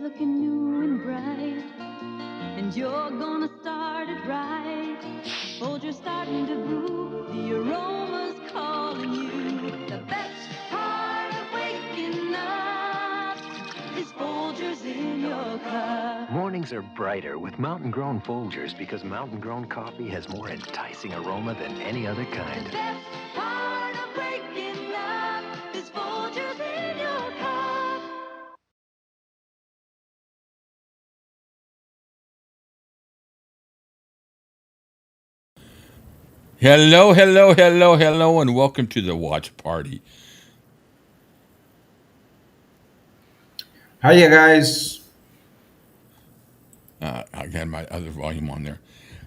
looking new and bright, and you're gonna start it right. Folgers starting to brew, the aroma's calling you. The best part of waking up is Folgers in your cup. Mornings are brighter with mountain-grown Folgers because mountain-grown coffee has more enticing aroma than any other kind. The best part of waking up is Folgers in your cup. Hello, hello, hello, hello, and welcome to the watch party. Hiya, guys. I got my other volume on there.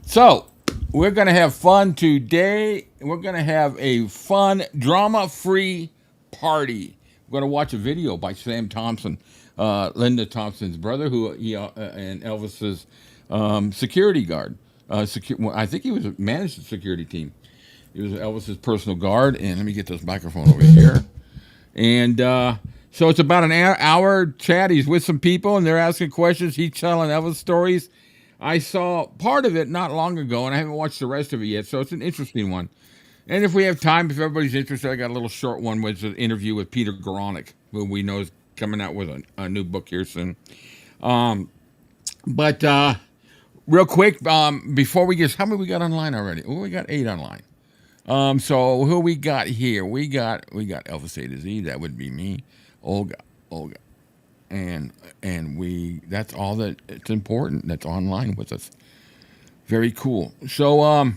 So, we're going to have fun today. We're going to have a fun, drama free party. We're going to watch a video by Sam Thompson, Linda Thompson's brother, who and Elvis's security guard. I think he was managed the security team. He was Elvis's personal guard. And let me get this microphone over here. And so it's about an hour chat. He's with some people, and they're asking questions. He's telling Elvis stories. I saw part of it not long ago, and I haven't watched the rest of it yet, so it's an interesting one. And if we have time, if everybody's interested, I got a little short one, which is an interview with Peter Goronick, who we know is coming out with a new book here soon. But real quick, before we get, how many we got online already? Oh, we got 8 online. So who we got here? We got Elvis-A-Z. That would be me, Olga, and we. That's all that it's important. That's online with us. Very cool. So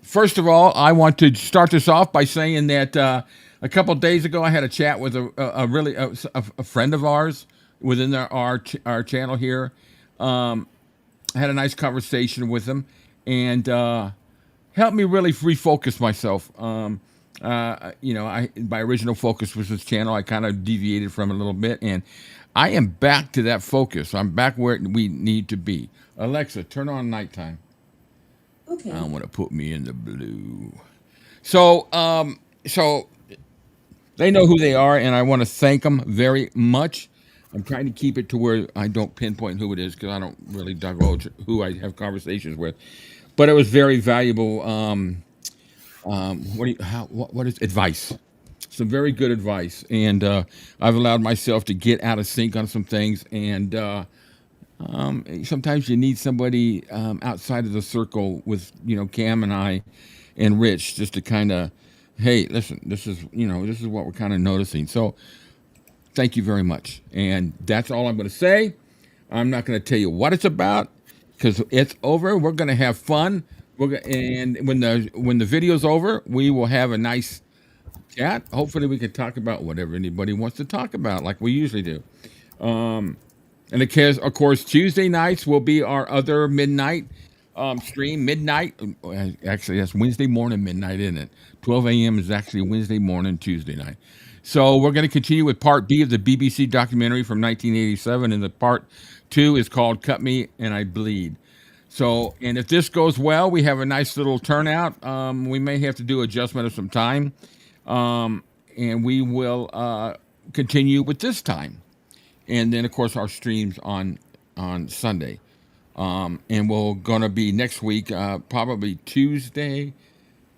first of all, I want to start this off by saying that a couple of days ago I had a chat with a friend of ours within our channel here. I had a nice conversation with him, and helped me really refocus myself. My original focus was this channel. I kind of deviated from it a little bit, and I am back to that focus. I'm back where we need to be. Alexa, turn on nighttime. Okay. I want to put me in the blue. So they know who they are, and I want to thank them very much. I'm trying to keep it to where I don't pinpoint who it is because I don't really divulge who I have conversations with. But it was very valuable. What is advice? Some very good advice, and I've allowed myself to get out of sync on some things. And sometimes you need somebody outside of the circle with Cam and I and Rich just to kind of, hey, listen, this is what we're kind of noticing. So thank you very much, and that's all I'm going to say. I'm not going to tell you what it's about because it's over. We're going to have fun. And when the video's over, we will have a nice chat. Hopefully, we can talk about whatever anybody wants to talk about, like we usually do. And of course, Tuesday nights will be our other midnight stream. Midnight, actually, that's Wednesday morning midnight, isn't it? 12 a.m. is actually Wednesday morning, Tuesday night. So we're going to continue with part B of the BBC documentary from 1987, and the part 2 is called "Cut Me and I Bleed." So, and if this goes well, we have a nice little turnout. We may have to do adjustment of some time, and we will continue with this time. And then, of course, our streams on Sunday. And we're going to be next week, probably Tuesday.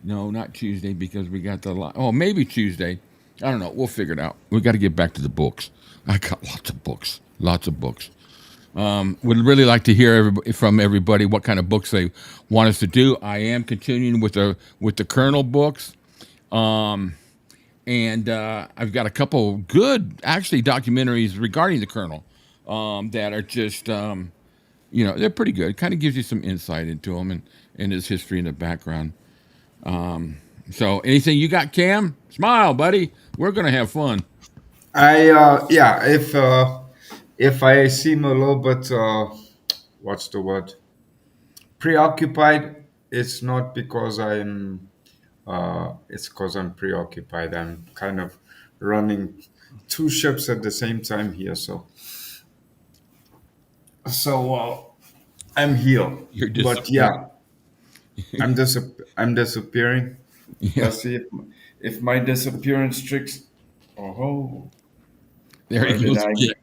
No, not Tuesday because we got maybe Tuesday. I don't know. We'll figure it out. We got to get back to the books. I got lots of books. Would really like to hear from everybody what kind of books they want us to do. I am continuing with the Colonel books, and I've got a couple good actually documentaries regarding the Colonel that are just they're pretty good. Kind of gives you some insight into him and his history in the background. So anything you got, Cam? Smile, buddy. We're gonna have fun. If I seem a little bit what's the word? Preoccupied, it's not because it's because I'm preoccupied. I'm kind of running 2 ships at the same time here, so I'm here. You're But disappearing. I'm disappearing. Yeah. Let's see if my disappearance tricks. Oh, There where he did goes I? again.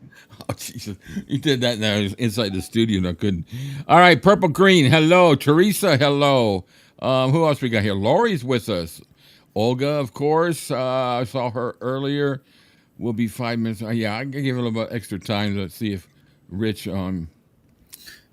Oh, Jesus. He did that now. He's inside the studio. No, couldn't. All right, Purple Green. Hello. Teresa. Hello. Who else we got here? Lori's with us. Olga, of course. I saw her earlier. We'll be 5 minutes. Yeah, I can give a little bit extra time to see if Rich.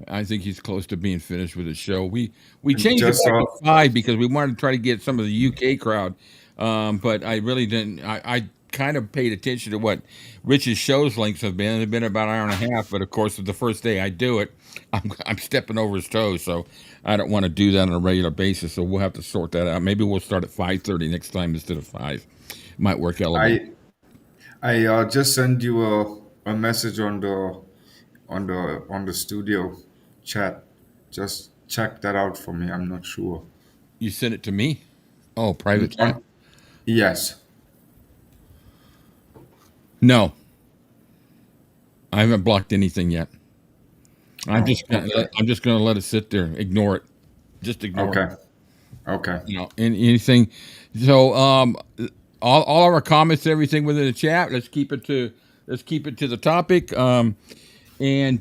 I think he's close to being finished with the show. We changed it Just back to 5 because we wanted to try to get some of the UK crowd, but I really didn't. I kind of paid attention to what Rich's shows lengths have been. They've been about an hour and a half, but of course, the first day I do it, I'm stepping over his toes, so I don't want to do that on a regular basis. So we'll have to sort that out. Maybe we'll start at 5:30 next time instead of 5. Might work out a little bit. I just sent you a message on the studio chat. Just check that out for me. I'm not sure. You sent it to me? Oh, private chat? Yes. No, I haven't blocked anything yet. I'm just gonna let it sit there. Ignore it. Just ignore it. Okay. Okay. Anything. So all of our comments, everything within the chat. Let's keep it to the topic. And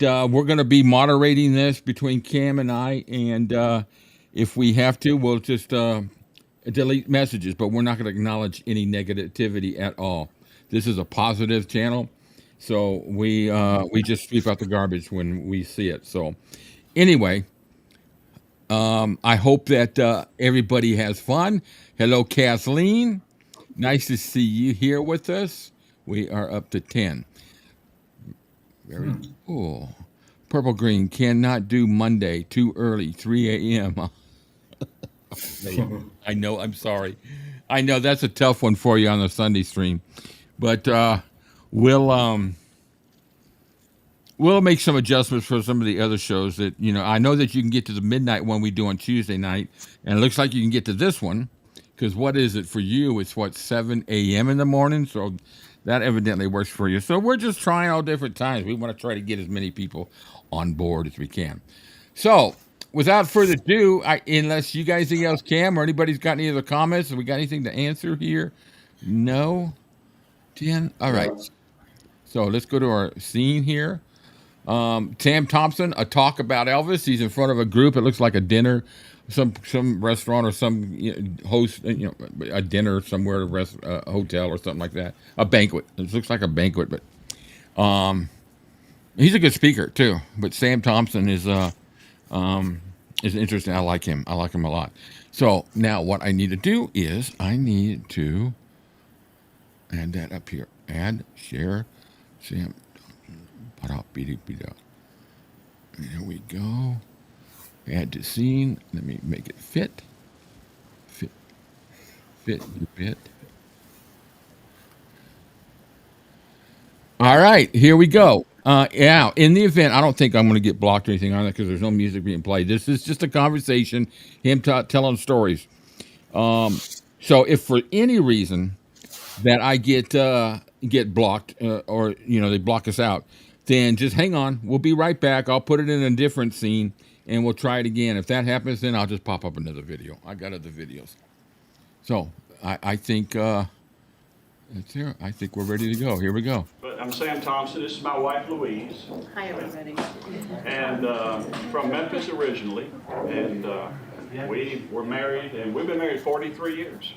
we're going to be moderating this between Cam and I. And if we have to, we'll just delete messages. But we're not going to acknowledge any negativity at all. This is a positive channel, so we just sweep out the garbage when we see it. So anyway. I hope that everybody has fun. Hello, Kathleen. Nice to see you here with us. We are up to 10. Very cool. Purple Green cannot do Monday too early, 3 a.m. I know. I'm sorry. I know that's a tough one for you on the Sunday stream, but we'll make some adjustments for some of the other shows that, I know that you can get to the midnight one we do on Tuesday night, and it looks like you can get to this one, because what is it for you? It's 7 a.m. in the morning, so that evidently works for you. So we're just trying all different times. We want to try to get as many people on board as we can. So without further ado, unless you guys think else, Cam, or anybody's got any other comments, have we got anything to answer here? No? 10? All right. So let's go to our scene here. Sam Thompson, a talk about Elvis. He's in front of a group. It looks like a dinner, some restaurant or some host, a dinner somewhere, a hotel or something like that. A banquet. It looks like a banquet, but he's a good speaker too. But Sam Thompson is interesting. I like him. I like him a lot. So now what I need to do is I need to add that up here. Add, share, Sam. There we go. Add to scene. Let me make it fit. Fit. All right, here we go. Yeah, in the event, I don't think I'm going to get blocked or anything on it because there's no music being played. This is just a conversation, him telling stories. So if for any reason that I get blocked or they block us out, then just hang on. We'll be right back. I'll put it in a different scene and we'll try it again. If that happens, then I'll just pop up another video. I got other videos. So I think that's here. I think we're ready to go. Here we go. But I'm Sam Thompson. This is my wife Louise. Hi, everybody. And from Memphis originally. And we were married, and we've been married 43 years.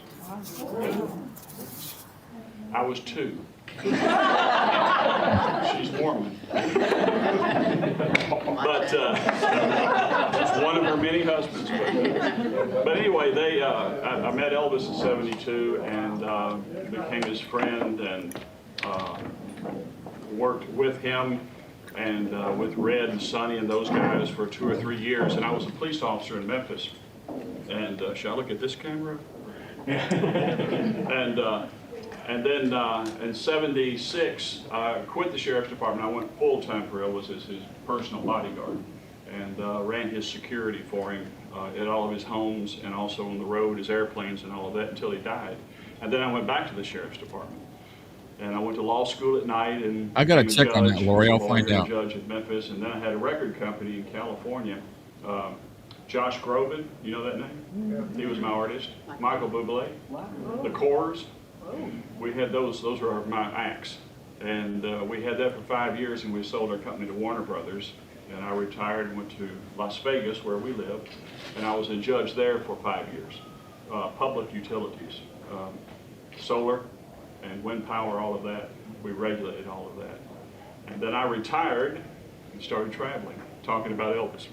I was 2. She's Mormon. But one of her many husbands. But anyway, I met Elvis in '72 and became his friend and worked with him and with Red and Sonny and those guys for 2 or 3 years. And I was a police officer in Memphis. And shall I look at this camera? And then in '76, I quit the sheriff's department. I went full-time for Elvis as his personal bodyguard and ran his security for him at all of his homes and also on the road, his airplanes and all of that until he died. And then I went back to the sheriff's department. And I went to law school at night. And I got to check on that, Lori. I'll find out. Judge at Memphis. And then I had a record company in California. Josh Groban, you know that name? Yeah. He was my artist. Michael Bublé. The Corrs. We had those were my acts. And we had that for 5 years, and we sold our company to Warner Brothers. And I retired and went to Las Vegas, where we live, and I was a judge there for 5 years. Public utilities, solar and wind power, all of that. We regulated all of that. And then I retired and started traveling, talking about Elvis.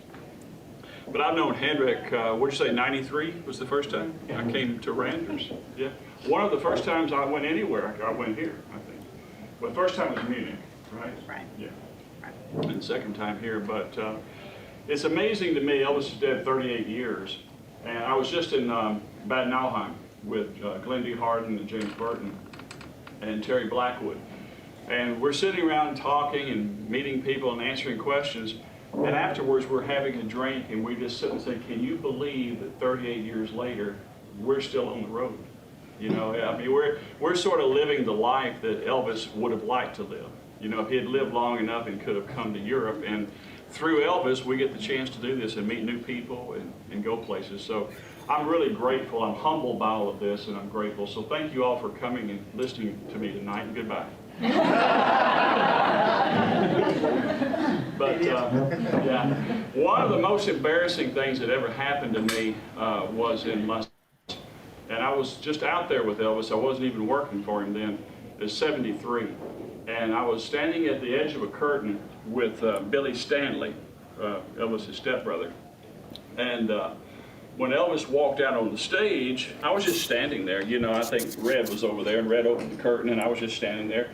But I've known Hendrick, what'd you say, 93 was the first time I came to Randers? Yeah. One of the first times I went anywhere, I went here, I think. Well, the first time was Munich, right? Right. Yeah. And the second time here, but it's amazing to me. Elvis is dead 38 years, and I was just in Bad Nauheim with Glenn D. Harden and James Burton and Terry Blackwood, and we're sitting around talking and meeting people and answering questions, and afterwards we're having a drink, and we just sit and say, can you believe that 38 years later we're still on the road? You know, I mean, we're sort of living the life that Elvis would have liked to live. You know, if he had lived long enough and could have come to Europe, and through Elvis, we get the chance to do this and meet new people and go places. So I'm really grateful. I'm humbled by all of this, and I'm grateful. So thank you all for coming and listening to me tonight, and goodbye. But yeah, one of the most embarrassing things that ever happened to me was in Las Vegas. And I was just out there with Elvis. I wasn't even working for him then. It was 73. And I was standing at the edge of a curtain with Billy Stanley, Elvis' stepbrother. And when Elvis walked out on the stage, I was just standing there. You know, I think Red was over there, and Red opened the curtain, and I was just standing there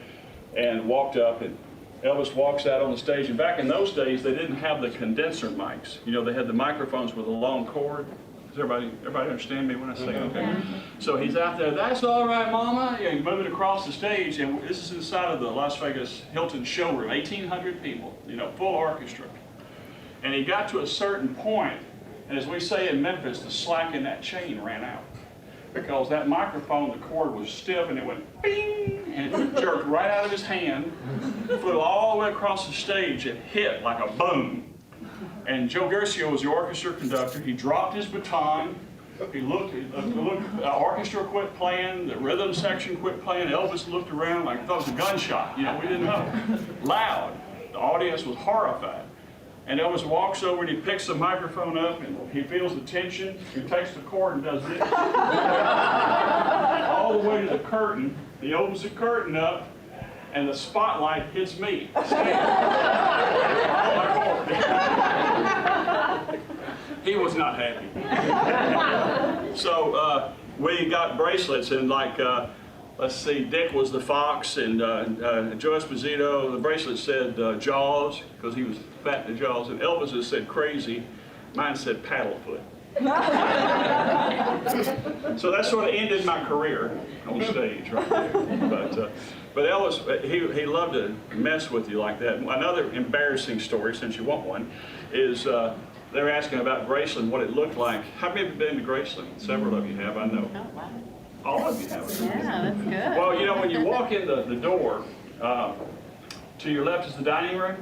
and walked up, and Elvis walks out on the stage. And back in those days, they didn't have the condenser mics. You know, they had the microphones with a long cord. Does everybody understand me when I say okay? Yeah. So he's out there, that's all right, Mama, and moving across the stage, and this is inside of the Las Vegas Hilton showroom, 1,800 people, you know, full orchestra. And he got to a certain point, and as we say in Memphis, the slack in that chain ran out. Because that microphone, the cord was stiff, and it went bing, and it jerked right out of his hand, flew all the way across the stage, and hit like a boom. And Joe Garcia was the orchestra conductor. He dropped his baton. He looked, the orchestra quit playing, the rhythm section quit playing. Elvis looked around like it was a gunshot. You know, we didn't know. Loud. The audience was horrified. And Elvis walks over and he picks the microphone up and he feels the tension. He takes the cord and does this. All the way to the curtain. He opens the curtain up and the spotlight hits me. He was not happy. So we got bracelets, and like, let's see, Dick was the fox, and Joe Esposito, the bracelet said Jaws, because he was fat in the jaws, and Elvis's said crazy. Mine said paddlefoot. So that sort of ended my career on stage right there. But Elvis, he loved to mess with you like that. Another embarrassing story, since you want one, is they were asking about Graceland, what it looked like. How many have you been to Graceland? Several of you have, I know. Oh, wow. All of you have. Yeah, that's good. Well, you know, when you walk in the door, to your left is the dining room,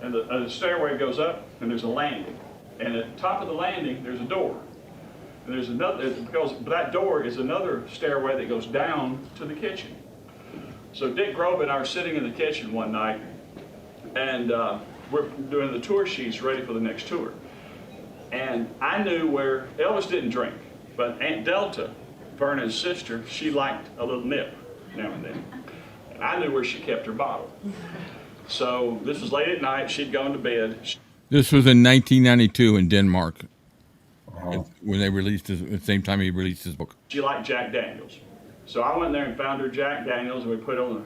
and the stairway goes up, and there's a landing. And at the top of the landing, there's a door. And there's another, because that door is another stairway that goes down to the kitchen. So Dick Grove and I are sitting in the kitchen one night, and we're doing the tour sheets ready for the next tour. And I knew where, Elvis didn't drink, but Aunt Delta, Vernon's sister, she liked a little nip now and then. And I knew where she kept her bottle. So this was late at night, she'd gone to bed. This was in 1992 in Denmark, when they released at the same time he released his book. She liked Jack Daniels. So I went there and found her Jack Daniels, and we put it on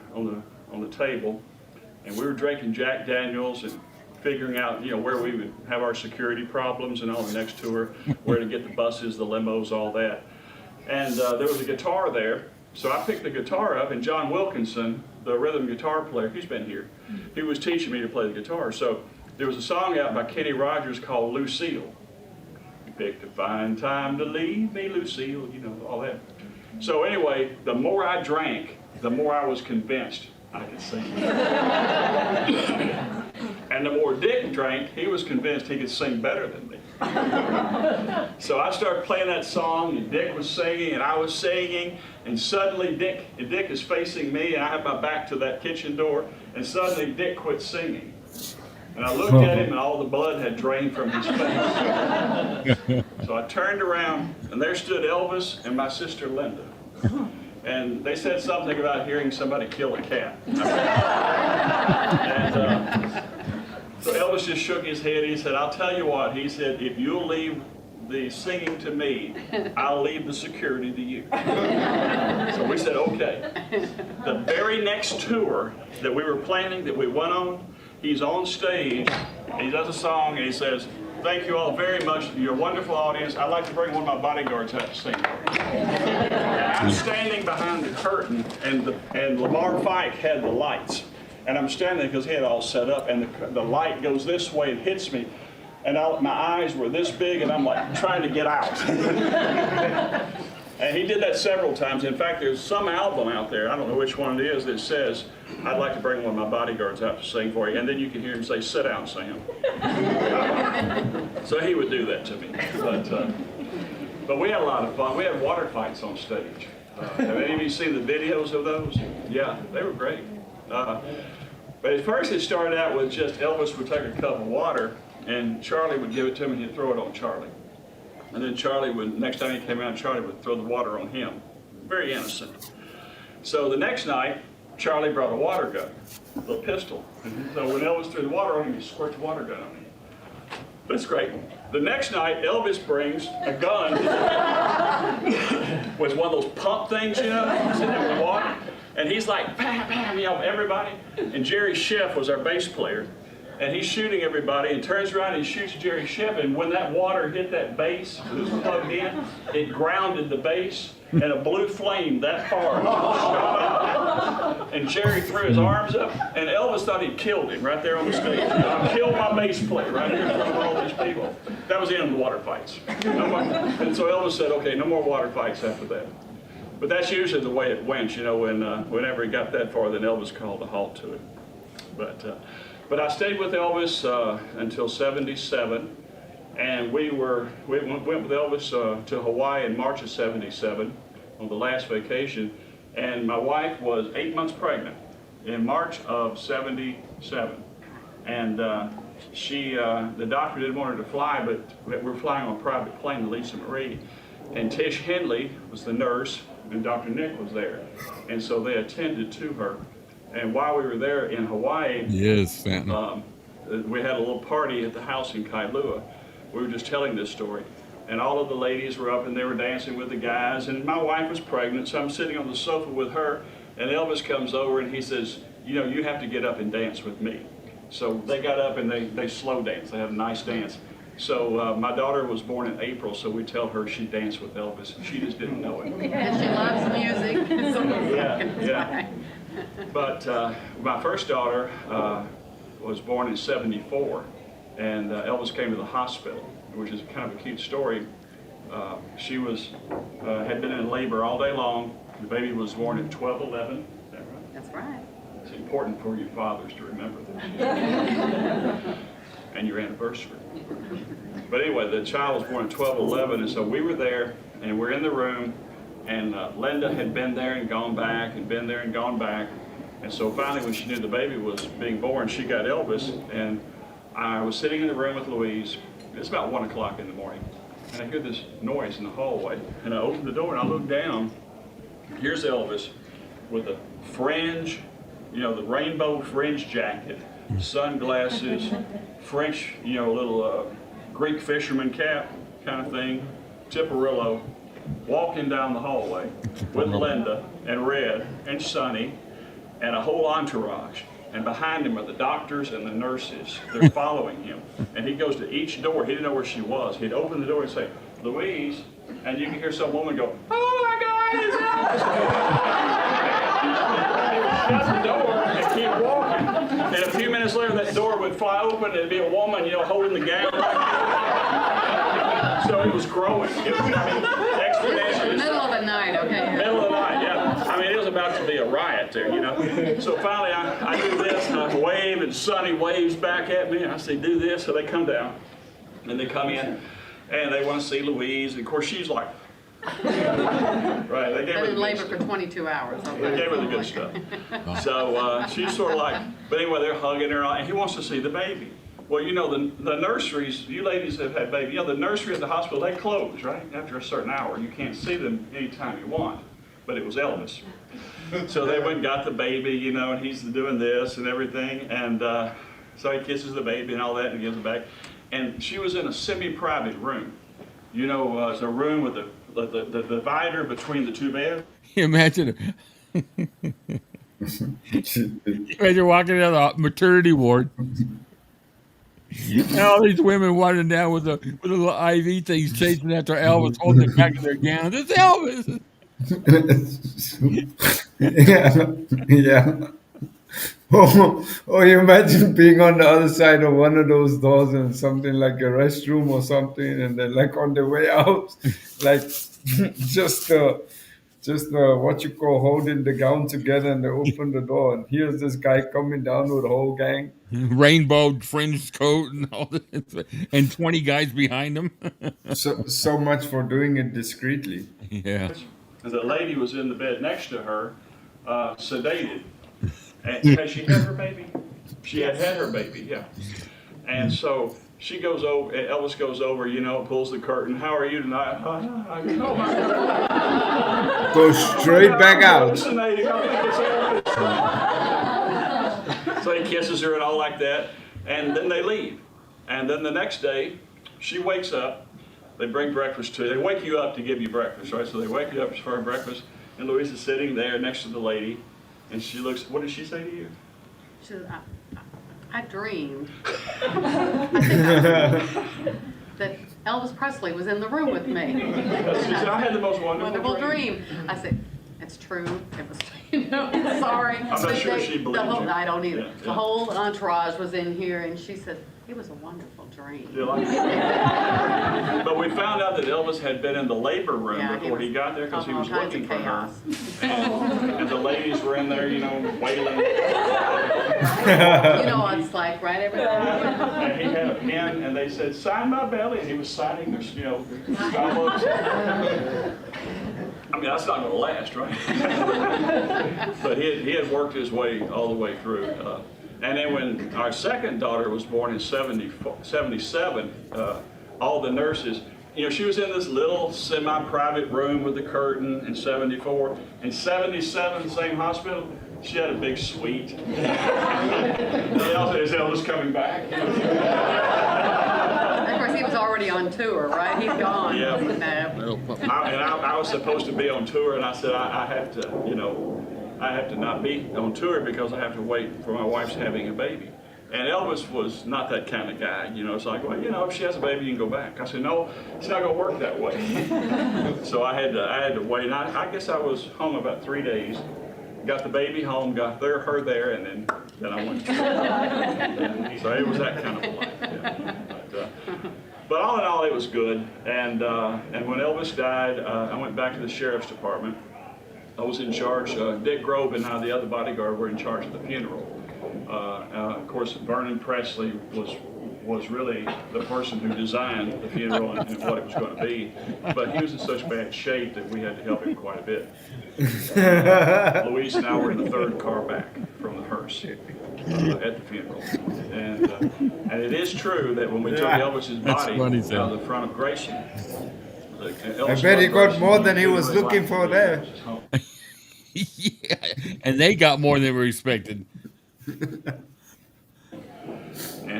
the table, and we were drinking Jack Daniels and figuring out, you know, where we would have our security problems and all the next tour, where to get the buses, the limos, all that. And there was a guitar there, so I picked the guitar up, and John Wilkinson, the rhythm guitar player, he's been here, he was teaching me to play the guitar. So there was a song out by Kenny Rogers called Lucille. You picked a fine time to leave me, Lucille, you know, all that. So anyway, the more I drank, the more I was convinced I could sing. And the more Dick drank, he was convinced he could sing better than me. So I started playing that song, and Dick was singing, and I was singing, and suddenly Dick is facing me, and I have my back to that kitchen door, and suddenly Dick quit singing. And I looked at him, and all the blood had drained from his face. So I turned around, and there stood Elvis and my sister Linda. And they said something about hearing somebody kill a cat. So Elvis just shook his head. He said, I'll tell you what. He said, if you'll leave the singing to me, I'll leave the security to you. So we said, okay. The very next tour that we were planning, that we went on, he's on stage, and he does a song, and he says, thank you all very much. You're a wonderful audience. I'd like to bring one of my bodyguards out to sing. And I'm standing behind the curtain, and Lamar Fike had the lights. And I'm standing there because he had it all set up, and the light goes this way and hits me. And my eyes were this big, and I'm like trying to get out. And he did that several times. In fact, there's some album out there, I don't know which one it is, that says, I'd like to bring one of my bodyguards out to sing for you. And then you can hear him say, sit down, Sam. So he would do that to me. But we had a lot of fun. We had water fights on stage. Have any of you seen the videos of those? Yeah, they were great. But at first it started out with just Elvis would take a cup of water, and Charlie would give it to him, and he'd throw it on Charlie. And then Charlie would, next time he came out, Charlie would throw the water on him. Very innocent. So the next night, Charlie brought a water gun, a little pistol. And so when Elvis threw the water on him, he squirted the water gun on him. That's great. The next night, Elvis brings a gun with one of those pump things, sitting there with water. And he's like, bam, bam, everybody. And Jerry Sheff was our bass player. And he's shooting everybody, and turns around and shoots Jerry Sheff. And when that water hit that bass that was plugged in, it grounded the bass, and a blue flame that far shot out. And Jerry threw his arms up, and Elvis thought he'd killed him right there on the stage. I killed my bass player right here in front of all these people. That was the end of the water fights. And so Elvis said, okay, no more water fights after that. But that's usually the way it went, whenever he got that far, then Elvis called a halt to it. But I stayed with Elvis until '77, and we went with Elvis to Hawaii in March of '77 on the last vacation, and my wife was 8 months pregnant in March of '77, and the doctor didn't want her to fly, but we were flying on a private plane to Lisa Marie, and Tish Henley was the nurse, and Dr. Nick was there, and so they attended to her. And while we were there in Hawaii, yes, we had a little party at the house in Kailua. We were just telling this story. And all of the ladies were up and they were dancing with the guys. And my wife was pregnant, so I'm sitting on the sofa with her. And Elvis comes over and he says, you have to get up and dance with me. So they got up and they slow dance. They had a nice dance. So my daughter was born in April, so we tell her she danced with Elvis. She just didn't know it. Yeah, she loves music. Yeah. But my first daughter was born in '74, and Elvis came to the hospital, which is kind of a cute story. She had been in labor all day long. The baby was born at 12/11. Is that right? That's right. It's important for you fathers to remember this. And your anniversary. But anyway, the child was born at 12/11, and so we were there, and we're in the room. And Linda had been there and gone back and been there and gone back. And so finally, when she knew the baby was being born, she got Elvis. And I was sitting in the room with Louise. It's about 1 o'clock in the morning. And I hear this noise in the hallway. And I opened the door and I looked down. Here's Elvis with a fringe, the rainbow fringe jacket, sunglasses, French, little Greek fisherman cap kind of thing, Tipperillo, walking down the hallway with Linda and Red and Sonny and a whole entourage. And behind him are the doctors and the nurses. They're following him. And he goes to each door. He didn't know where she was. He'd open the door and say, Louise, and you can hear some woman go, oh my God, it's Elvis! Shut the door and keep walking. And a few minutes later, that door would fly open and it'd be a woman, holding the gown. So it was growing. Exponentially. Middle of the night, okay. Middle of the night, yeah. It was about to be a riot there, you know. So finally I do this and I wave and Sonny waves back at me and I say do this, so they come down and they come in and they want to see Louise, and of course she's like, right, they gave her Been in the labor good for stuff. 22 hours. They gave her the good stuff. So she's sort of like, but anyway, they're hugging her, and he wants to see the baby. Well, you know, the nurseries, you ladies that have had baby, you know, the nursery at the hospital, they close, right? After a certain hour. You can't see them anytime you want. But it was Elvis. So they went and got the baby, you know, and he's doing this and everything. And so he kisses the baby and all that and gives it back. And she was in a semi-private room. You know, it's a room with the divider between the two beds. Imagine Imagine walking down the maternity ward. And all these women wandering down with a little IV things chasing after Elvis, holding the back of their gown. It's Elvis. Yeah. Or you imagine being on the other side of one of those doors in something like a restroom or something, and then like on the way out, like just what you call holding the gown together, and they open the door, and here's this guy coming down with a whole gang. Rainbow fringed coat and all this, and 20 guys behind him. So much for doing it discreetly. Yeah. And the lady was in the bed next to her, sedated. And has she had her baby? She had her baby, yeah. And so she goes over, Elvis goes over, you know, pulls the curtain. How are you tonight? I go, oh my God. Go straight back out. Hallucinating. I think it's Elvis. So he kisses her and all like that. And then they leave. And then the next day, she wakes up. They bring breakfast to her. They wake you up to give you breakfast, right? So they wake you up for breakfast. And Louise is sitting there next to the lady. And she looks, what did she say to you? She said, I dreamed that Elvis Presley was in the room with me. She said, I had the most wonderful dream. I said, it's true. It was, you know, sorry. I'm not sure she believed you. I don't either. Yeah, The yeah. whole entourage was in here, and she said, it was a wonderful dream. You like it? But we found out that Elvis had been in the labor room Yeah, before he got there because he all was kinds looking of for her. chaos. And the ladies were in there, you know, wailing. You know what it's like, right? And he had a pen, and they said, sign my belly. And he was signing their, you know, envelopes. I mean, that's not going to last, right? But he had worked his way all the way through. And then when our second daughter was born in 77, all the nurses, you know, she was in this little semi-private room with the curtain in 74. In 77, same hospital, she had a big suite. Is Elvis coming back? Of course, he was already on tour, right? He's gone. Yeah. No. I was supposed to be on tour, and I said, I have to, you know, I have to not be on tour because I have to wait for my wife's having a baby. And Elvis was not that kind of guy. You know, it's like, well, you know, if she has a baby, you can go back. I said, no, it's not going to work that way. So I had to wait. And I guess I was home about 3 days. Got the baby home, got her there, and then I went. So it was that kind of life. Yeah. But all in all, it was good. And when Elvis died, I went back to the sheriff's department. I was in charge. Dick Grove and I, the other bodyguard, were in charge of the funeral. Of course, Vernon Presley was really the person who designed the funeral and what it was going to be. But he was in such bad shape that we had to help him quite a bit. Louise and I were in the third car back from the hearse at the funeral. And it is true that when we took Elvis's body out of the front of Grayson, I bet he got more than he was looking for there. Yeah, and they got more than we expected. And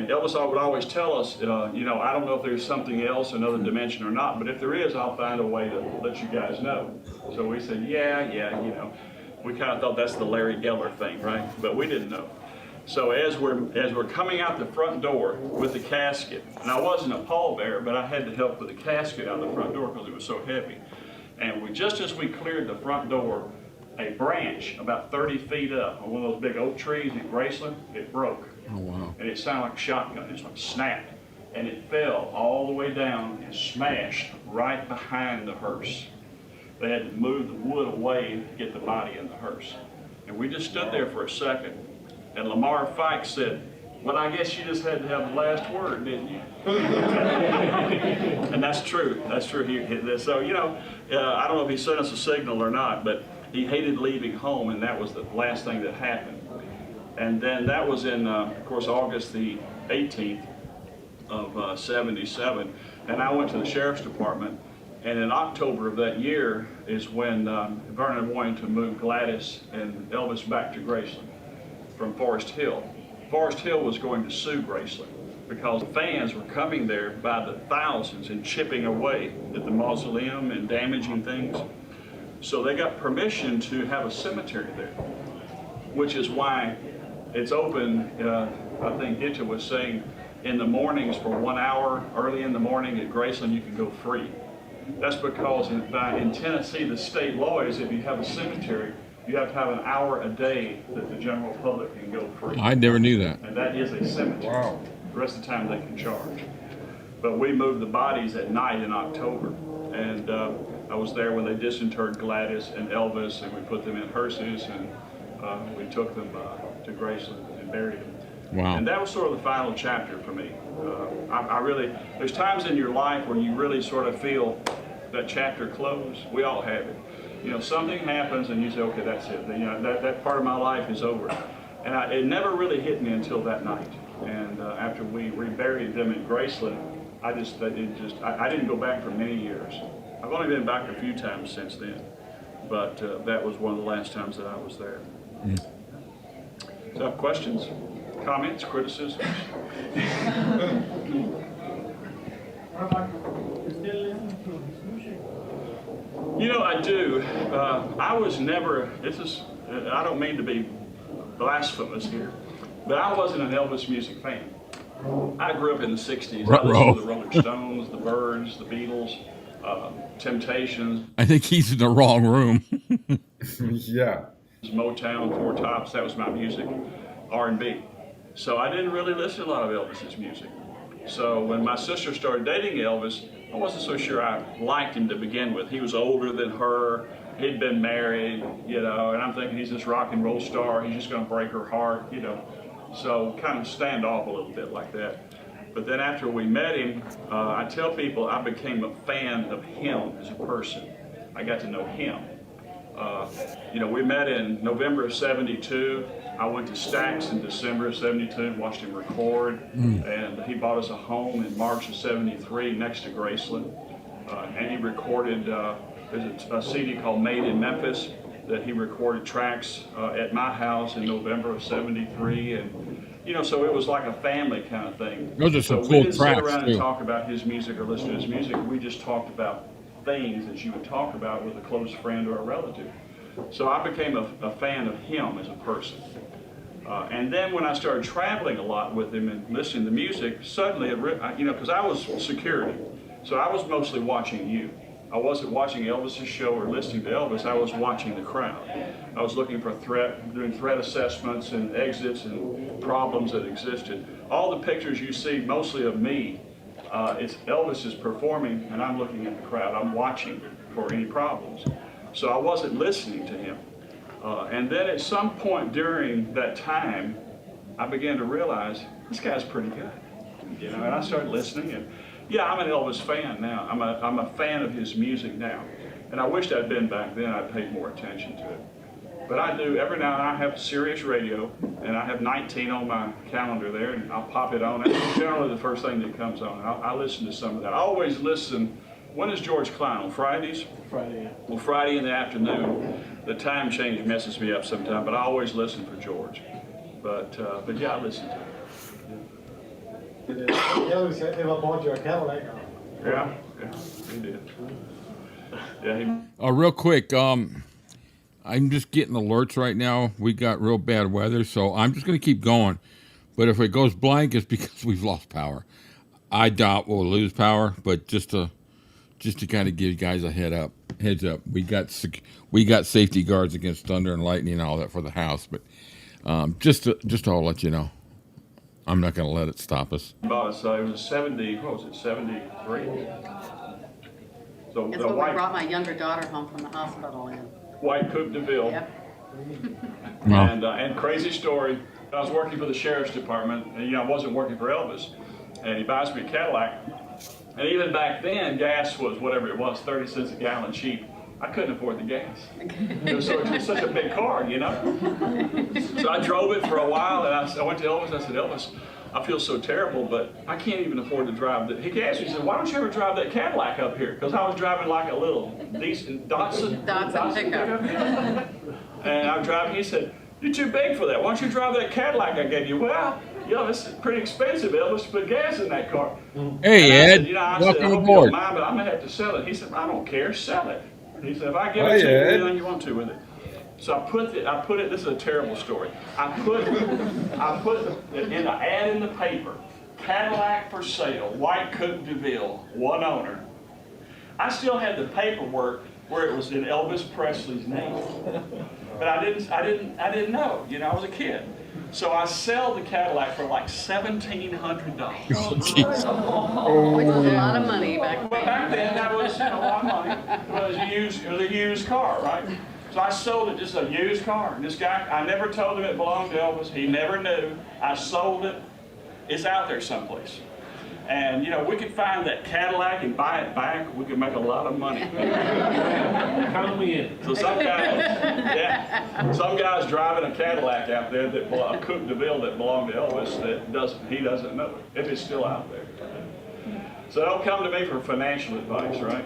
Elvis would always tell us, you know, I don't know if there's something else, another dimension or not, but if there is, I'll find a way to let you guys know. So we said, yeah, you know. We kind of thought that's the Larry Geller thing, right? But we didn't know. So as we're coming out the front door with the casket, and I wasn't a pallbearer, but I had to help with the casket out the front door because it was so heavy. And just as we cleared the front door, a branch about 30 feet up on one of those big oak trees in Graceland, it broke. Oh, wow. And it sounded like a shotgun. It just like snapped. And it fell all the way down and smashed right behind the hearse. they had to move the wood away to get the body in the hearse. And we just stood there for a second, and Lamar Fike said, "Well, I guess you just had to have the last word, didn't you?" And that's true. That's true. So, I don't know if he sent us a signal or not, but he hated leaving home, and that was the last thing that happened. And then that was in, of course, August the 18th of 77. And I went to the sheriff's department. And in October of that year is when Vernon wanted to move Gladys and Elvis back to Graceland from Forest Hill. Forest Hill was going to sue Graceland because fans were coming there by the thousands and chipping away at the mausoleum and damaging things. So they got permission to have a cemetery there, which is why it's open. I think Itcha was saying in the mornings for 1 hour, early in the morning at Graceland, you can go free. That's because in Tennessee, the state law is if you have a cemetery, you have to have an hour a day that the general public can go free. I never knew that. And that is a cemetery. Wow. The rest of the time they can charge. But we moved the bodies at night in October. And I was there when they disinterred Gladys and Elvis, and we put them in hearses, and we took them to Graceland and buried them. Wow. And that was sort of the final chapter for me. I really, there's times in your life where you really sort of feel that chapter closed. We all have it. Something happens and you say, okay, that's it. That part of my life is over. And it never really hit me until that night. And after we reburied them in Graceland, I didn't go back for many years. I've only been back a few times since then. But that was one of the last times that I was there. Mm. So questions? Comments, criticisms? I do. I was never, I don't mean to be blasphemous here, but I wasn't an Elvis music fan. I grew up in the 60s. I listened to the Rolling Stones, the Byrds, the Beatles, Temptations. I think he's in the wrong room. Yeah. Motown, Four Tops, that was my music, R&B. So I didn't really listen to a lot of Elvis's music. So when my sister started dating Elvis, I wasn't so sure I liked him to begin with. He was older than her, he'd been married, and I'm thinking he's this rock and roll star, he's just gonna break her heart, So kind of stand off a little bit like that. But then after we met him, I tell people I became a fan of him as a person. I got to know him. We met in November of 72. I went to Stax in December of 72 and watched him record. And he bought us a home in March of 73 next to Graceland. And he recorded, there's a CD called Made in Memphis that he recorded tracks at my house in November of 73. And, so it was like a family kind of thing. Those are some so cool we didn't sit tracks, around too. and talk about his music or listen to his music. We just talked about things that you would talk about with a close friend or a relative. So I became a fan of him as a person. And then when I started traveling a lot with him and listening to music, suddenly, because I was security, so I was mostly watching you. I wasn't watching Elvis's show or listening to Elvis, I was watching the crowd. I was looking for doing threat assessments and exits and problems that existed. All the pictures you see, mostly of me, it's Elvis is performing and I'm looking at the crowd. I'm watching for any problems. So I wasn't listening to him. And then at some point during that time, I began to realize this guy's pretty good. And I started listening, and yeah, I'm an Elvis fan now. I'm a fan of his music now. And I wished I'd been back then. I'd paid more attention to it. But I do. Every now and then I have Sirius Radio, and I have 19 on my calendar there, and I'll pop it on. That's generally the first thing that comes on. I listen to some of that. I always listen. When is George Klein? On Fridays? Friday, yeah. Well, Friday in the afternoon. The time change messes me up sometimes, but I always listen for George. But yeah, I listen to him. Did Elvis ever bought you a Cadillac? Yeah, he did. Yeah, Real quick, I'm just getting alerts right now. We got real bad weather, so I'm just going to keep going. But if it goes blank, it's because we've lost power. I doubt we'll lose power, but just to kind of give you guys a heads up. We got safety guards against thunder and lightning and all that for the house, but just to all let you know, I'm not going to let it stop us. Bought us, it was 73. So That's the when we brought my younger daughter home from the hospital in. white Coupe de Ville. Yep. And crazy story, I was working for the sheriff's department, and I wasn't working for Elvis, and he buys me a Cadillac, and even back then, gas was whatever it was, 30 cents a gallon cheap. I couldn't afford the gas. It was such a big car, So I drove it for a while, and I went to Elvis, and I said, Elvis, I feel so terrible, but I can't even afford to drive that. He asked me, he said, why don't you ever drive that Cadillac up here? Because I was driving like a little decent Datsun pickup. And I was driving, he said, you're too big for that. Why don't you drive that Cadillac I gave you? Well, this is pretty expensive, Elvis, to put gas in that car. Hey, Ed, I welcome I hope aboard. you don't mind, but I'm going to have to sell it. He said, I don't care, sell it. He said, if I give it to you, do anything you want to with it. So I put it, this is a terrible story. I put it in an ad in the paper, Cadillac for sale, white Coupe de Ville, one owner. I still had the paperwork where it was in Elvis Presley's name. But I didn't know, I was a kid. So I sell the Cadillac for like $1,700. Oh, jeez. Which was a lot of money back then. Well, back then that was a lot of money. It was a used car, right? So I sold it, just a used car. And this guy, I never told him it belonged to Elvis. He never knew. I sold it. It's out there someplace. And we could find that Cadillac and buy it back. We could make a lot of money. Count me in. So some guy's driving a Cadillac out there, a Coupe de Ville that belonged to Elvis he doesn't know it, if it's still out there. So don't come to me for financial advice, right?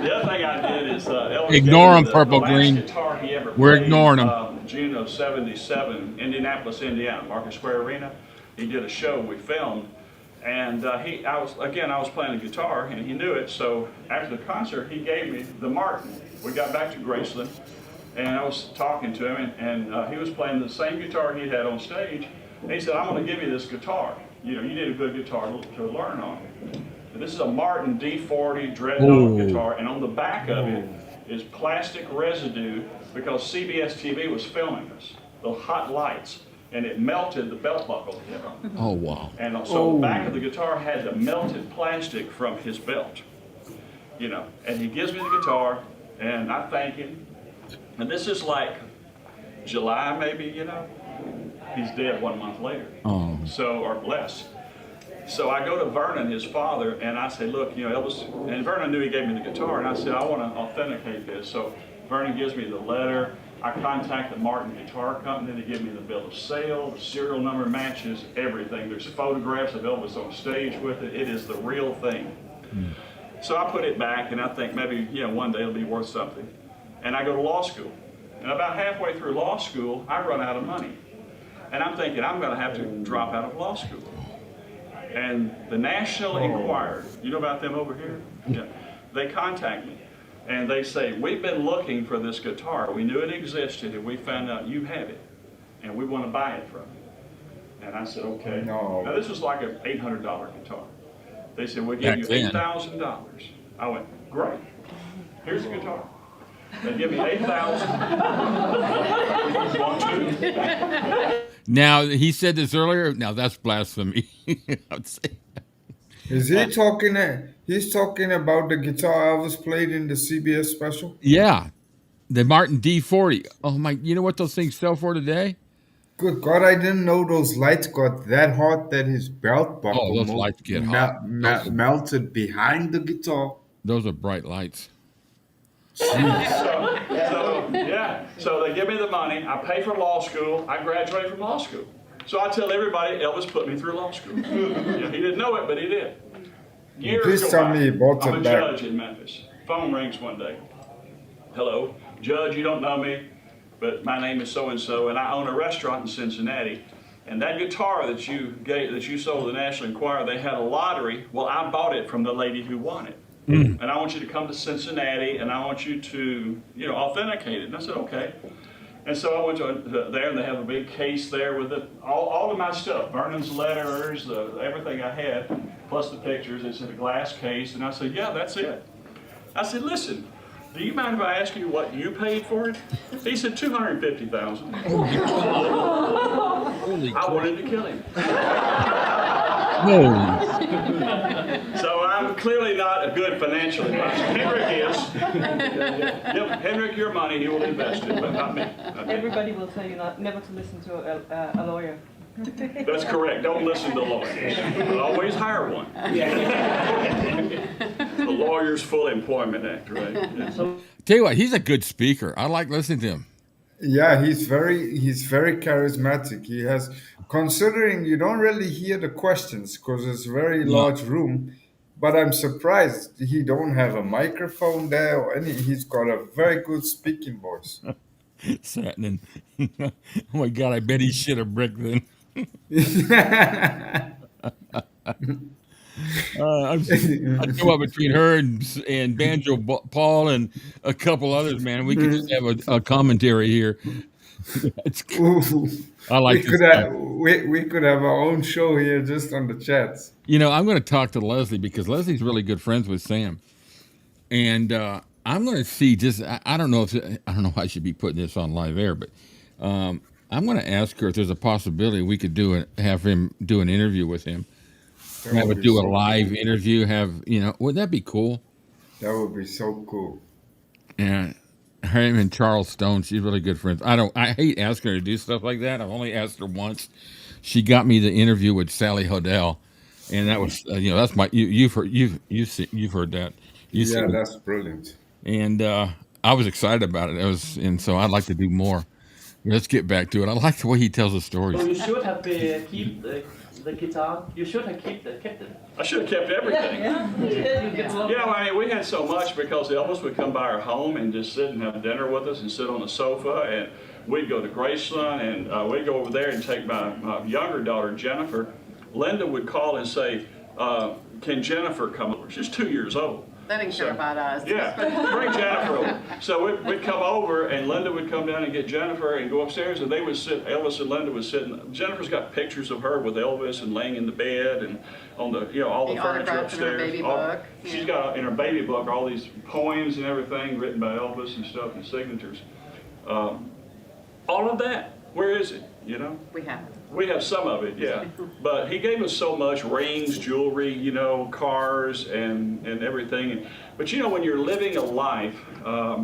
The other thing I did is Elvis Ignore him, the Purple last Green. guitar he ever We're played, ignoring him. June of '77, Indianapolis, Indiana, Market Square Arena. He did a show we filmed, and I was playing the guitar, and he knew it. So after the concert, he gave me the Martin. We got back to Graceland, and I was talking to him, and he was playing the same guitar he had on stage. And he said, "I'm going to give you this guitar. You need a good guitar to learn on." And this is a Martin D40 Dreadnought guitar, and on the back of it is plastic residue because CBS TV was filming us, the hot lights. And it melted the belt buckle. Oh, wow. And so the back of the guitar had the melted plastic from his belt. And he gives me the guitar, and I thank him. And this is like July, maybe, He's dead 1 month later. Oh. Or less. So I go to Vernon, his father, and I say, look, Elvis, and Vernon knew he gave me the guitar, and I said, I want to authenticate this. So Vernon gives me the letter. I contact the Martin Guitar Company. They give me the bill of sale. The serial number matches everything. There's photographs of Elvis on stage with it. It is the real thing. So I put it back, and I think maybe one day it'll be worth something. And I go to law school. And about halfway through law school, I run out of money. And I'm thinking I'm going to have to drop out of law school. And the National Enquirer, you know about them over here? Yeah. They contact me. And they say, we've been looking for this guitar. We knew it existed, and we found out you have it, and we want to buy it from you. And I said, okay. No. Now, this was like an $800 guitar. They said, we'll give you $8,000. I went, great. Here's the guitar. They give me $8,000. Now, he said this earlier. Now, that's blasphemy. I'd say. Is he talking? He's talking about the guitar Elvis played in the CBS special. Yeah, the Martin D40. Oh my! You know what those things sell for today? Good God, I didn't know those lights got that hot that his belt buckle those lights get hot. melted behind the guitar. Those are bright lights. So they give me the money. I pay for law school. I graduate from law school. So I tell everybody Elvis put me through law school. He didn't know it, but he did. Years Please tell me he bought I'm it a back. judge in Memphis. Phone rings one day. Hello, Judge, you don't know me, but my name is so-and-so, and I own a restaurant in Cincinnati. And that guitar that you sold to the National Enquirer, they had a lottery. Well, I bought it from the lady who won it. And I want you to come to Cincinnati, and I want you to, authenticate it. And I said, okay. And so I went to there, and they have a big case there with all of my stuff, Vernon's letters, everything I had, plus the pictures. It's in a glass case. And I said, yeah, that's it. I said, listen, do you mind if I ask you what you paid for it? He said, $250,000. I wanted to kill him. Oh, So I'm clearly not a good financial advisor. Henrik is. Give Henrik your money, he will invest it, but not me. Not me. Everybody will tell you never to listen to a lawyer. That's correct. Don't listen to lawyers. Always hire one. The Lawyers Full Employment Act, right? Yes. tell you what, he's a good speaker. I like listening to him. Yeah, he's very charismatic. He has, considering you don't really hear the questions because it's a very large room, but I'm surprised he don't have a microphone there or any. He's got a very good speaking voice. Satnin. Oh my God, I bet he shit a brick then. I come up between her and Banjo Paul and a couple others, man. We could just have a commentary here. Ooh, I like this guy. we could have our own show here just on the chats. You know, I'm going to talk to Leslie because Leslie's really good friends with Sam, and I'm going to see. Just I don't know if I should be putting this on live air, but I'm going to ask her if there's a possibility we could have him do an interview with him. Do a live interview. Would that be cool? That would be so cool. Yeah, him and Charles Stone. She's really good friends. I hate asking her to do stuff like that. I've only asked her once. She got me the interview with Sally Hodell, and that was that's my you've heard that. That's brilliant. And I was excited about it. And so I'd like to do more. Let's get back to it. I like the way he tells the stories. So you should have keep the guitar. You should have kept it. I should have kept everything. I mean, we had so much because Elvis would come by our home and just sit and have dinner with us and sit on the sofa, and we'd go to Graceland, and we'd go over there and take my younger daughter, Jennifer. Linda would call and say, can Jennifer come over? She's 2 years old. They didn't care about us. Yeah, bring Jennifer over. So we'd come over, and Linda would come down and get Jennifer and go upstairs, and they would sit, Elvis and Linda would sit. Jennifer's got pictures of her with Elvis and laying in the bed and on the, all the furniture upstairs. In her baby book. She's got in her baby book all these poems and everything written by Elvis and stuff and signatures. All of that, where is it, We have it. We have some of it, yeah. But he gave us so much, rings, jewelry, cars and everything. But when you're living a life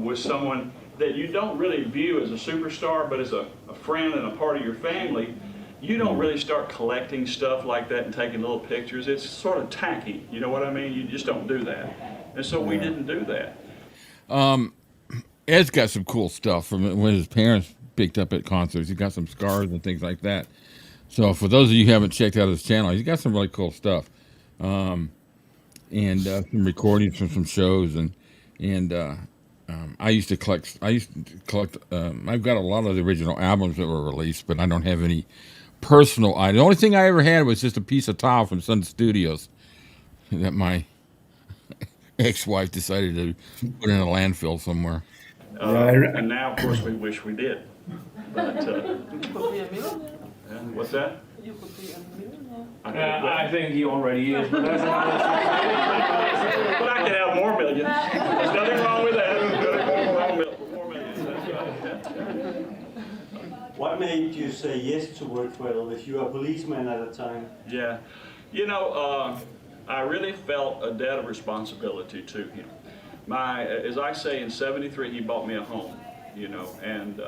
with someone that you don't really view as a superstar, but as a friend and a part of your family, you don't really start collecting stuff like that and taking little pictures. It's sort of tacky, you know what I mean? You just don't do that. And so we didn't do that. Ed's got some cool stuff from when his parents picked up at concerts. He got some scars and things like that. So for those of you who haven't checked out his channel, he's got some really cool stuff, and some recordings from some shows, and I used to collect. I've got a lot of the original albums that were released, but I don't have any personal items. The only thing I ever had was just a piece of tile from Sun Studios that my ex-wife decided to put in a landfill somewhere. And now, of course, we wish we did. But what's that? You could be a millionaire. I think he already is. But that's another But I can have more millions. There's nothing wrong with that. More millions. What made you say yes to work for Elvis? You were a policeman at the time. Yeah. I really felt a debt of responsibility to him. As I say, in '73, he bought me a home, and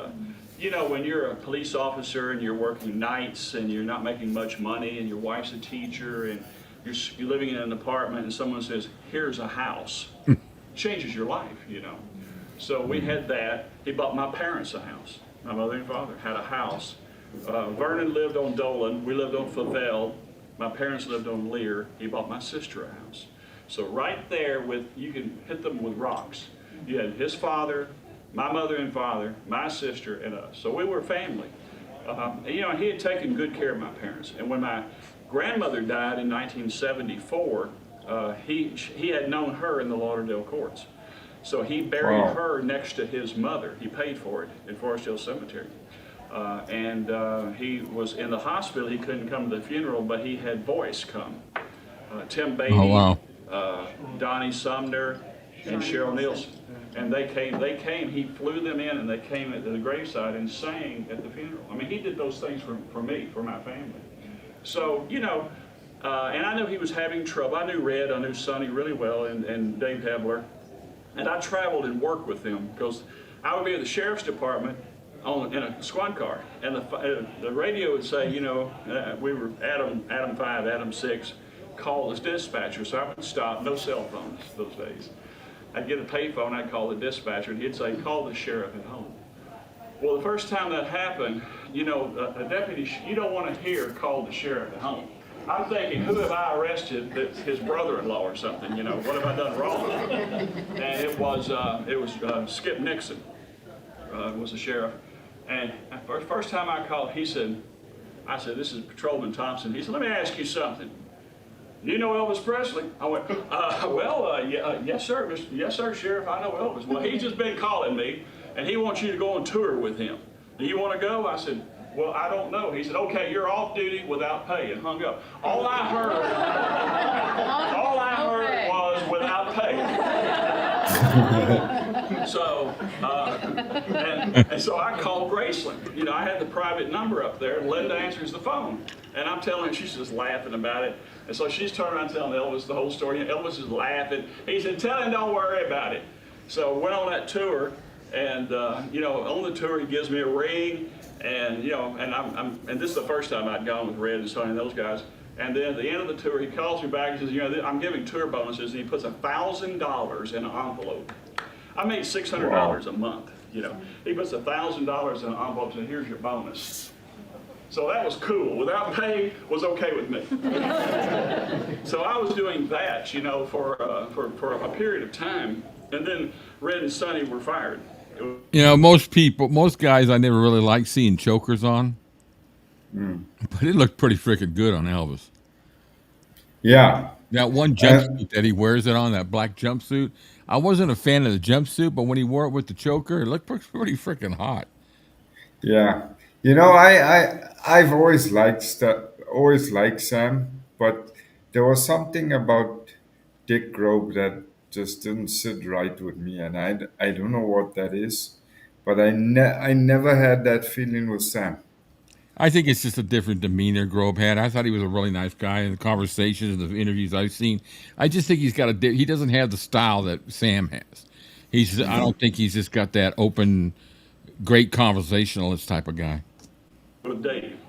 when you're a police officer and you're working nights and you're not making much money and your wife's a teacher and you're living in an apartment and someone says, here's a house, changes your life, So we had that. He bought my parents a house. My mother and father had a house. Vernon lived on Dolan. We lived on Favell. My parents lived on Lear. He bought my sister a house. So right there, you can hit them with rocks. You had his father, my mother and father, my sister, and us. So we were family. He had taken good care of my parents. And when my grandmother died in 1974, he had known her in the Lauderdale courts. So he buried her next to his mother. He paid for it in Forest Hill Cemetery. And he was in the hospital. He couldn't come to the funeral, but he had Voice come. Tim Beatty, Donnie Sumner, and Cheryl Nielsen. And they came, he flew them in, and they came to the graveside and sang at the funeral. I mean, he did those things for me, for my family. So, And I knew he was having trouble. I knew Red, I knew Sonny really well, and Dave Hebler. And I traveled and worked with them because I would be at the sheriff's department in a squad car, and the radio would say, we were Adam 5, Adam 6, call this dispatcher. So I would stop, no cell phones those days. I'd get a payphone, I'd call the dispatcher, and he'd say, call the sheriff at home. Well, the first time that happened, a deputy, you don't want to hear call the sheriff at home. I'm thinking, who have I arrested? That's his brother-in-law or something, what have I done wrong? And it was Skip Nixon was the sheriff. And first time I called, I said, this is Patrolman Thompson. He said, let me ask you something. You know Elvis Presley? I went, yes, sir. Yes, sir, Sheriff, I know Elvis. Well, he's just been calling me, and he wants you to go on tour with him. Do you want to go? I said, well, I don't know. He said, okay, you're off duty without pay, and hung up. All I heard was without pay. So, and so I called Graceland. I had the private number up there, and Linda answers the phone. And I'm telling her, she's just laughing about it. And so she's turning around telling Elvis the whole story. And Elvis is laughing. He said, tell him don't worry about it. So went on that tour, and on the tour he gives me a ring, and and this is the first time I'd gone with Red and Sonny and those guys. And then at the end of the tour, he calls me back and says, I'm giving tour bonuses, and he puts $1,000 in an envelope. I made $600 a month. He puts $1,000 in an envelope and says, here's your bonus. So that was cool. Without pay was okay with me. So I was doing that, for a period of time, and then Red and Sonny were fired. Most guys I never really liked seeing chokers on, but it looked pretty freaking good on Elvis. Yeah. That one jumpsuit that he wears it on, that black jumpsuit. I wasn't a fan of the jumpsuit, but when he wore it with the choker, it looked pretty freaking hot. Yeah. I've always liked Sam, but there was something about Dick Grove that just didn't sit right with me, and I don't know what that is, but I never had that feeling with Sam. I think it's just a different demeanor Grove had. I thought he was a really nice guy in the conversations and the interviews I've seen. I just think he doesn't have the style that Sam has. I don't think he's just got that open, great conversationalist type of guy. With Dave.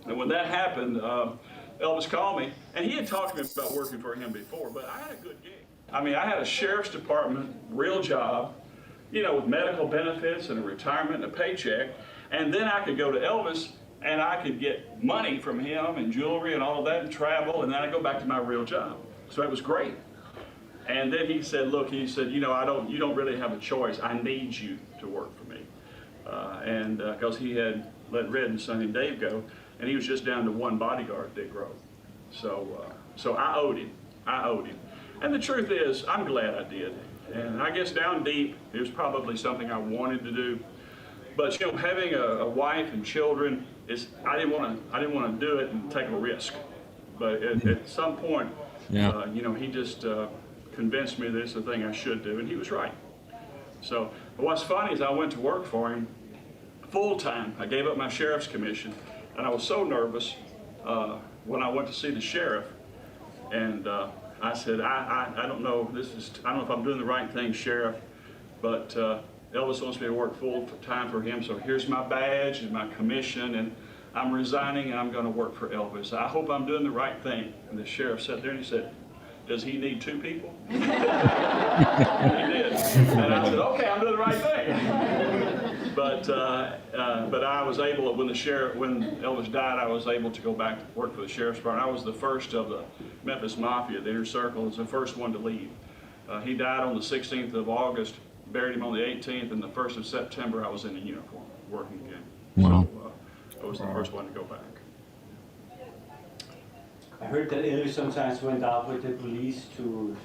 And when that happened, Elvis called me, and he had talked to me about working for him before, but I had a good gig. I had a sheriff's department, real job, with medical benefits and a retirement and a paycheck, and then I could go to Elvis and I could get money from him and jewelry and all of that and travel, and then I go back to my real job. So it was great. And then he said, look, you don't really have a choice. I need you to work for me. And because he had let Red and Sonny and Dave go, and he was just down to one bodyguard, Dick Grove. So I owed him. And the truth is, I'm glad I did. And I guess down deep, it was probably something I wanted to do. But having a wife and children, I didn't want to do it and take a risk. But at some point, he just convinced me that it's the thing I should do, and he was right. So what's funny is I went to work for him full time. I gave up my sheriff's commission, and I was so nervous when I went to see the sheriff, and I said, I don't know. I don't know if I'm doing the right thing, Sheriff, but Elvis wants me to work full time for him. So here's my badge and my commission, and I'm resigning, and I'm going to work for Elvis. I hope I'm doing the right thing. And the sheriff sat there and he said, does he need 2 people? He did. And I said, okay, I'm doing the right thing. But I was able, when Elvis died, I was able to go back to work for the sheriff's department. I was the first of the Memphis Mafia, the Inner Circle, was the first one to leave. He died on the 16th of August, buried him on the 18th, and the 1st of September I was in the uniform, working again. Wow. So I was the first one to go back. I heard that Elvis sometimes went out with the police to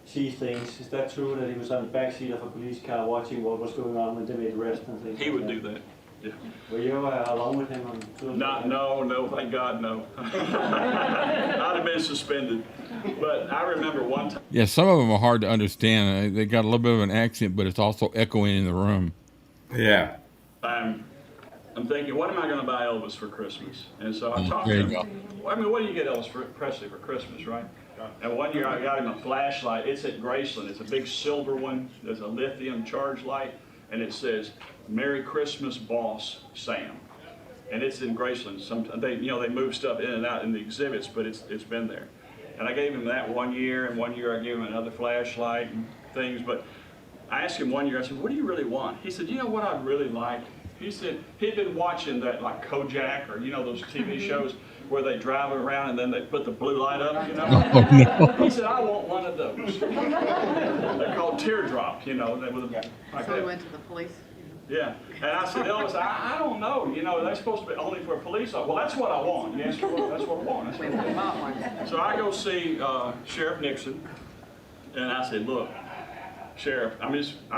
see things. Is that true, that he was on the backseat of a police car watching what was going on when they made arrests and things? He would do that. Yeah. Were you along with him on tour? No, thank God, no. I'd have been suspended. But I remember one time. Yeah, some of them are hard to understand. They got a little bit of an accent, but it's also echoing in the room. Yeah. I'm thinking, what am I going to buy Elvis for Christmas? And so I talked There to you him. Well, I mean, what do you get Elvis Presley for Christmas, right? And one year I got him a flashlight. It's at Graceland. It's a big silver one. There's a lithium charge light, and it says, "Merry Christmas, Boss Sam." And it's in Graceland. They move stuff in and out in the exhibits, but it's been there. And I gave him that one year, and one year I gave him another flashlight and things. But I asked him one year, I said, "What do you really want?" He said, "You know what I'd really like?" He said he'd been watching that, like Kojak, or those TV shows where they drive around and then they put the blue light up, Oh, no. He said, "I want one of those." They're called teardrop, like So we that. went to the police. Yeah, and I said, "Elvis, I don't know. They're supposed to be only for police officers." "Well, that's what I want." Yes, that's what I want. That's We what I want. bought one. So I go see Sheriff Nixon, and I said, "Look, Sheriff, I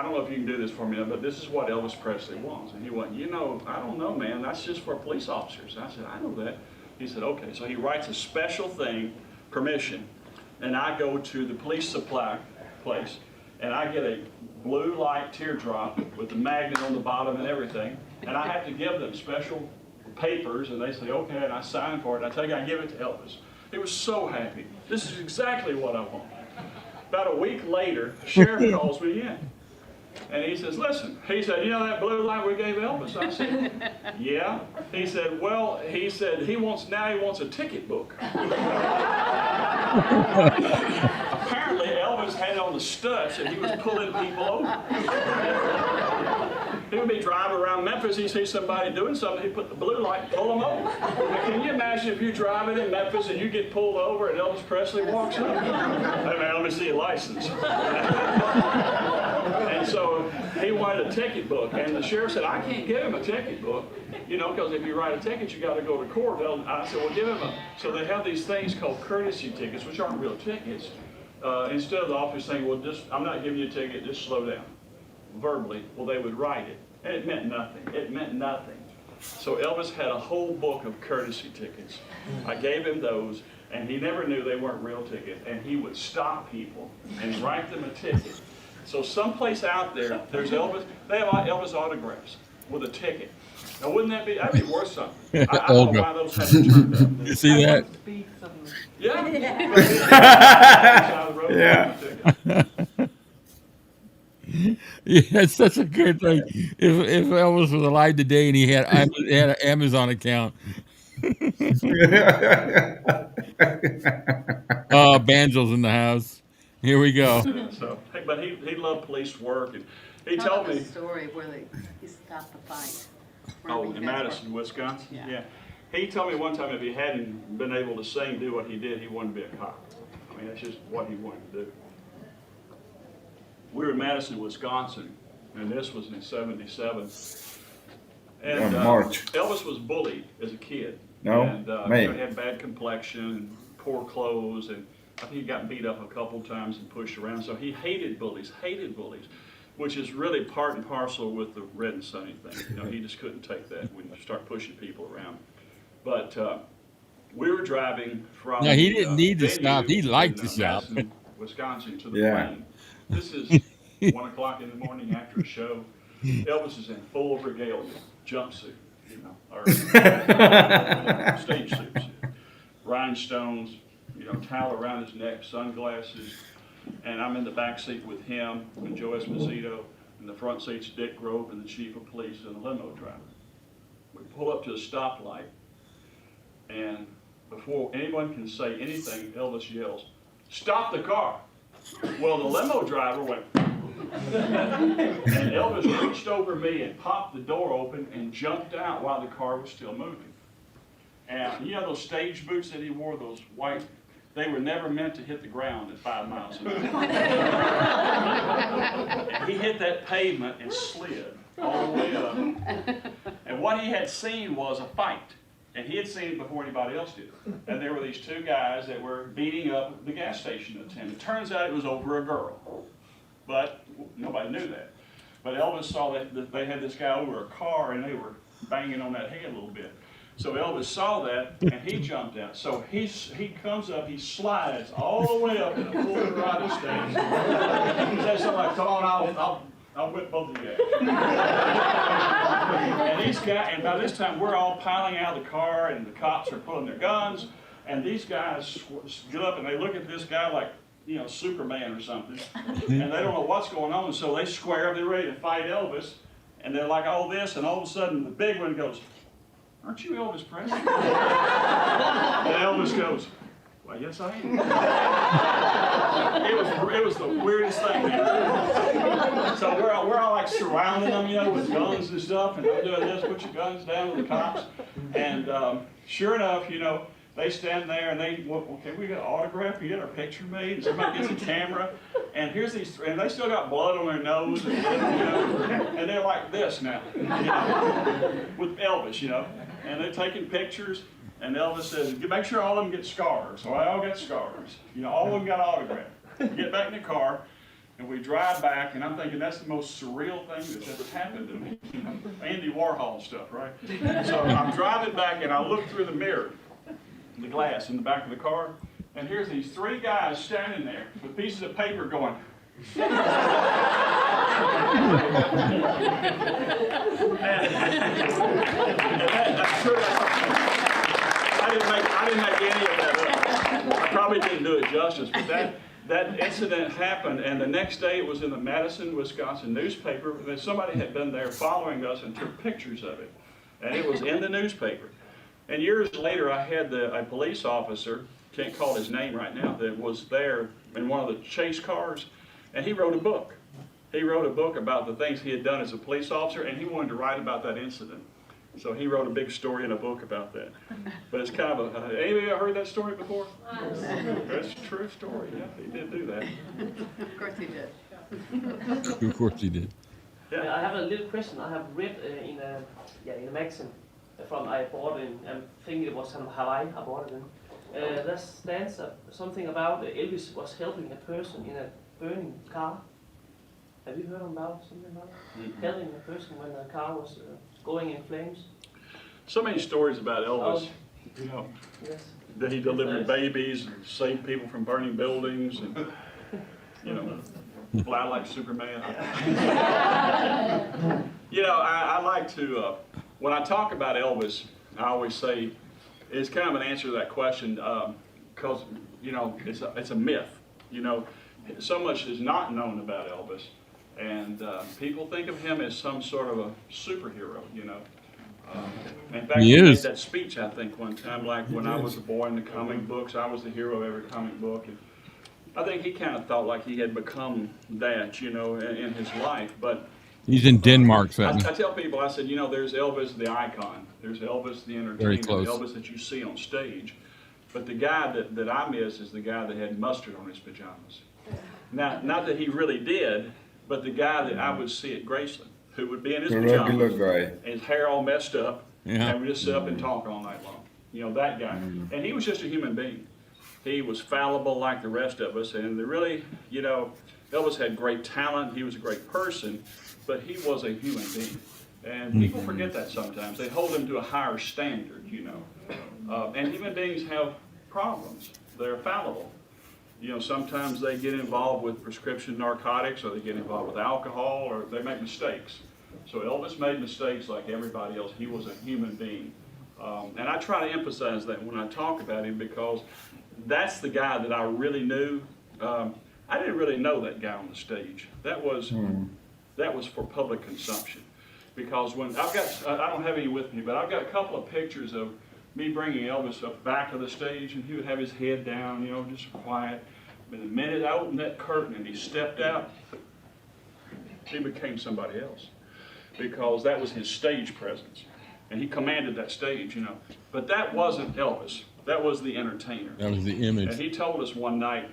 don't know if you can do this for me, but this is what Elvis Presley wants." And he went, "I don't know, man. That's just for police officers." I said, "I know that." He said, "Okay." So he writes a special thing, permission, and I go to the police supply place, and I get a blue light teardrop with the magnet on the bottom and everything, and I have to give them special papers, and they say, "Okay," and I sign for it, and I take it, I give it to Elvis. He was so happy. This is exactly what I want. About a week later, the sheriff calls me in. And he says, "Listen," he said, "you know that blue light we gave Elvis?" I said, "Yeah." He said, "Well," he said, he wants a ticket book." Apparently Elvis had on the studs and he was pulling people over. He would be driving around Memphis, he'd see somebody doing something, he'd put the blue light and pull them over. Now, can you imagine if you're driving in Memphis and you get pulled over and Elvis Presley walks up? "Hey man, let me see your license." And so he wanted a ticket book, and the sheriff said, "I can't give him a ticket book, because if you write a ticket, you got to go to court." I said, "Well, give him a." So they have these things called courtesy tickets, which aren't real tickets. Instead of the officer saying, "Well, I'm not giving you a ticket, just slow down," verbally, well, they would write it, and it meant nothing. It meant nothing. So Elvis had a whole book of courtesy tickets. I gave him those, and he never knew they weren't real tickets, and he would stop people and write them a ticket. So someplace out there, there's Elvis, they have Elvis autographs with a ticket. Now wouldn't that'd be worth something? I don't know why those haven't turned up. You see that? Yeah. Yeah, it's such a good thing. If Elvis was alive today and he had an Amazon account. Banjos in the house. Here we go. So, but he loved police work, and he Tell told us me. a story where he stopped the fight. Oh, in Madison, Wisconsin? Yeah. He told me one time if he hadn't been able to sing, do what he did, he wanted to be a cop. I mean, that's just what he wanted to do. We were in Madison, Wisconsin, and this was in '77. And March. Elvis was bullied as a kid. No, And May. he had bad complexion and poor clothes, and I think he got beat up a couple times and pushed around. So he hated bullies, which is really part and parcel with the Red and Sunny thing. He just couldn't take that when you start pushing people around. But we were driving from No, he didn't need to venue stop. He liked in, to stop. Madison, Wisconsin, to the Yeah. plane. This is 1 o'clock in the morning after a show. Elvis is in full regalia, jumpsuit, or stage suits, rhinestones, towel around his neck, sunglasses, and I'm in the back seat with him and Joe Esposito, and the front seat's Dick Grove and the chief of police and the limo driver. We pull up to a stoplight, and before anyone can say anything, Elvis yells, "Stop the car!" Well, the limo driver went, and Elvis reached over me and popped the door open and jumped out while the car was still moving. And those stage boots that he wore, those white, they were never meant to hit the ground at 5 miles an hour. And he hit that pavement and slid all the way up. And what he had seen was a fight. And he had seen it before anybody else did. And there were these two guys that were beating up the gas station attendant. It turns out it was over a girl. But nobody knew that. But Elvis saw that they had this guy over a car and they were banging on that head a little bit. So Elvis saw that and he jumped out. So he comes up, he slides all the way up to the full ride stage. He says something like, "Come on, I'll whip both of you out. And by this time, we're all piling out of the car, and the cops are pulling their guns, and these guys get up and they look at this guy like, you know, Superman or something, and they don't know what's going on, so they square up, they're ready to fight Elvis, and they're like, all this, and all of a sudden, the big one goes, "Aren't you Elvis Presley?" And Elvis goes, "Well, yes, I am." It was the weirdest thing, man. So we're all like surrounding them, you know, with guns and stuff, and they're doing this, put your guns down to the cops. And sure enough, you know, they stand there and they, well, okay, we got an autograph, we get our picture made, and somebody gets a camera, and here's these, and they still got blood on their nose, and, you know, and they're like this now, you know, with Elvis, you know, and they're taking pictures. And Elvis says, make sure all of them get scars. So I all got scars. You know, all of them got autographed. We get back in the car, and we drive back, and I'm thinking that's the most surreal thing that's ever happened to me. You know, Andy Warhol stuff, right? So I'm driving back, and I look through the mirror, the glass in the back of the car, and here's these three guys standing there with pieces of paper going, and that's true. I didn't make any of that up. I probably didn't do it justice, but that incident happened, and the next day it was in the Madison, Wisconsin newspaper. That somebody had been there following us and took pictures of it, and it was in the newspaper. And years later, I had a police officer, can't call his name right now, that was there in one of the chase cars, and he wrote a book. He wrote a book about the things he had done as a police officer, and he wanted to write about that incident. So he wrote a big story in a book about that. But it's kind of anybody heard that story before? That's a true story. Yeah, he did do that. Of course he did. Of course he did. Yeah. I have a little question. I have read in a magazine from I bought in, I think it was in Hawaii, I bought it in. There stands something about Elvis was helping a person in a burning car. Have you heard about something about it? Helping a person when the car was going in flames? So many stories about Elvis, you know, yes. That he delivered babies and saved people from burning buildings and, you know, fly like Superman. You know, I like to, when I talk about Elvis, I always say, it's kind of an answer to that question, because, you know, it's a myth. You know, so much is not known about Elvis. And people think of him as some sort of a superhero, you know. In fact, he made that speech, I think, one time, like when I was a boy in the comic books, I was the hero of every comic book. And I think he kind of felt like he had become that, you know, in his life. But he's in Denmark. I tell people, I said, you know, there's Elvis the icon. There's Elvis the entertainer, Elvis that you see on stage. But the guy that I miss is the guy that had mustard on his pajamas. Now, not that he really did, but the guy that I would see at Graceland, who would be in his pajamas, and his hair all messed up, and would just sit up and talk all night long. You know, that guy. And he was just a human being. He was fallible like the rest of us, and really, you know, Elvis had great talent, he was a great person, but he was a human being. And people forget that sometimes. They hold him to a higher standard, you know. And human beings have problems. They're fallible. You know, sometimes they get involved with prescription narcotics, or they get involved with alcohol, or they make mistakes. So Elvis made mistakes like everybody else. He was a human being. And I try to emphasize that when I talk about him, because that's the guy that I really knew. I didn't really know that guy on the stage. That was for public consumption. Because when I don't have any with me, but I've got a couple of pictures of me bringing Elvis up back of the stage, and he would have his head down, you know, just quiet. But the minute I opened that curtain and he stepped out, he became somebody else, because that was his stage presence, and he commanded that stage, you know. But that wasn't Elvis. That was the entertainer. That was the image. And he told us one night,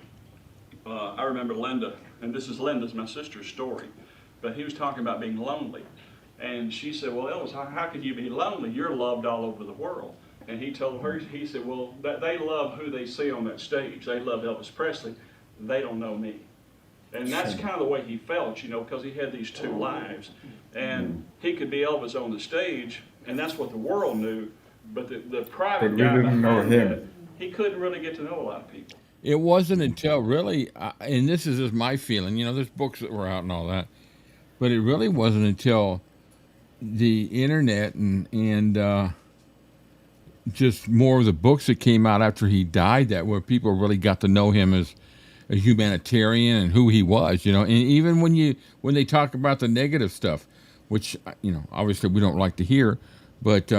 I remember Linda, and this is Linda's, my sister's story, but he was talking about being lonely. And she said, well, Elvis, how can you be lonely? You're loved all over the world. And he told her, he said, well, they love who they see on that stage. They love Elvis Presley. They don't know me. And that's kind of the way he felt, you know, because he had these two lives. And he could be Elvis on the stage, and that's what the world knew. But the private guy behind that, he couldn't really get to know a lot of people. It wasn't until really, and this is just my feeling, you know, there's books that were out and all that, but it really wasn't until the internet and just more of the books that came out after he died that where people really got to know him as a humanitarian and who he was, and even when they talk about the negative stuff, which obviously we don't like to hear, but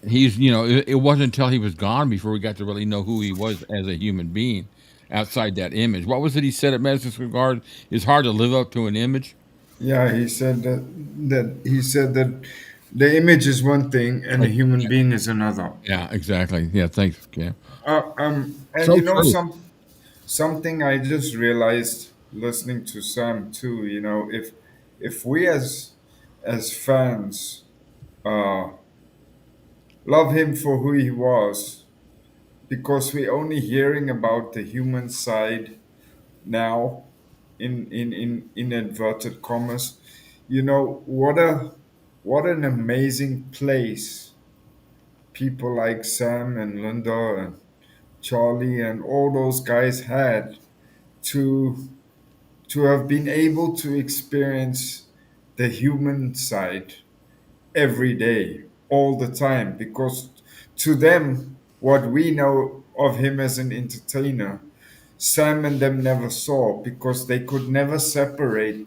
he's it wasn't until he was gone before we got to really know who he was as a human being outside that image. What was it he said at Madison Square Garden? It's hard to live up to an image. Yeah, he said that the image is one thing and the human being is another. Yeah, exactly. Yeah, thanks, Cam. And So true. something I just realized listening to Sam too. If we as fans uh, love him for who he was, because we're only hearing about the human side now, in inverted commas, what an amazing place people like Sam and Linda and Charlie and all those guys had to have been able to experience the human side every day, all the time, because to them, what we know of him as an entertainer, Sam and them never saw, because they could never separate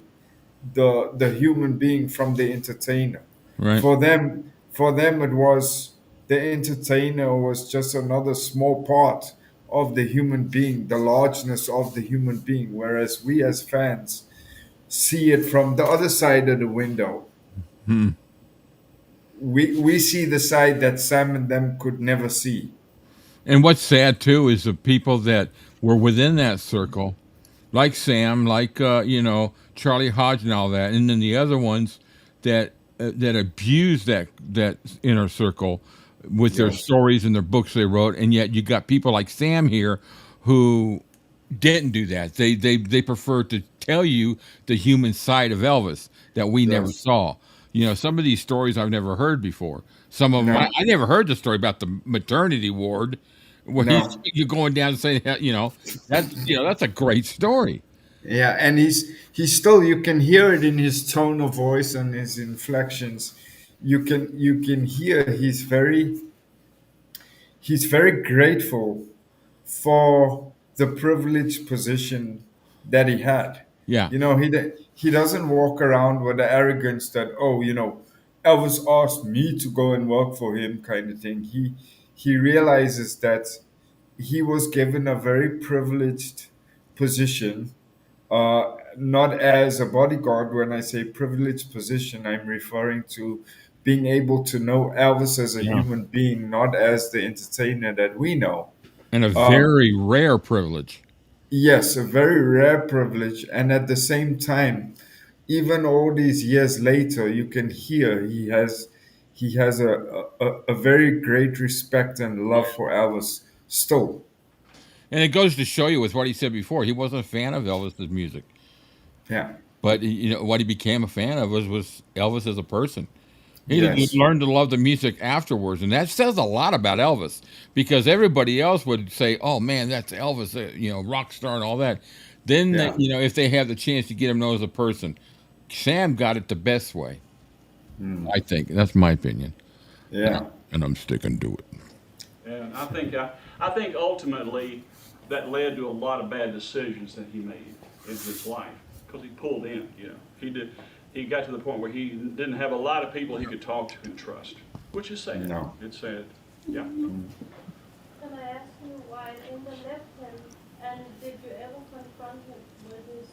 the human being from the entertainer. Right. For them it was, the entertainer was just another small part of the human being, the largeness of the human being, whereas we as fans see it from the other side of the window. Hmm. We see the side that Sam and them could never see. And what's sad too is the people that were within that circle, like Sam, like Charlie Hodge and all that, and then the other ones that abused that inner circle with their Yes. stories and their books they wrote, and yet you got people like Sam here who didn't do that. They prefer to tell you the human side of Elvis that we never Yes. saw. Some of these stories I've never heard before. Some of them No. I never heard the story about the maternity ward where No. you're going down and saying, that's a great story. Yeah, and he's still, you can hear it in his tone of voice and his inflections. You can hear he's very grateful for the privileged position that he had. Yeah. He doesn't walk around with the arrogance that, Elvis asked me to go and work for him, kind of thing. He realizes that he was given a very privileged position, not as a bodyguard. When I say privileged position, I'm referring to being able to know Elvis as a Yeah. human being, not as the entertainer that we know. And a Uh, very rare privilege. yes, a very rare privilege. And at the same time, even all these years later, you can hear he has a very great respect and love for Elvis still. And it goes to show you with what he said before, he wasn't a fan of Elvis's music. Yeah. But what he became a fan of was Elvis as a person. He Yes. learned to love the music afterwards, and that says a lot about Elvis because everybody else would say, "Oh man, that's Elvis, rock star and all that." Then, Yeah. if they have the chance to get him to know as a person, Sam got it the best way. I think that's my opinion. Yeah. And I'm sticking to it. And I think ultimately that led to a lot of bad decisions that he made in his life because he pulled in. He got to the point where he didn't have a lot of people he could talk to and trust, which is sad. No. It's sad. Yeah. Can I ask you why Linda left him, and did you ever confront him with his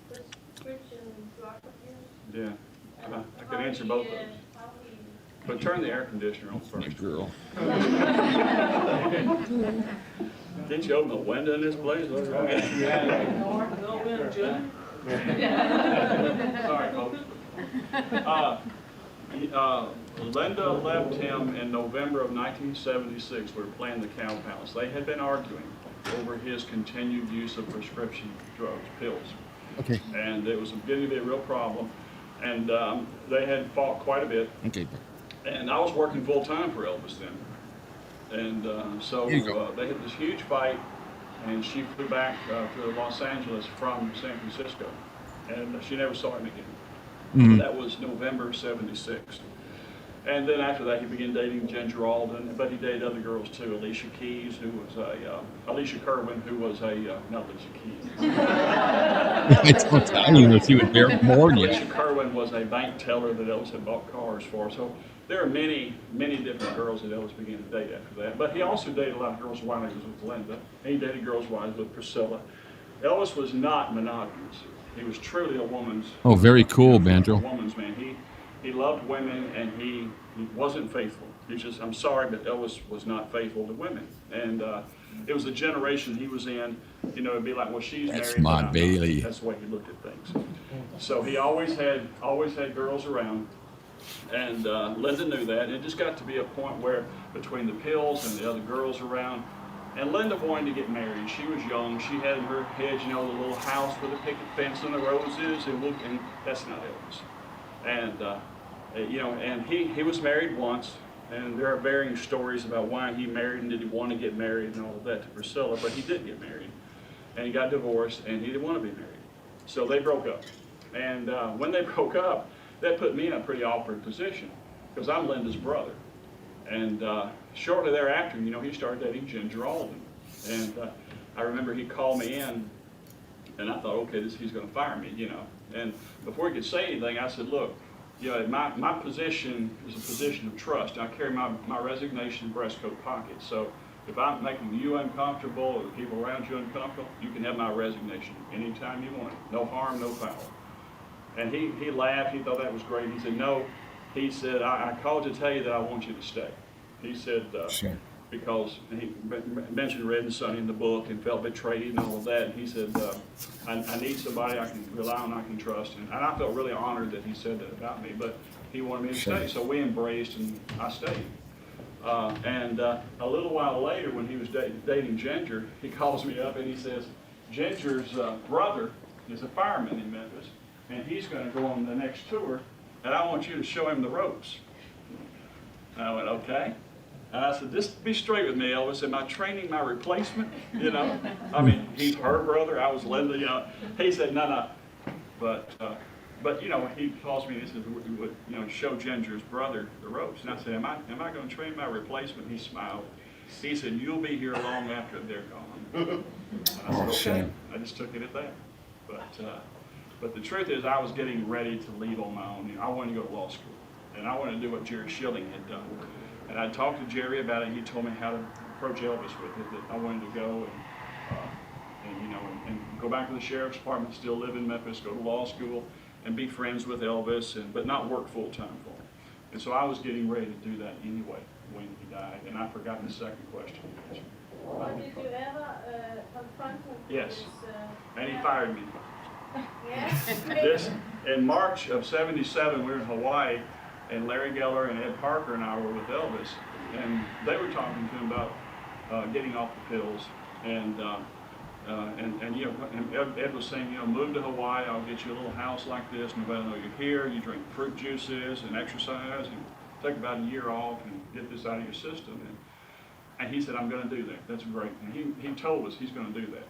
prescription drug abuse? Yeah. I can answer both of those. But turn the air conditioner on first. Girl. Didn't you open the window in this place? What's wrong? No, we're Jim. Sorry, folks. Linda left him in November of 1976. We were playing the Cow Palace. They had been arguing over his continued use of prescription drugs, pills. Okay. And it was getting to be a real problem. And they had fought quite a bit. Okay. And I was working full time for Elvis then. And so Here you go. they had this huge fight, and she flew back to Los Angeles from San Francisco. and she never saw him again. Mhm. That was November '76. And then after that, he began dating Ginger Alden, but he dated other girls too. Alicia Keys, who was Alicia Kerwin, who was not Alicia Keys. I don't tell you that she was there more than you. Alicia Kerwin was a bank teller that Elvis had bought cars for. So there are many, many different girls that Elvis began to date after that. But he also dated a lot of girls while he was with Linda. And he dated girls while he was with Priscilla. Elvis was not monogamous. He was truly a woman's. Oh, very cool, Banjo. A woman's man. He loved women, and he wasn't faithful. I'm sorry, but Elvis was not faithful to women. And it was the generation he was in, it'd be like, well, she's That's married. my but I'm Bailey. not. That's the way he looked at things. So he always had girls around, and Linda knew that. And it just got to be a point where between the pills and the other girls around, and Linda wanted to get married. She was young. She had in her head, the little house with a picket fence and the roses, and that's not Elvis. And and he was married once, and there are varying stories about why he married and did he want to get married and all of that to Priscilla, but he did get married, and he got divorced, and he didn't want to be married. So they broke up. And when they broke up, that put me in a pretty awkward position, because I'm Linda's brother. And shortly thereafter, he started dating Ginger Alden. And I remember he called me in, and I thought, okay, he's going to fire me, And before he could say anything, I said, look, my position is a position of trust. I carry my resignation in breast coat pocket. So if I'm making you uncomfortable or the people around you uncomfortable, you can have my resignation anytime you want it. No harm, no foul. And he laughed. He thought that was great. He said, no. He said, I called to tell you that I want you to stay. He said, Sure. Because he mentioned Red and Sonny in the book and felt betrayed and all of that. And he said, I need somebody I can rely on, I can trust. And I felt really honored that he said that about me, but he wanted me to stay. So we embraced, and I stayed. And a little while later, when he was dating Ginger, he calls me up and he says, Ginger's brother is a fireman in Memphis, and he's going to go on the next tour, and I want you to show him the ropes. And I went, okay. And I said, just be straight with me, Elvis. Am I training my replacement? I mean, he's her brother. I was Linda. He said, no. But he calls me and he says, we would, show Ginger's brother the ropes. And I said, am I going to train my replacement? He smiled. He said, you'll be here long after they're gone. And I said, okay. I just took it at that. But the truth is, I was getting ready to leave on my own. I wanted to go to law school, and I wanted to do what Jerry Schilling had done. And I talked to Jerry about it. He told me how to approach Elvis with it. That I wanted to go and go back to the sheriff's department, still live in Memphis, go to law school, and be friends with Elvis, but not work full time for him. And so I was getting ready to do that anyway when he died. And I forgot the second question. But did you ever confront him? Yes. With And he fired me. Yes. In March of '77, we were in Hawaii, and Larry Geller and Ed Parker and I were with Elvis, and they were talking to him about getting off the pills, and Ed was saying, move to Hawaii, I'll get you a little house like this, nobody will know you're here, you drink fruit juices and exercise, and take about a year off and get this out of your system. And he said, I'm going to do that. That's great. And he told us he's going to do that.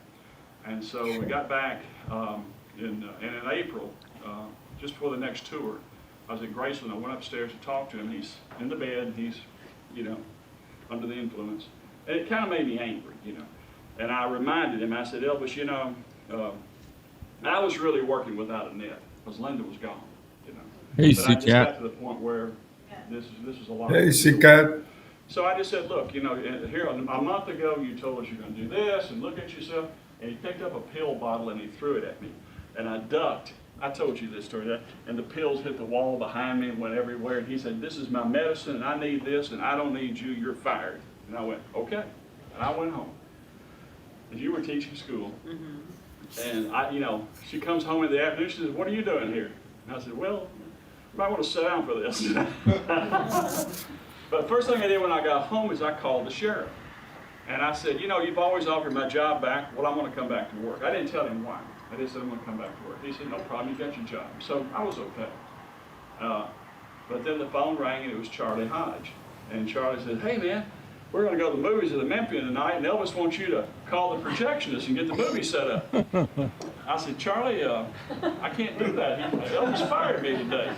And so we got back in April, just before the next tour. I was at Graceland. I went upstairs to talk to him. He's in the bed. He's, under the influence. And it kind of made me angry, And I reminded him, I said, Elvis, I was really working without a net because Linda was gone, Hey, but I just Cat. got to the point where this is a lot. Hey, Cat. So I just said, look, here a month ago you told us you're going to do this and look at yourself. And he picked up a pill bottle and he threw it at me. And I ducked. I told you this story. And the pills hit the wall behind me and went everywhere. And he said, this is my medicine, and I need this, and I don't need you. You're fired. And I went, okay. And I went home. And you were teaching school. Mm-hmm. And she comes home in the afternoon. She says, what are you doing here? And I said, well, you might want to sit down for this. But the first thing I did when I got home is I called the sheriff. And I said, you've always offered my job back. Well, I'm going to come back to work. I didn't tell him why. I just said, I'm going to come back to work. He said, no problem, you got your job. So I was okay. But then the phone rang, and it was Charlie Hodge. And Charlie said, hey, man, we're going to go to the movies at the Memphian tonight, and Elvis wants you to call the projectionist and get the movie set up. I said, Charlie, I can't do that. Elvis fired me today.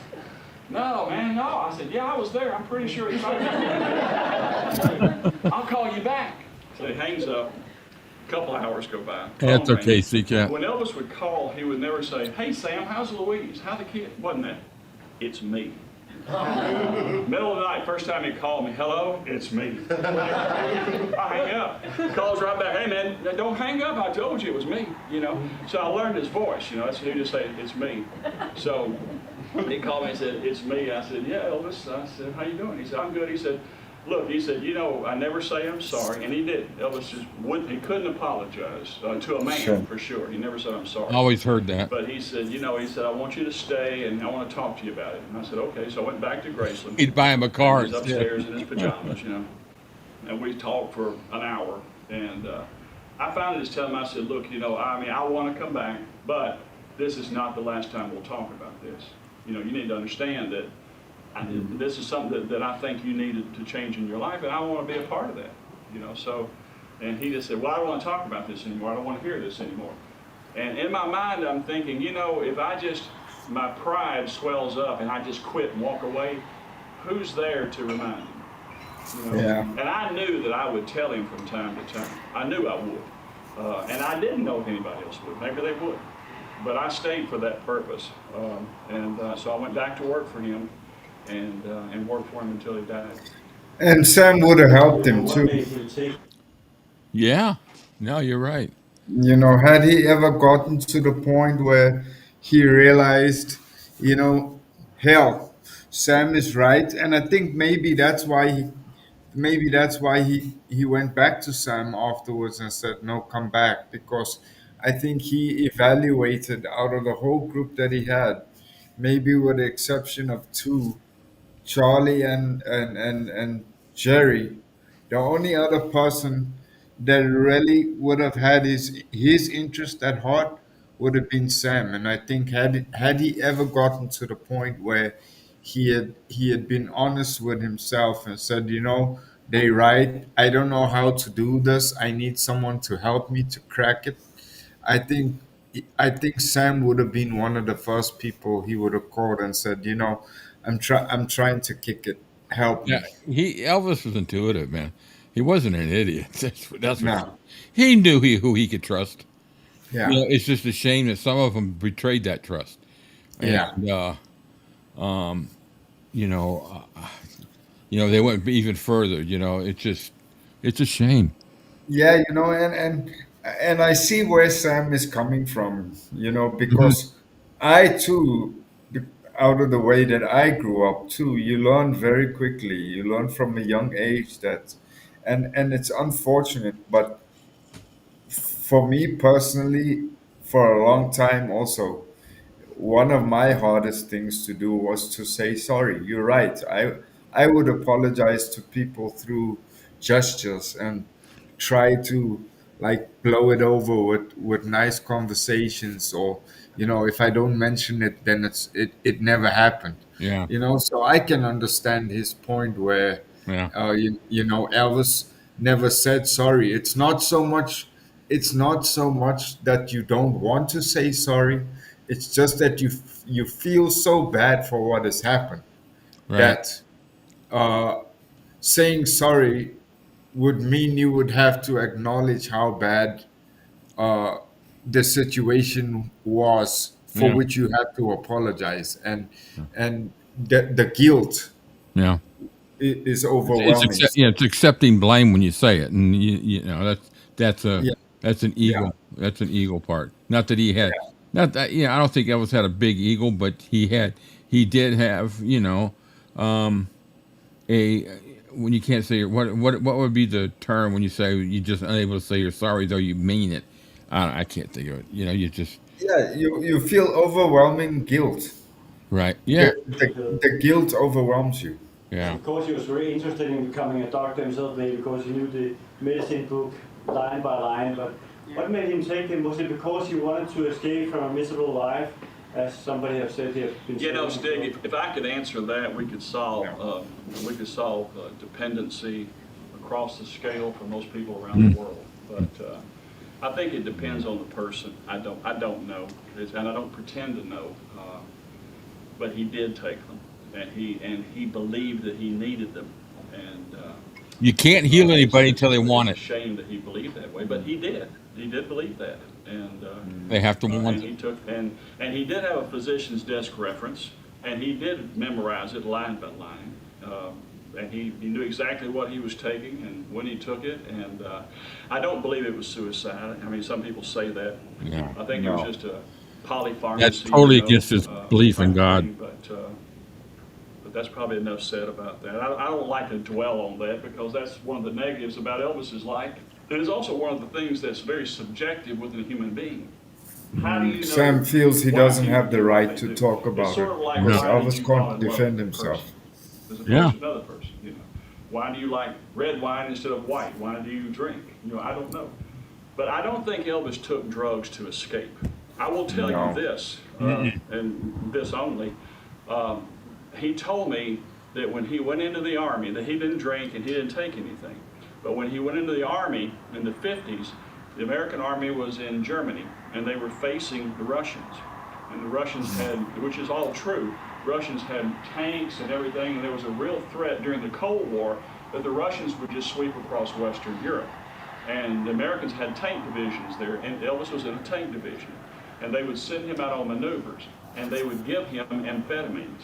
No, man, no. I said, yeah, I was there. I'm pretty sure he fired me. I'll call you back. So he hangs up. A couple of hours go by. That's Phone okay, rings. C-Cat. When Elvis would call, he would never say, hey, Sam, how's Louise? How the kid? Wasn't that? It's me. Middle of the night, first time he called me, hello, it's me. I hang up. Calls right back, hey man, don't hang up, I told you it was me, you know. So I learned his voice, you know, that's who to say it's me. So he called me and said, it's me. I said, yeah, Elvis. I said, how you doing? He said, I'm good. He said, look, he said, you know, I never say I'm sorry, and he did. Elvis just wouldn't, he couldn't apologize to a man, for sure. He never said I'm sorry. Always heard that. But he said, you know, he said, I want you to stay, and I want to talk to you about it. And I said, okay. So I went back to Graceland. He'd buy him a car. He was upstairs in his pajamas, you know, and we talked for an hour. And I finally just told him, I said, look, you know, I mean, I want to come back, but this is not the last time we'll talk about this. You know, you need to understand that this is something that I think you needed to change in your life, and I want to be a part of that, you know. So, and he just said, well, I don't want to talk about this anymore. I don't want to hear this anymore. And in my mind, I'm thinking, you know, if I just, my pride swells up and I just quit and walk away, who's there to remind him? You know? Yeah. And I knew that I would tell him from time to time. I knew I would. And I didn't know if anybody else would. Maybe they would. But I stayed for that purpose. So I went back to work for him. And worked for him until he died. And Sam would have helped him too. Yeah, no, you're right. You know, had he ever gotten to the point where he realized, you know, hell, Sam is right, and I think maybe that's why he went back to Sam afterwards and said, no, come back, because I think he evaluated out of the whole group that he had, maybe with the exception of two, Charlie and Jerry, the only other person that really would have had his interest at heart would have been Sam. And I think had he ever gotten to the point where he had been honest with himself and said, you know, they right, I don't know how to do this. I need someone to help me to crack it. I think I think Sam would have been one of the first people he would have called and said, you know, I'm trying to kick it. Help Yeah, me. Elvis was intuitive, man. He wasn't an idiot. That's what No. he knew who he could trust. Yeah. You know, it's just a shame that some of them betrayed that trust. Yeah. And you know, they went even further. You know, it's a shame. Yeah, you know, and I see where Sam is coming from, you know, because I too, out of the way that I grew up too, you learn very quickly. You learn from a young age that, and it's unfortunate, but for me personally, for a long time also, one of my hardest things to do was to say sorry. You're right. I would apologize to people through gestures and try to like blow it over with nice conversations, or you know, if I don't mention it, then it never happened. Yeah, You know, so I can understand his point where yeah, you know, Elvis never said sorry. It's not so much that you don't want to say sorry. It's just that you feel so bad for what has happened right. that uh, saying sorry would mean you would have to acknowledge how bad uh, the situation was for Yeah, which you had to apologize, and the guilt yeah. is overwhelming. It's accepting blame when you say it, and you know that's a Yeah, that's an yeah, ego. That's an ego part. Not that he had, yeah, not that I don't think Elvis had a big ego, but he did have a when you can't say what would be the term when you say you just unable to say you're sorry though you mean it. I can't think of it. You know, you just yeah. You feel overwhelming guilt. right. Yeah, The guilt overwhelms you. yeah, Because he was very interested in becoming a doctor himself, maybe because he knew the medicine book line by line. But what made him take him? Was it because he wanted to escape from a miserable life, as somebody have said here? You know, Stig, if I could answer that, we could solve dependency across the scale for most people around the world. But I think it depends on the person. I don't know, and I don't pretend to know. But he did take them, and he believed that he needed them, and You can't heal anybody until they want it's a it. shame that he believed that way, but he did. He did believe that, and They have to want and it. he took and he did have a physician's desk reference, and he did memorize it line by line, and he knew exactly what he was taking and when he took it, and I don't believe it was suicide. I mean, some people say that. Yeah. I think it was just a polypharmacy. That's totally against his belief in God. thing, but that's probably enough said about that. I don't like to dwell on that because that's one of the negatives about Elvis's life. And it's also one of the things that's very subjective with a human being. How do you know Sam feels he why doesn't people have the do what right they to do? talk It's about sort it of like because why did Elvis you fall can't in love defend with a himself. person as opposed Yeah. to another person? You know, why do you like red wine instead of white? Why do you drink? You know, I don't know. But I don't think Elvis took drugs to escape. I will tell No. you this, and this only. He told me that when he went into the Army, that he didn't drink and he didn't take anything. But when he went into the Army in the 50s, the American Army was in Germany, and they were facing the Russians. And the Russians had, which is all true, Russians had tanks and everything, and there was a real threat during the Cold War that the Russians would just sweep across Western Europe. And the Americans had tank divisions there, and Elvis was in a tank division. And they would send him out on maneuvers, and they would give him amphetamines.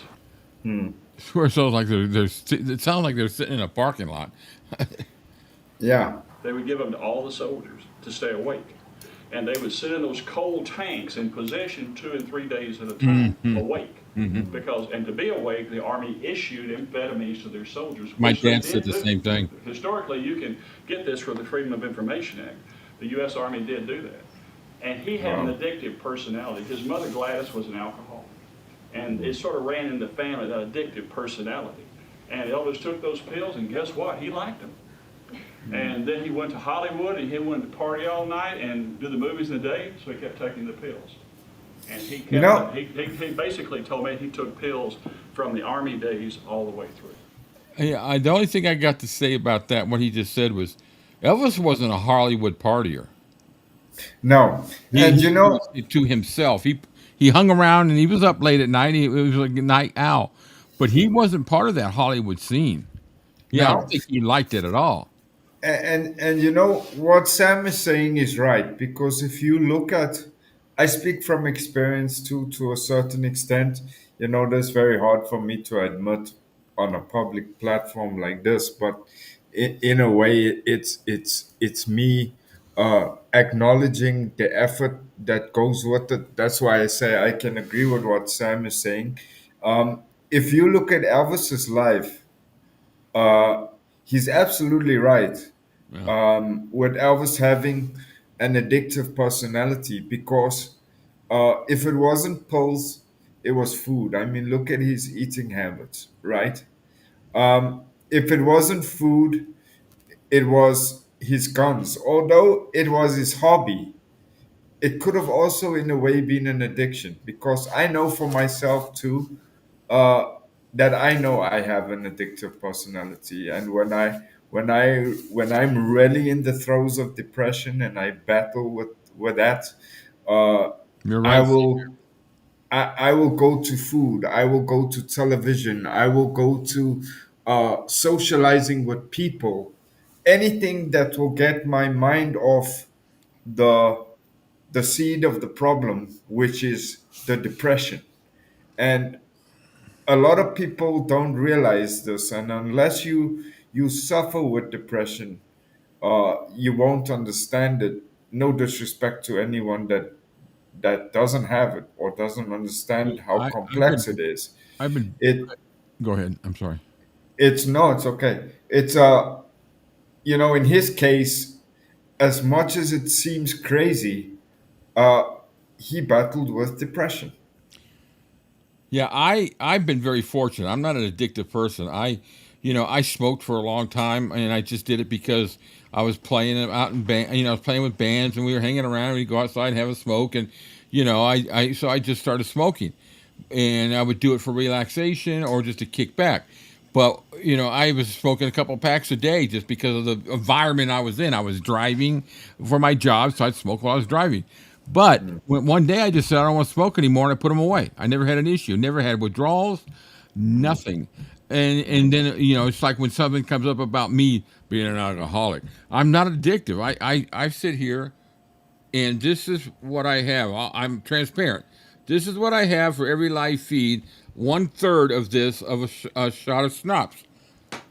Sure, so like it sounds like they're sitting in a parking lot. Yeah. They would give them to all the soldiers to stay awake. And they would sit in those cold tanks in position 2 and 3 days at a time, awake. Because, and to be awake, the Army issued amphetamines to their soldiers. My which they dad said did the do. same thing. Historically, you can get this from the Freedom of Information Act. The U.S. Army did do that. And he had an addictive personality. His mother, Gladys, was an alcoholic. And it sort of ran in the family, that addictive personality. And Elvis took those pills, and guess what? He liked them. And then he went to Hollywood, and he went to party all night and do the movies in the day, so he kept taking the pills. And he kept, You know- he basically told me he took pills from the Army days all the way through. Yeah, the only thing I got to say about that, what he just said, was Elvis wasn't a Hollywood partier. No. And you know, To himself, he hung around and he was up late at night. He was like a night owl, but he wasn't part of that Hollywood scene. Yeah, I No. don't think he liked it at all. and you know what Sam is saying is right, because if you look at, I speak from experience too, to a certain extent. You know, that's very hard for me to admit on a public platform like this, but in a way, it's me acknowledging the effort that goes with it. That's why I say I can agree with what Sam is saying. If you look at Elvis's life, uh, he's absolutely right with Elvis having an addictive personality, because if it wasn't pills, it was food. I mean, look at his eating habits, right? If it wasn't food, it was his guns. Although it was his hobby, it could have also, in a way, been an addiction, because I know for myself too uh, that I know I have an addictive personality, and when I'm really in the throes of depression and I battle with that, uh, You're I right. will I will go to food. I will go to television. I will go to socializing with people. Anything that will get my mind off the the seed of the problem, which is the depression. And a lot of people don't realize this, and unless you suffer with depression, you won't understand it. No disrespect to anyone that doesn't have it or doesn't understand how I've complex it been, is. I've been. It Go ahead. I'm sorry. it's no, it's okay. It's you know, in his case, as much as it seems crazy, uh, he battled with depression. Yeah, I've been very fortunate. I'm not an addictive person. I smoked for a long time, and I just did it because I was playing out in band. I was playing with bands, and we were hanging around. And we'd go outside and have a smoke, and so I just started smoking, and I would do it for relaxation or just to kick back. But I was smoking a couple packs a day just because of the environment I was in. I was driving for my job, so I'd smoke while I was driving. But one day I just said I don't want to smoke anymore, and I put them away. I never had an issue, never had withdrawals, nothing. And then it's like when something comes up about me being an alcoholic. I'm not addictive. I sit here, and this is what I have. I'm transparent. This is what I have for every live feed. 1/3 of this of a shot of schnapps.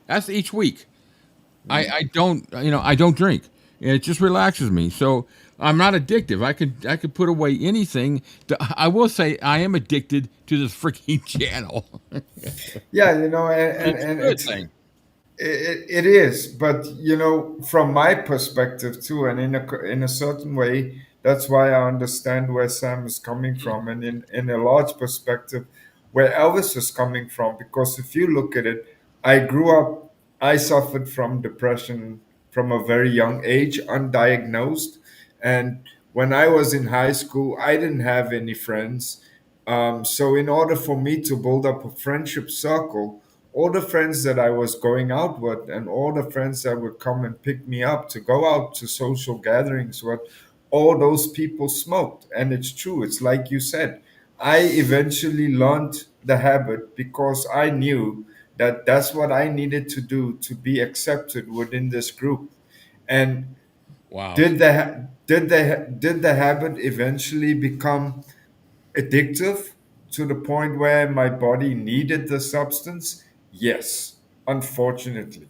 That's each week. I don't I don't drink. And it just relaxes me. So I'm not addictive. I could put away anything. I will say I am addicted to this freaking channel. Yeah, and it's a good thing. It is, but from my perspective too, and in a certain way, that's why I understand where Sam is coming from, and in a large perspective, where Elvis is coming from. Because if you look at it, I suffered from depression from a very young age, undiagnosed, and when I was in high school, I didn't have any friends. So in order for me to build up a friendship circle, all the friends that I was going out with and all the friends that would come and pick me up to go out to social gatherings with, all those people smoked. And it's true, it's like you said. I eventually learned the habit because I knew that that's what I needed to do to be accepted within this group. And Wow. did the habit eventually become addictive to the point where my body needed the substance? Yes, unfortunately.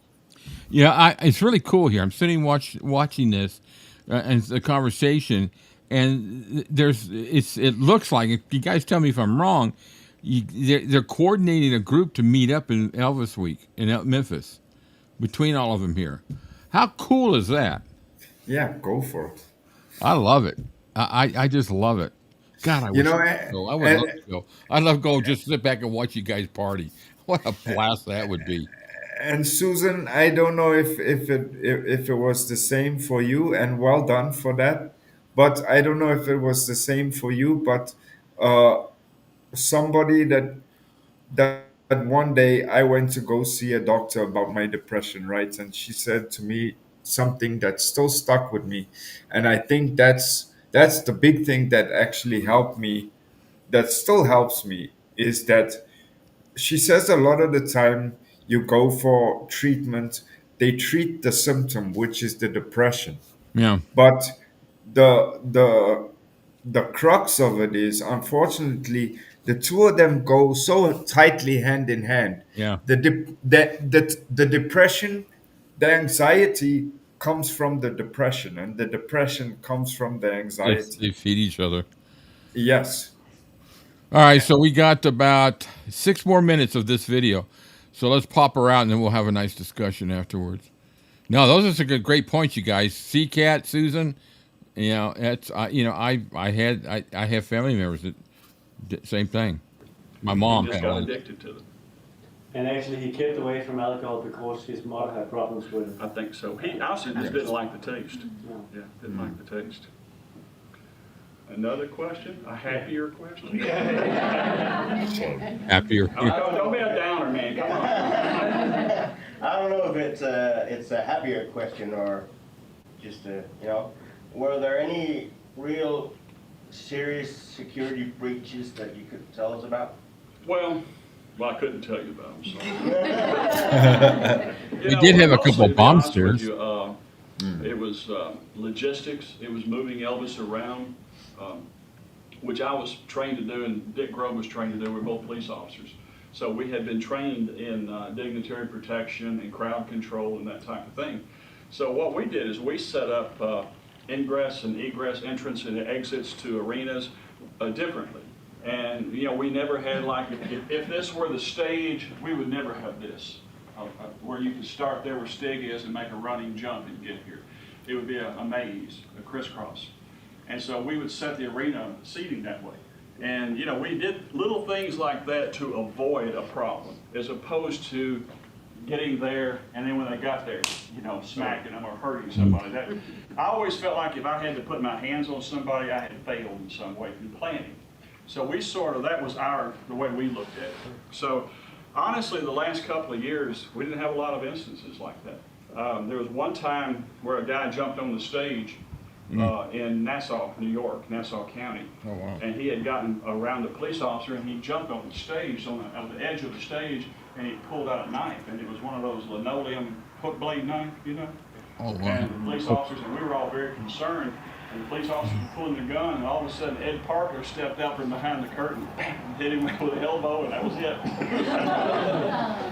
Yeah, it's really cool here. I'm sitting watching this and the conversation, and it looks like, if you guys tell me if I'm wrong, they're coordinating a group to meet up in Elvis Week in Memphis between all of them here. How cool is that? Yeah, go for it. I love it. I just love it. God, I wish I could go. I would love to go. I'd love to go just sit back and watch you guys party. What a blast that would be. And Susan, I don't know if it was the same for you, and well done for that. But I don't know if it was the same for you. But somebody that one day I went to go see a doctor about my depression, right? And she said to me something that still stuck with me, and I think that's the big thing that actually helped me. That still helps me is that she says a lot of the time you go for treatment, they treat the symptom, which is the depression. Yeah. But the crux of it is, unfortunately, the two of them go so tightly hand in hand. Yeah. The depression, the anxiety comes from the depression, and the depression comes from the anxiety. They feed each other. Yes. All right, so we got about 6 more minutes of this video. So let's pop her out, and then we'll have a nice discussion afterwards. No, those are some great points, you guys. C-Cat, Susan, it's I have family members that did same thing. My mom He just had got one. addicted to them. And actually, he kept away from alcohol because his mother had problems with it. I think so. He also just didn't like the taste. Yeah, didn't like the taste. Another question? A happier question? Happier. Don't be a downer, man. Come on. I don't know if it's a happier question or just were there any real serious security breaches that you could tell us about? Well, I couldn't tell you about them. So. We did have a couple of bomb scares. It was logistics. It was moving Elvis around, which I was trained to do, and Dick Grove was trained to do. We're both police officers. So we had been trained in dignitary protection and crowd control and that type of thing. So what we did is we set up ingress and egress, entrance and exits to arenas differently. And we never had, like, if this were the stage, we would never have this, where you could start there where Stig is and make a running jump and get here. It would be a maze, a crisscross. And so we would set the arena seating that way. And we did little things like that to avoid a problem, as opposed to getting there and then when they got there, smacking them or hurting somebody. I always felt like if I had to put my hands on somebody, I had failed in some way in planning. So that was the way we looked at it. So Honestly, the last couple of years, we didn't have a lot of instances like that. There was one time where a guy jumped on the stage in Nassau, New York, Nassau County. Oh, wow. And he had gotten around a police officer, and he jumped on the stage, on the edge of the stage, and he pulled out a knife, and it was one of those linoleum hook blade knife, you know? Oh, wow. And the police officers, and we were all very concerned, and the police officers were pulling their gun, and all of a sudden Ed Parker stepped out from behind the curtain, bam, and hit him with an elbow, and that was it.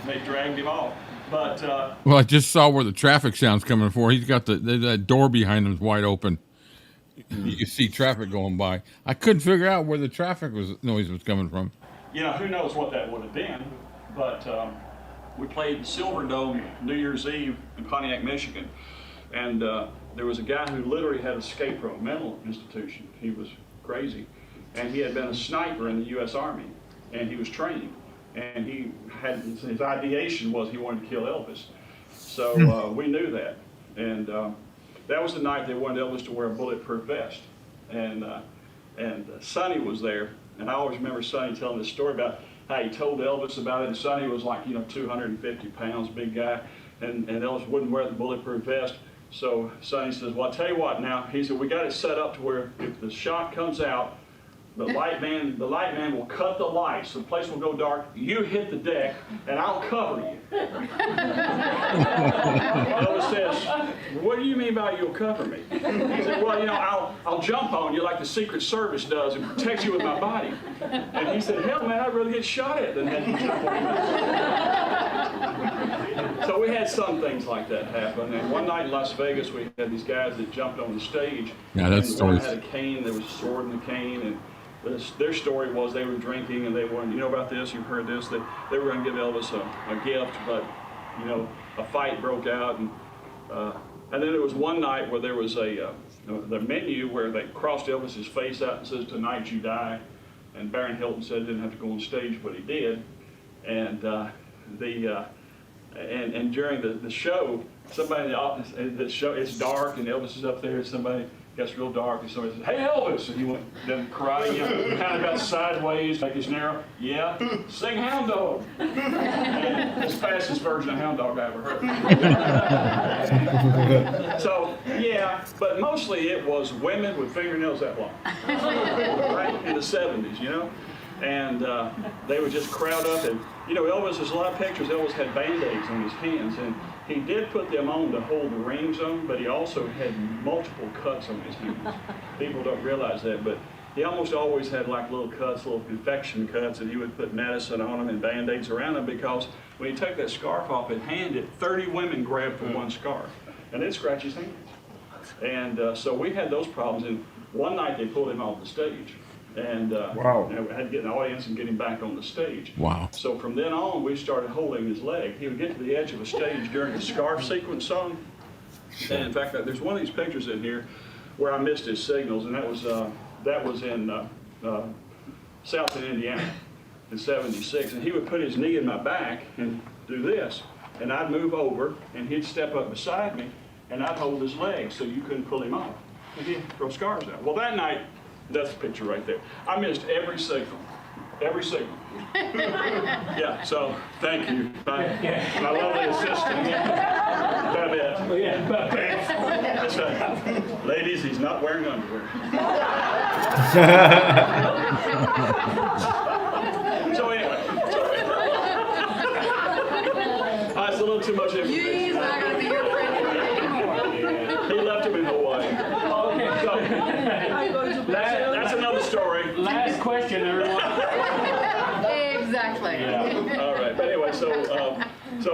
They dragged him off. But well, I just saw where the traffic sound's coming for. He's got that door behind him is wide open. You can see traffic going by. I couldn't figure out where the traffic noise was coming from. you know, who knows what that would have been, but we played the Silver Dome New Year's Eve in Pontiac, Michigan, and there was a guy who literally had escaped from a mental institution. He was crazy, and he had been a sniper in the U.S. Army, and he was training, and he had his ideation was he wanted to kill Elvis. So we knew that, and that was the night they wanted Elvis to wear a bulletproof vest, and Sonny was there, and I always remember Sonny telling this story about how he told Elvis about it, and Sonny was like, 250 pounds, big guy, and Elvis wouldn't wear the bulletproof vest. So Sonny says, well, I'll tell you what now, he said, we got it set up to where if the shot comes out, the light man will cut the lights, the place will go dark, you hit the deck, and I'll cover you. Elvis says, what do you mean by you'll cover me? He said, well, I'll jump on you like the Secret Service does and protect you with my body. And he said, hell, man, I'd rather get shot at than have you jump on me. So we had some things like that happen. And one night in Las Vegas, we had these guys that jumped on the stage. Yeah, that's one had a cane, there was a sword in the cane, and their story was they were drinking and they wanted, you know about this, you've heard this, that they were going to give Elvis a gift, but, a fight broke out. And then there was one night where there was the menu where they crossed Elvis's face out and says, tonight you die. And Baron Hilton said he didn't have to go on stage, but he did. And and during the show, somebody in the office, the show, it's dark and Elvis is up there, and somebody gets real dark, and somebody says, hey, Elvis! And he went, then karate, kind of got sideways, like his narrow, yeah, sing Hound Dog. And it's the fastest version of Hound Dog I ever heard. So, yeah, but mostly it was women with fingernails that long, right, in the 70s, and they would just crowd up, and, Elvis, there's a lot of pictures, Elvis had Band-Aids on his hands, and he did put them on to hold the rings on, but he also had multiple cuts on his hands. People don't realize that, but he almost always had like little cuts, little infection cuts, and he would put medicine on them and Band-Aids around them, because when he took that scarf off and handed it, 30 women grabbed for one scarf, and they'd scratch his hands. And so we had those problems, and one night they pulled him off the stage. And wow. We had to get an audience and get him back on the stage. Wow. So from then on, we started holding his leg. He would get to the edge of a stage during a scarf sequence song. And in fact, there's one of these pictures in here where I missed his signals, and that was in South Bend, Indiana in '76. And he would put his knee in my back and do this, and I'd move over, and he'd step up beside me, and I'd hold his leg so you couldn't pull him off. And he'd throw scars out. Well, that night, that's the picture right there. I missed every signal. Every signal. Yeah, so thank you. My lovely assistant. Babette. Oh, yeah, Babette. That's right. Ladies, he's not wearing underwear. So anyway. It's a little too much information. He's not going to be your friend anymore. He left him in Hawaii. Okay. So, that's another story. Last question, everyone. Exactly. Yeah. All right. But anyway, so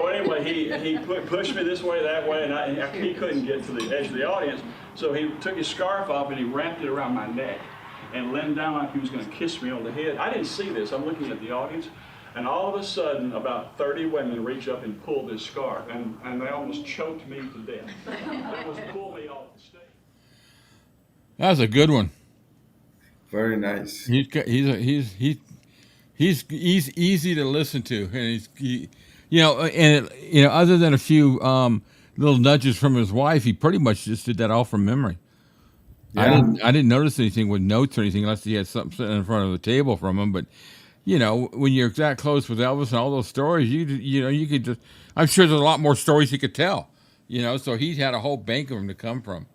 anyway, he pushed me this way, that way, and he couldn't get to the edge of the audience. So he took his scarf off and he wrapped it around my neck and leaned down like he was going to kiss me on the head. I didn't see this. I'm looking at the audience, and all of a sudden, about 30 women reach up and pull this scarf, and they almost choked me to death. They almost pulled me off the stage. That was a good one. Very nice. He's easy to listen to, and other than a few little nudges from his wife, he pretty much just did that all from memory. Yeah. I didn't notice anything with notes or anything unless he had something sitting in front of the table from him. But you know, when you're that close with Elvis and all those stories, you know, you could just. I'm sure there's a lot more stories he could tell. You know, so he had a whole bank of them to come from.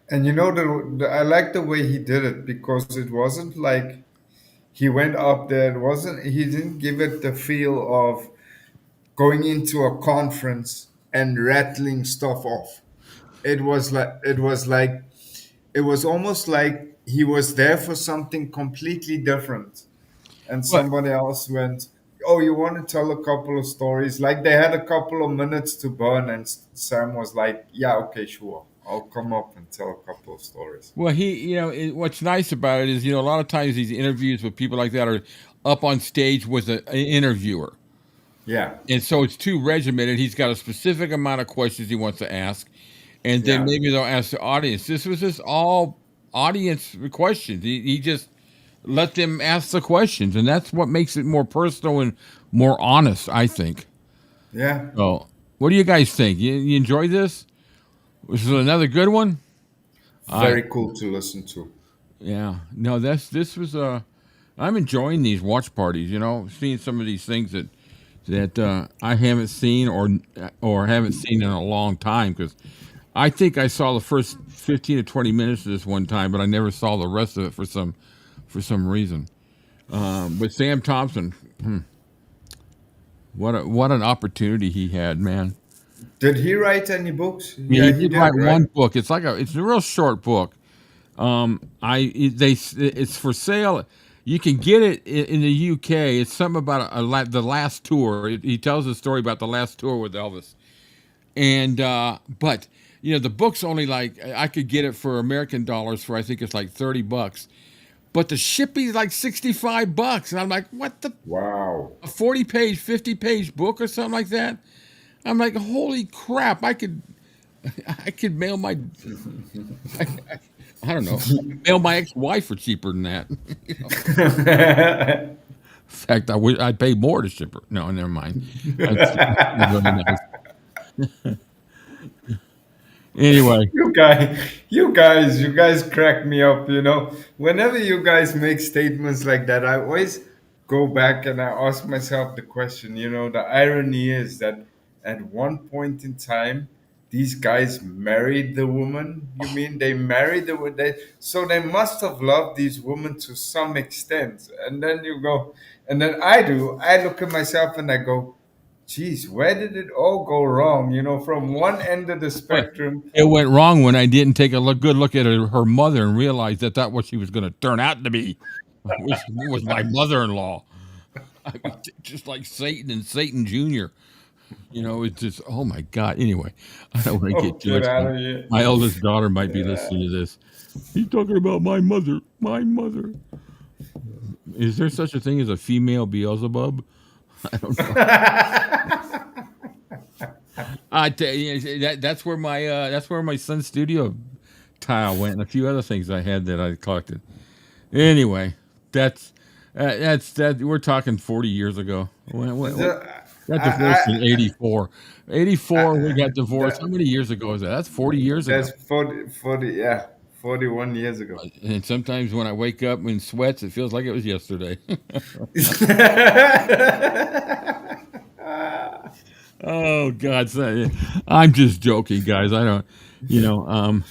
And you know, I like the way he did it because it wasn't like he went up there. It wasn't. He didn't give it the feel of going into a conference and rattling stuff off. It was almost like he was there for something completely different, and What? somebody else went, "Oh, you want to tell a couple of stories?" Like they had a couple of minutes to burn, and Sam was like, "Yeah, okay, sure, I'll come up and tell a couple of stories." Well, you know, what's nice about it is, you know, a lot of times these interviews with people like that are up on stage with an interviewer. Yeah, And so it's too regimented. He's got a specific amount of questions he wants to ask. And then yeah, maybe they'll ask the audience. This was just all audience questions. He just let them ask the questions. And that's what makes it more personal and more honest, I think. yeah. So, what do you guys think? You enjoy this? This is another good one? Very cool to listen to. Yeah. No, this was I'm enjoying these watch parties, you know, seeing some of these things that I haven't seen or haven't seen in a long time, because I think I saw the first 15 to 20 minutes of this one time, but I never saw the rest of it for some reason. With Sam Thompson, what an opportunity he had, man. Did he write any books? Yeah, he did write right? one book. It's a real short book. It's for sale. You can get it in the UK. It's something about the last tour. He tells a story about the last tour with Elvis, and but you know the book's only like I could get it for American dollars for I think it's like $30, but the shipping's like $65, and I'm like, what the? Wow. A 40-page, 50-page book or something like that. I'm like, holy crap! I could mail my. I don't know. Mail my ex-wife for cheaper than that. You know? In fact, I'd pay more to ship her. No, never mind. That's really nice. Anyway, you guys crack me up. You know, whenever you guys make statements like that, I always go back and I ask myself the question. You know, the irony is that at one point in time, these guys married the woman. You mean they married the woman? So they must have loved these women to some extent. And then you go, and then I look at myself and I go, geez, where did it all go wrong? You know, from one end of the spectrum. it went wrong when I didn't take a good look at her mother and realize that's what she was going to turn out to be, which was my mother-in-law. I mean, just like Satan and Satan Jr. You know, it's just, oh my God. Anyway, I don't want to get too much. Out of here. My eldest daughter might be listening to this. He's talking about my mother. My mother. Is there such a thing as a female Beelzebub? I don't know. I tell you, that's where my son's studio tile went, and a few other things I had that I collected. Anyway, that's that. We're talking 40 years ago. Got divorced in 84. 84, we got divorced. How many years ago is that? That's 40 years ago. That's 40, yeah, 41 years ago. And sometimes when I wake up in sweats, it feels like it was yesterday. Oh, God. I'm just joking, guys. I don't, you know,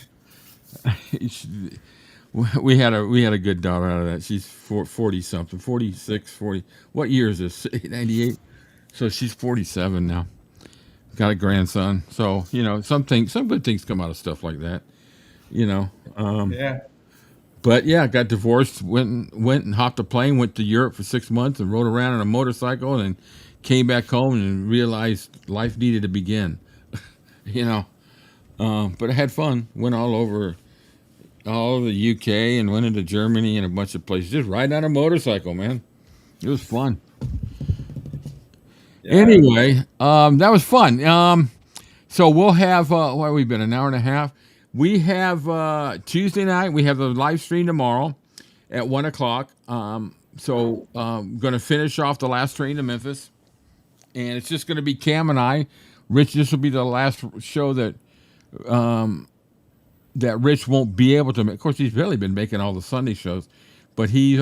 we had a good daughter out of that. She's 40 something, 46, 40. What year is this? 98. So she's 47 now. Got a grandson. So, you know, some good things come out of stuff like that. You know. Yeah. But yeah, got divorced, went and hopped a plane, went to Europe for 6 months and rode around on a motorcycle and came back home and realized life needed to begin. You know. But I had fun. Went all over the UK and went into Germany and a bunch of places. Just riding on a motorcycle, man. It was fun. Yeah. Anyway, that was fun. So we'll have, what have we been, an hour and a half? We have Tuesday night, we have the live stream tomorrow at 1 o'clock. So going to finish off the last train to Memphis. And it's just going to be Cam and I. Rich, this will be the last show that Rich won't be able to make. Of course, he's really been making all the Sunday shows. But he's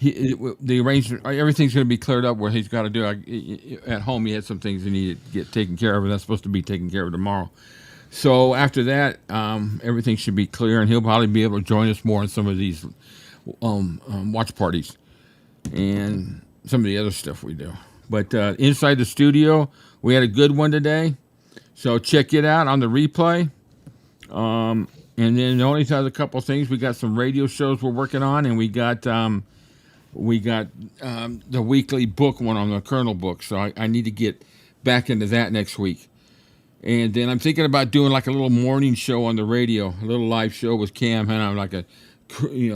the arrangement, everything's going to be cleared up where he's got to do. At home, he had some things he needed to get taken care of, and that's supposed to be taken care of tomorrow. So after that, everything should be clear, and he'll probably be able to join us more in some of these watch parties and some of the other stuff we do. But inside the studio, we had a good one today. So check it out on the replay. And then the only other couple things, we got some radio shows we're working on, and we got the weekly book one on the Colonel book. So I need to get back into that next week. And then I'm thinking about doing like a little morning show on the radio, a little live show with Cam, and I'm like a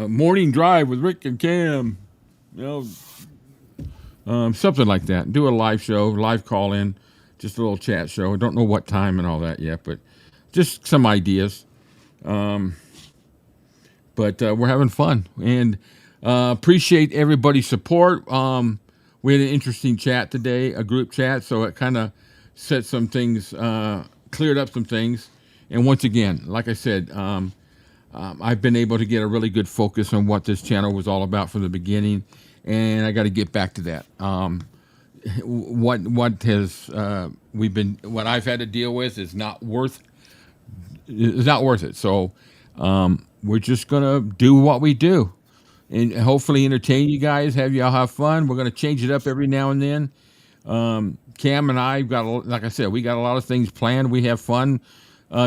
morning drive with Rick and Cam, something like that. Do a live show, live call in, just a little chat show. I don't know what time and all that yet, but just some ideas. But we're having fun, and appreciate everybody's support. We had an interesting chat today, a group chat, so it kind of set some things, cleared up some things. And once again, like I said, I've been able to get a really good focus on what this channel was all about from the beginning, and I got to get back to that. What I've had to deal with is not worth it. So we're just gonna do what we do, and hopefully entertain you guys, have y'all have fun. We're gonna change it up every now and then. Cam and I like I said, we got a lot of things planned. We have fun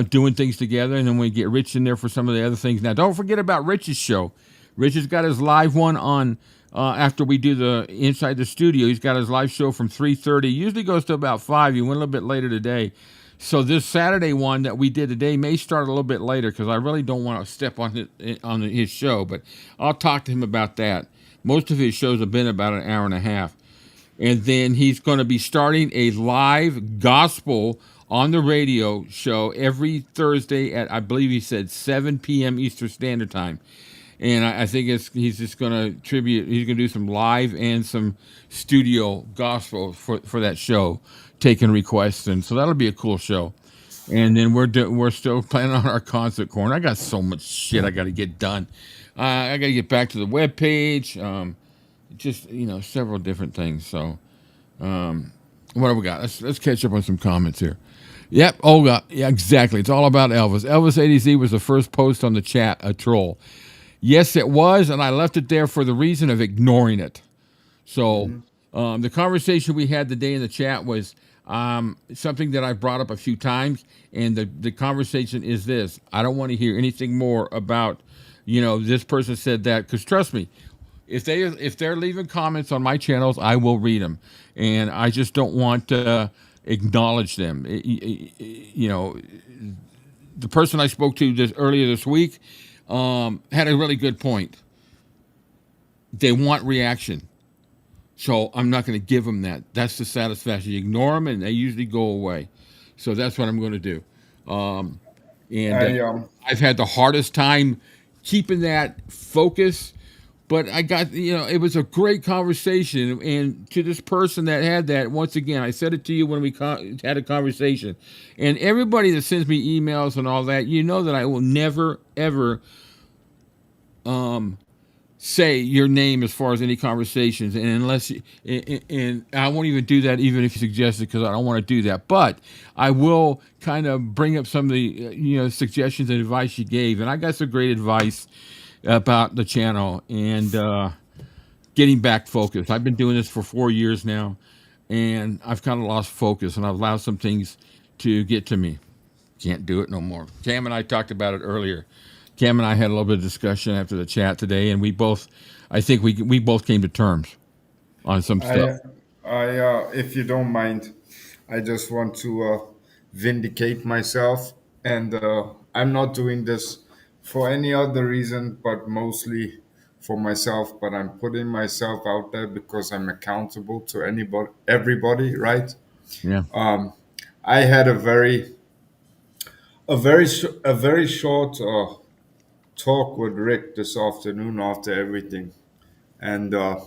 doing things together, and then we get Rich in there for some of the other things. Now, don't forget about Rich's show. Rich has got his live one on after we do the inside the studio. He's got his live show from 3:30. Usually goes to about 5. He went a little bit later today. So this Saturday one that we did today may start a little bit later because I really don't want to step on his show. But I'll talk to him about that. Most of his shows have been about an hour and a half. And then he's going to be starting a live gospel on the radio show every Thursday at, I believe he said, 7 p.m. Eastern Standard Time. And I think he's just going to he's going to do some live and some studio gospel for that show, taking requests. And so that'll be a cool show. And then we're still planning on our concert corner. I got so much shit I got to get done. I got to get back to the webpage. Just several different things. So what have we got? Let's catch up on some comments here. Yep. Oh God. Yeah, exactly. It's all about Elvis. Elvis-A-Z was the first post on the chat, a troll. Yes, it was, and I left it there for the reason of ignoring it. So the conversation we had today in the chat was something that I brought up a few times, and the conversation is this: I don't want to hear anything more about this person said that, because trust me, if they're leaving comments on my channels, I will read them, and I just don't want to acknowledge them. The person I spoke to earlier this week had a really good point. They want reaction, so I'm not going to give them that. That's the satisfaction. You ignore them, and they usually go away. So that's what I'm going to do. I've had the hardest time keeping that focus. But I got, it was a great conversation. And to this person that had that, once again, I said it to you when we had a conversation. And everybody that sends me emails and all that, that I will never, ever say your name as far as any conversations. And unless and I won't even do that even if you suggest it, because I don't want to do that. But I will kind of bring up some of the, suggestions and advice you gave. And I got some great advice about the channel and getting back focused. I've been doing this for 4 years now, and I've kind of lost focus, and I've allowed some things to get to me. Can't do it no more. Cam and I talked about it earlier. Cam and I had a little bit of discussion after the chat today, and we both came to terms on some stuff. If you don't mind, I just want to vindicate myself, and I'm not doing this for any other reason, but mostly for myself. But I'm putting myself out there because I'm accountable to everybody, right? Yeah. I had a very short talk with Rick this afternoon after everything, and I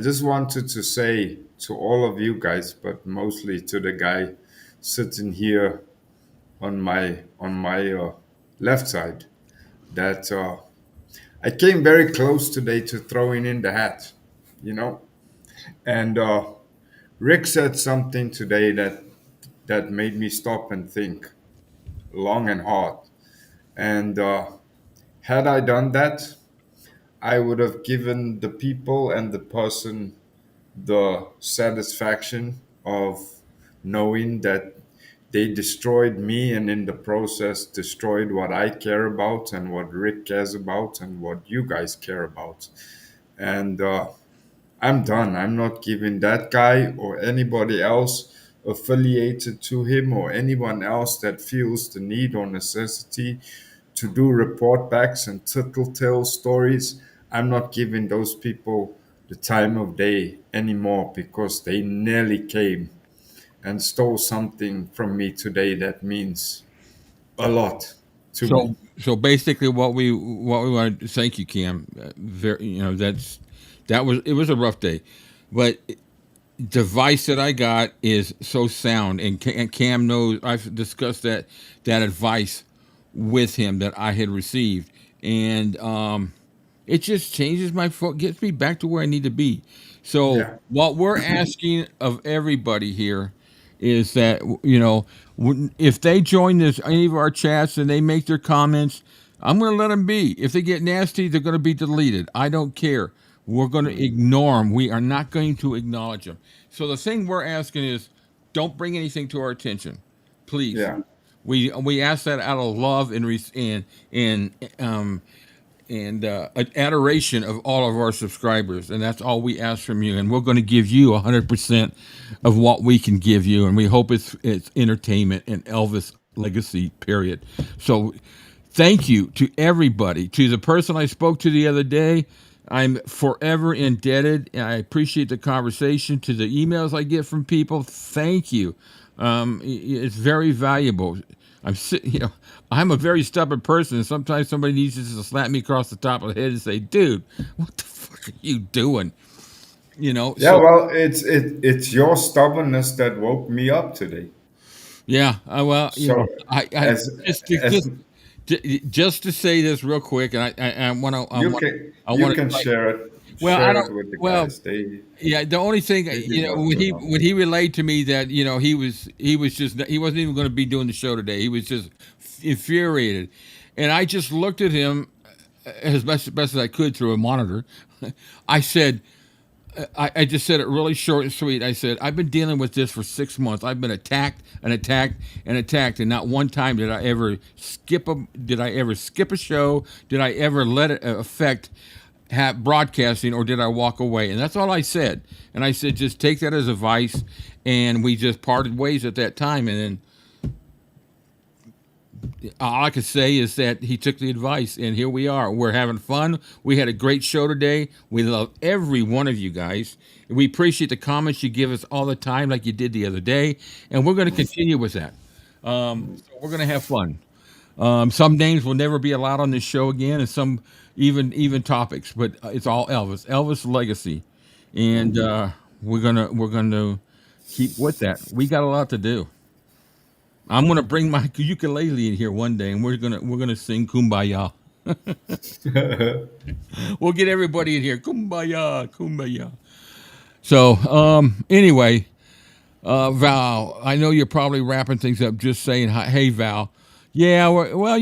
just wanted to say to all of you guys, but mostly to the guy sitting here on my left side, that I came very close today to throwing in the hat, you know. And Rick said something today that made me stop and think long and hard. And had I done that, I would have given the people and the person the satisfaction of knowing that they destroyed me and in the process destroyed what I care about and what Rick cares about and what you guys care about. And I'm done. I'm not giving that guy or anybody else affiliated to him or anyone else that feels the need or necessity to do report backs and tattletale stories. I'm not giving those people the time of day anymore because they nearly came and stole something from me today that means a lot to me. So basically, what we want to thank you, Cam. Very, it was a rough day, but the advice that I got is so sound, and Cam knows I've discussed that advice with him that I had received, and it just changes gets me back to where I need to be. So Yeah. what we're asking of everybody here is that if they join any of our chats and they make their comments, I'm going to let them be. If they get nasty, they're going to be deleted. I don't care. We're going to ignore them. We are not going to acknowledge them. So the thing we're asking is, don't bring anything to our attention, please. Yeah. We ask that out of love and adoration of all of our subscribers, and that's all we ask from you. And we're going to give you 100% of what we can give you, and we hope it's entertainment and Elvis legacy. Period. So, thank you to everybody. To the person I spoke to the other day, I'm forever indebted, and I appreciate the conversation. To the emails I get from people, thank you. It's very valuable. I'm a very stubborn person, and sometimes somebody needs to just slap me across the top of the head and say, "Dude, what the fuck are you doing?" Yeah, So, well, it's your stubbornness that woke me up today. yeah. So I as as just to say this real quick, and I want to, you can share it. Well, I Share don't. it with the Well, guys. They yeah. The only thing, love to know. when he relayed to me that he wasn't even going to be doing the show today. He was just infuriated, and I just looked at him as best as I could through a monitor. I said, I just said it really short and sweet. I said, I've been dealing with this for 6 months. I've been attacked and attacked and attacked, and not one time did I ever skip a show? Did I ever let it affect broadcasting, or did I walk away? And that's all I said. And I said, just take that as advice. And we just parted ways at that time. And then all I could say is that he took the advice, and here we are. We're having fun. We had a great show today. We love every one of you guys. We appreciate the comments you give us all the time, like you did the other day. And we're going to continue with that. So we're going to have fun. Some names will never be allowed on this show again, and some even topics, but it's all Elvis legacy, and we're gonna keep with that. We got a lot to do. I'm gonna bring my ukulele in here one day, and we're gonna sing Kumbaya. We'll get everybody in here, Kumbaya, Kumbaya. So anyway, Val, I know you're probably wrapping things up. Just saying, hey Val. Yeah, well,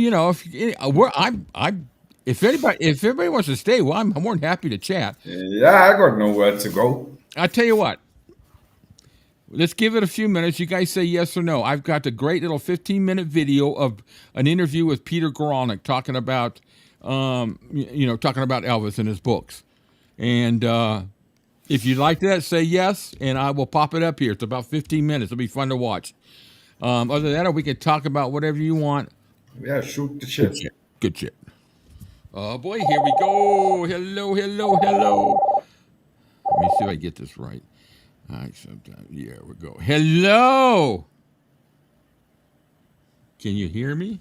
if everybody wants to stay, well, I'm more than happy to chat. Yeah, I got nowhere to go. I tell you what, let's give it a few minutes. You guys say yes or no. I've got the great little 15-minute video of an interview with Peter Goralnik talking about, talking about Elvis and his books. And if you'd like that, say yes, and I will pop it up here. It's about 15 minutes. It'll be fun to watch. Other than that, we can talk about whatever you want. Yeah, shoot the shit. Good shit. Oh boy, here we go. Hello. Let me see if I get this right. All right, sometimes. Yeah, we go. Hello. Can you hear me?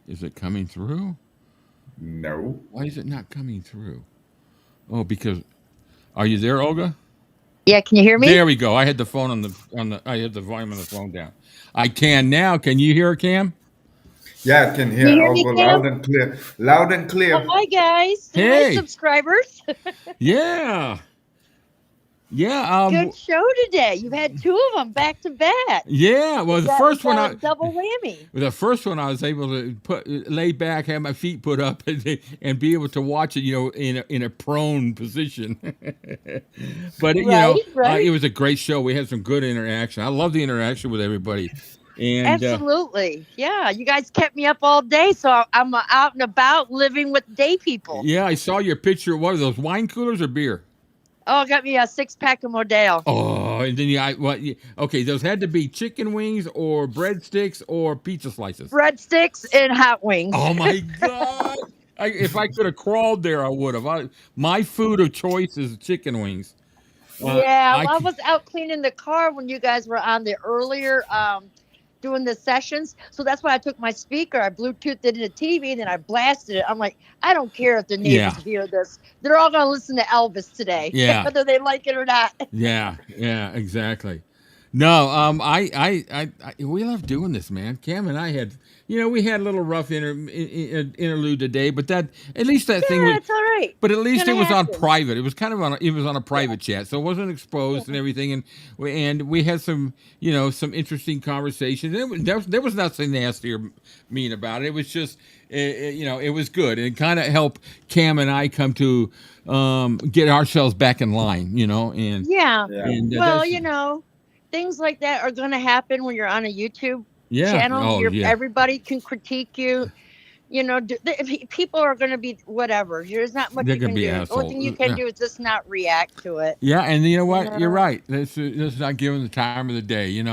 Is it coming through? No. Why is it not coming through? Oh, because are you there, Olga? Yeah, can you hear me? There we go. I had the phone I had the volume on the phone down. I can now. Can you hear Cam? Yeah, I can You hear hear me, Olga Cam? loud and clear. Loud and Oh, clear. hi guys. Hi, Hey, subscribers. yeah, yeah, Good show today. You've had two of them back to back. yeah. Well, We got a double whammy. the first one I was able to lay back, have my feet put up, and be able to watch it, in a prone position. But Right, right. it was a great show. We had some good interaction. I love the interaction with everybody, and Absolutely. Yeah, you guys kept me up all day, so I'm out and about living with day people. yeah, I saw your picture. What are those, wine coolers or beer? Oh, got me a 6-pack of Modelo. Oh, and then okay, those had to be chicken wings or breadsticks or pizza slices. Breadsticks and hot wings. Oh my God! If I could have crawled there, I would have. My food of choice is chicken wings. Yeah, I was out cleaning the car when you guys were on the earlier doing the sessions. So that's why I took my speaker, I Bluetoothed it in the TV, and then I blasted it. I'm like, I don't care if the neighbors hear this. They're all going to listen to Elvis today, whether they like it or not. Yeah, exactly. No, we love doing this, man. Cam and I had, we had a little rough interlude today, but at least that thing was, it's all right. but at least it was on happen. private. It was kind of on a private chat, so it wasn't exposed and everything. And we had some, some interesting conversations. There was nothing nasty or mean about it. It was just, it was good, and it kind of helped Cam and I come to get ourselves back in line, and And, well, things like that are going to happen when you're on a YouTube channel. Everybody can critique you. People are going to be whatever. There's not much you can do. The only thing you can do is just not react to it. Yeah, and you know what? You're right. That's not giving the time of the day. It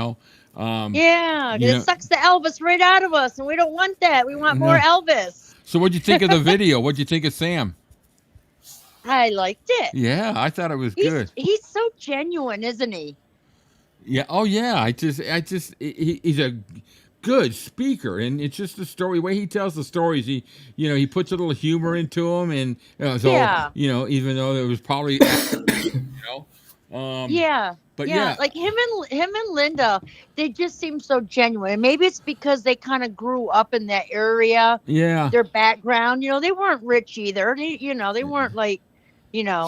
sucks the Elvis right out of us, and we don't want that. We want more Elvis. So, what'd you think of the video? What'd you think of Sam? I liked it. Yeah, I thought it was good. He's so genuine, isn't he? Yeah. Oh, yeah. He's a good speaker, and it's just the story, the way he tells the stories. He puts a little humor into them, and even though it was probably, but like him and Linda, they just seem so genuine. Maybe it's because they kind of grew up in that area. Yeah, their background, they weren't rich either. They weren't like,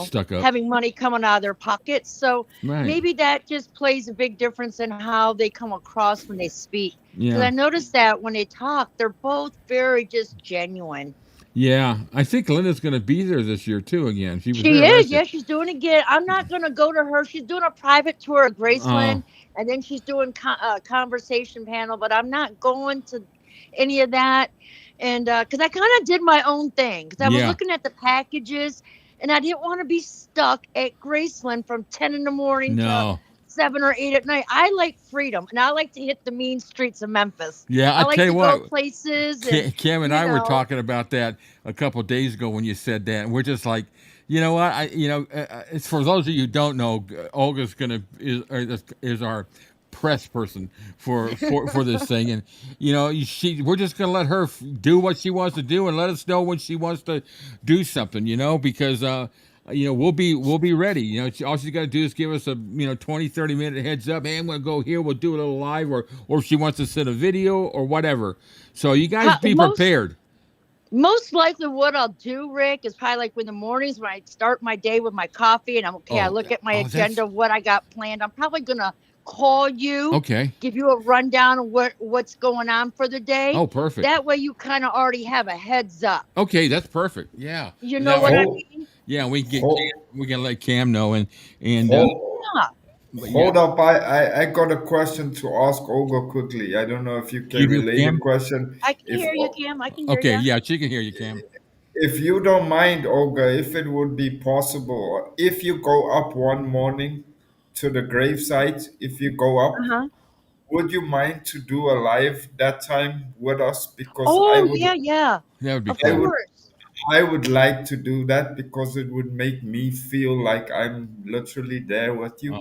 stuck up, having money coming out of their pockets. So maybe that just plays a big difference in how they come across when they speak. Because I noticed that when they talk, they're both very just genuine. Yeah, I think Linda's going to be there this year too. Again, she is. Yeah, she's doing it again. I'm not going to go to her. She's doing a private tour of Graceland, and then she's doing a conversation panel. But I'm not going to any of that, and because I kind of did my own thing. Because I was looking at the packages. And I didn't want to be stuck at Graceland from 10 in the morning to 7 or 8 at night. I like freedom, and I like to hit the mean streets of Memphis. Yeah, I like tell you to what, go places. Cam and I were talking about that a couple of days ago when you said that, and we're just like, you know what? It's for those of you who don't know, Olga's is our press person for this thing, and we're just gonna let her do what she wants to do and let us know when she wants to do something, because we'll be ready. All she's got to do is give us a 20-30 minute heads up. Hey, I'm gonna go here, we'll do a little live, or if she wants to send a video or whatever. So you guys be prepared. Most likely what I'll do, Rick, is probably like in the mornings when I start my day with my coffee and I look at my agenda, what I got planned. I'm probably gonna call you, give you a rundown of what's going on for the day. Oh, perfect. That way you kind of already have a heads up. Okay, that's perfect. Yeah. You know what I mean? Yeah, we can let Cam know and hold up, I got a question to ask Olga quickly. I don't know if you can relate the question. I can hear you, Cam. I can hear you. Okay, yeah, she can hear you, Cam. If you don't mind, Olga, if it would be possible, if you go up one morning to the gravesite, if you go up, would you mind to do a live that time with us? Because that would be cool. I would like to do that because it would make me feel like I'm literally there with you.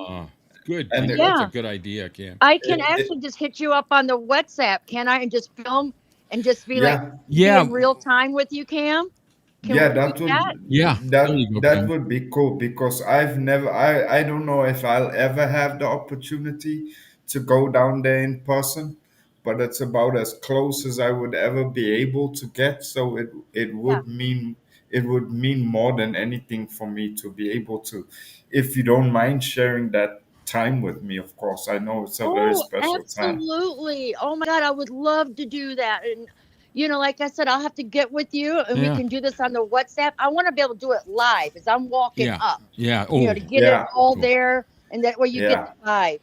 Good. And that's a good idea, Cam. I can actually just hit you up on the WhatsApp, can I? And just film and just be in real time with you, Cam? That would be cool because I don't know if I'll ever have the opportunity to go down there in person, but it's about as close as I would ever be able to get. So it Yeah. would mean more than anything for me to be able to, if you don't mind sharing that time with me. Of course, I know it's a very Oh, special time. absolutely. Oh my God, I would love to do that. And like I said, I'll have to get with you and we Yeah. can do this on the WhatsApp. I want to be able to do it live as I'm walking Yeah. up. Yeah. Oh, To get it Yeah, all cool. there, and that way you get yeah, the vibe.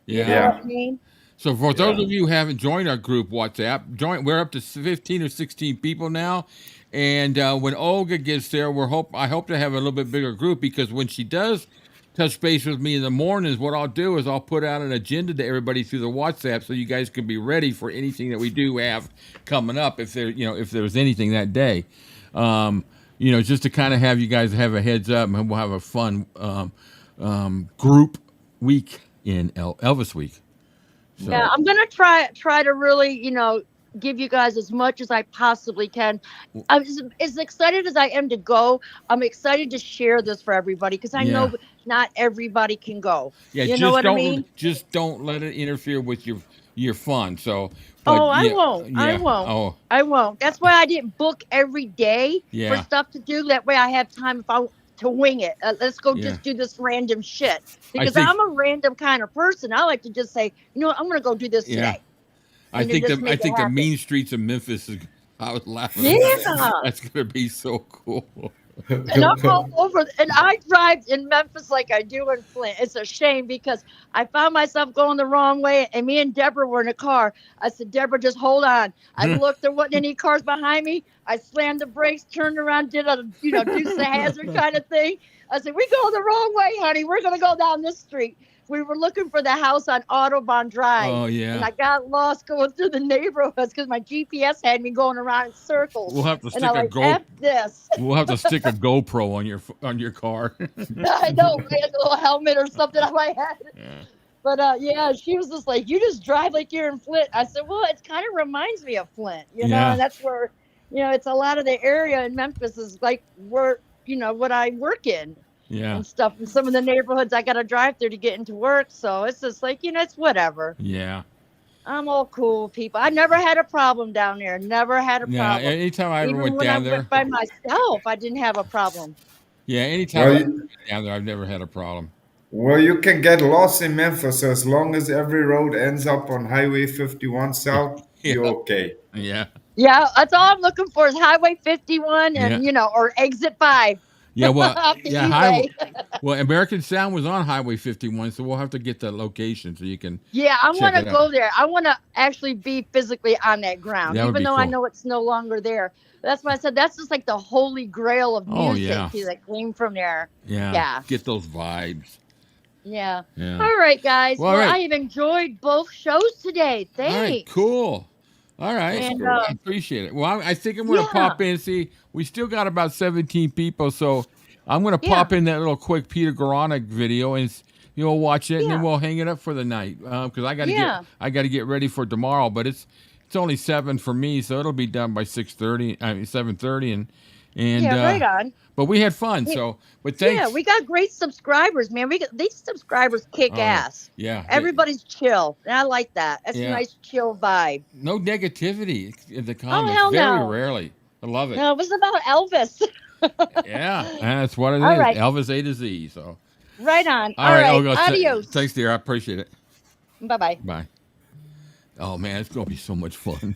You Yeah. know yeah, what I mean? So for those yeah. of you who haven't joined our group WhatsApp, join. We're up to 15 or 16 people now, and when Olga gets there, I hope to have a little bit bigger group, because when she does touch base with me in the mornings, what I'll do is I'll put out an agenda to everybody through the WhatsApp, so you guys can be ready for anything that we do have coming up, if there's anything that day. Just to kind of have you guys have a heads up, and we'll have a fun group week in Elvis Week. So. Yeah, I'm gonna try to really, give you guys as much as I possibly can. I'm as excited as I am to go. I'm excited to share this for everybody, because I know not everybody can go. Yeah, You know what I mean? Just don't let it interfere with your fun. So. Oh, I won't. I won't. Oh. I won't. That's why I didn't book every day for Yeah. stuff to do. That way I have time to wing it. Let's go just do this random shit. Because I'm a random kind of person. I like to just say, you know what, I'm going to go do this today. I think the mean streets of Memphis is. I was laughing. Yeah. That's going to be so cool. And I'm all over, and I drive in Memphis like I do in Flint. It's a shame, because I found myself going the wrong way, and me and Deborah were in a car. I said, Deborah, just hold on. I looked, there wasn't any cars behind me. I slammed the brakes, turned around, did a deuce the hazard kind of thing. I said, we go the wrong way, honey. We're going to go down this street. We were looking for the house on Audubon Drive. Oh, yeah. And I got lost going through the neighborhoods because my GPS had me going around in circles. We'll have to stick F this. We'll have to stick a GoPro on your car. I know, I had a little helmet or something on my head. Yeah. But she was just like, you just drive like you're in Flint. I said, well, it kind of reminds me of Flint, know, and that's where, it's a lot of the area in Memphis is like where, what I work in. Yeah. And stuff. And some of the neighborhoods I got to drive through to get into work. So it's just like, it's whatever. Yeah. I'm all cool, people. I never had a problem down there. Never had a problem. Yeah. Anytime I ever went down there. Went by myself, I didn't have a problem. Yeah. Anytime I went down there, I've never had a problem. Well, you can get lost in Memphis as long as every road ends up on Highway 51 South. You're okay. Yeah. Yeah. That's all I'm looking for is Highway 51 and, or Exit 5. Yeah, well, well, American Sound was on Highway 51, so we'll have to get the location so you can. Yeah, I want to go there. I want to actually be physically on that ground, even though I know it's no longer there. That's why I said that's just like the holy grail of music that came from there. Yeah. Yeah. Get those vibes. Yeah. Yeah. All right, guys. Well, I've enjoyed both shows today. Thanks. All right, cool. All right, and, I appreciate it. Well, I think I'm going to pop in. See, we still got about 17 people, so I'm going to pop in that little quick Peter Goronick video and watch it, and then we'll hang it up for the night because I got to get ready for tomorrow. But it's only 7 for me, so it'll be done by 6:30. 7:30, and right on. But we had fun, but thanks. Yeah, we got great subscribers, man. These subscribers kick ass. Yeah. Everybody's chill. And I like that. That's a nice chill vibe. No negativity in the comments. Hell Very no. rarely. I love it. No, it was about Elvis. Yeah, that's what it is. Right. Elvis-A-Z. So. Right on. All right. Olga, adios. Thanks, dear. I appreciate it. Bye-bye. Bye. Oh, man, it's going to be so much fun.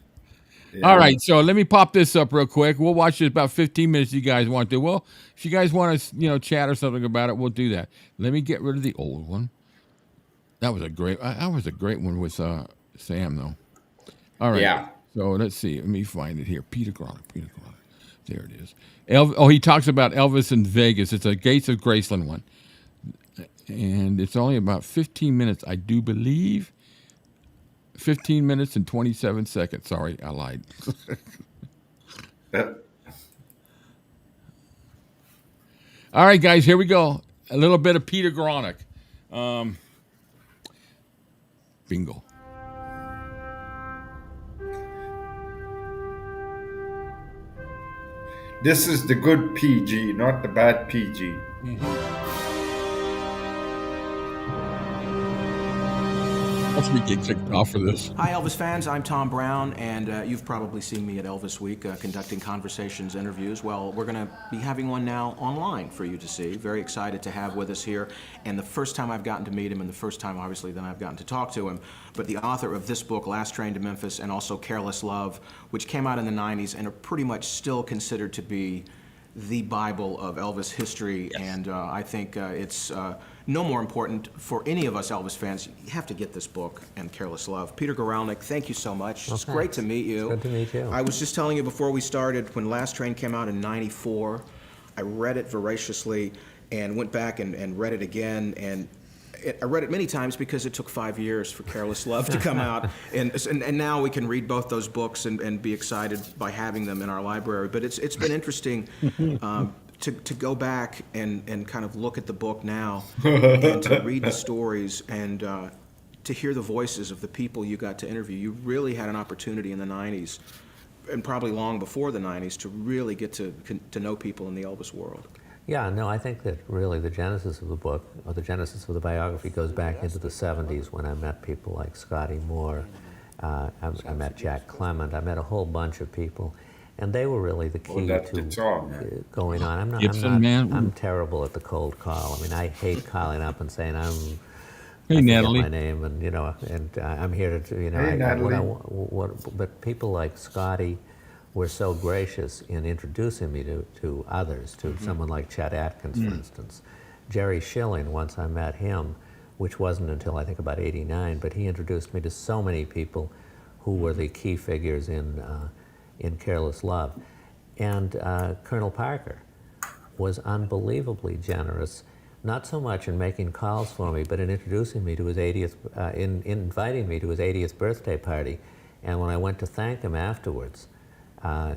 Yeah. All right, so let me pop this up real quick. We'll watch it about 15 minutes if you guys want to. Well, if you guys want to, chat or something about it, we'll do that. Let me get rid of the old one. That was a great one with Sam, though. All right. Yeah. So let's see. Let me find it here. Peter Goronick. There it is. He talks about Elvis in Vegas. It's a Gates of Graceland one. And it's only about 15 minutes, I do believe. 15 minutes and 27 seconds. Sorry, I lied. All right, guys, here we go. A little bit of Peter Goronick. Bingo. This is the good PG, not the bad PG. Mm-hmm. Watch me get kicked off for this. Hi, Elvis fans. I'm Tom Brown, and you've probably seen me at Elvis Week conducting conversations, interviews. Well, we're going to be having one now online for you to see. Very excited to have with us here. And the first time I've gotten to meet him, and the first time, obviously, then I've gotten to talk to him, but the author of this book, Last Train to Memphis, and also Careless Love, which came out in the 90s and are pretty much still considered to be the Bible of Elvis history. Yes. And I think it's no more important for any of us Elvis fans. You have to get this book and Careless Love. Peter Guralnick, thank you so much. It's great to meet you. It's good to meet you. I was just telling you before we started, when Last Train came out in '94, I read it voraciously and went back and read it again. And I read it many times because it took 5 years for Careless Love to come out. And now we can read both those books and be excited by having them in our library. But it's been interesting to go back and kind of look at the book now and to read the stories and to hear the voices of the people you got to interview. You really had an opportunity in the 90s, and probably long before the 90s, to really get to know people in the Elvis world. Yeah, no, I think that really the genesis of the book, or the genesis of the biography, goes back into the 70s when I met people like Scotty Moore. I met Jack Clement. I met a whole bunch of people. And they were really the key to going on. I'm terrible at the cold call. I mean, I hate calling up and saying Hey, Natalie. My name, and I'm here to, Hey, Natalie. But people like Scotty were so gracious in introducing me to others, to someone like Chet Atkins, for instance. Jerry Schilling, once I met him, which wasn't until I think about '89, but he introduced me to so many people who were the key figures in Careless Love. And Colonel Parker was unbelievably generous, not so much in making calls for me, but in introducing me to his 80th, in inviting me to his 80th birthday party. And when I went to thank him afterwards, I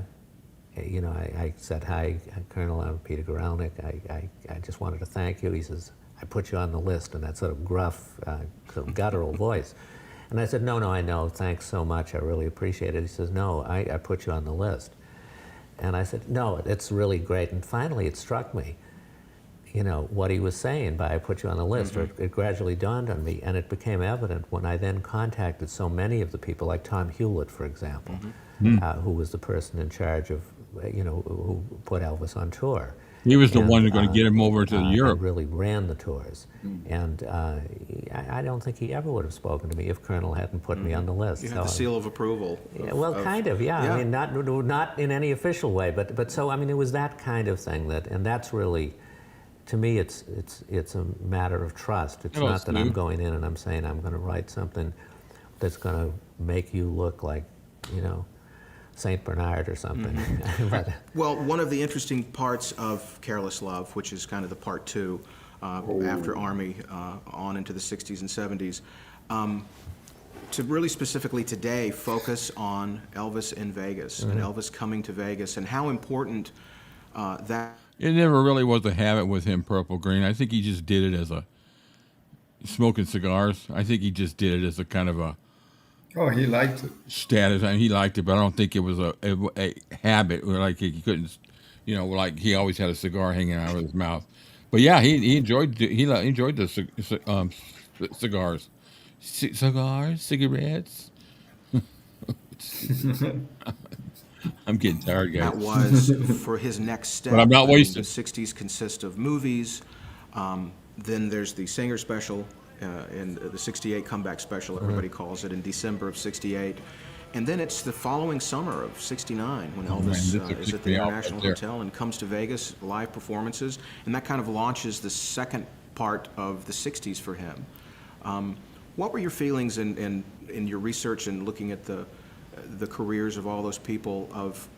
said, "Hi, Colonel, I'm Peter Guralnick. I just wanted to thank you." He says, "I put you on the list," in that sort of gruff, sort of guttural voice. And I said, no, I know, thanks so much, I really appreciate it. He says, "No, I put you on the list." And I said, "No, it's really great." And finally it struck me, what he was saying by "I put you on the list," or it gradually dawned on me, and it became evident when I then contacted so many of the people, like Tom Hewlett, for example, who was the person in charge of, who put Elvis on tour. He was the one who's going to get him over to Europe. Really ran the tours. And I don't think he ever would have spoken to me if Colonel hadn't put me on the list. You had the seal of approval. Kind of, yeah. I mean, not in any official way, but so, I mean, it was that kind of thing and that's really, to me, it's a matter of trust. It's not that I'm going in and I'm saying I'm going to write something that's going to make you look like, Saint Bernard or something. Well, one of the interesting parts of Careless Love, which is kind of the part two, after Army, on into the 60s and 70s, to really specifically today focus on Elvis in Vegas and Elvis coming to Vegas and how important that... It never really was a habit with him, Purple Green. I think he just did it as a... smoking cigars. I think he just did it as a kind of a... Oh, he liked it. Status. I mean, he liked it, but I don't think it was a habit. Or like he couldn't, like he always had a cigar hanging out of his mouth. But yeah, he enjoyed the cigars, cigarettes. I'm getting tired, guys. That was for his next step. But I'm not wasting. The 60s consist of movies. Then there's the Singer special. In the 68 comeback special, everybody calls it, in December of 68. And then it's the following summer of 69 when Elvis is at the International Hotel and comes to Vegas, live performances, and that kind of launches the second part of the 60s for him. What were your feelings in your research and looking at the careers of all those people of,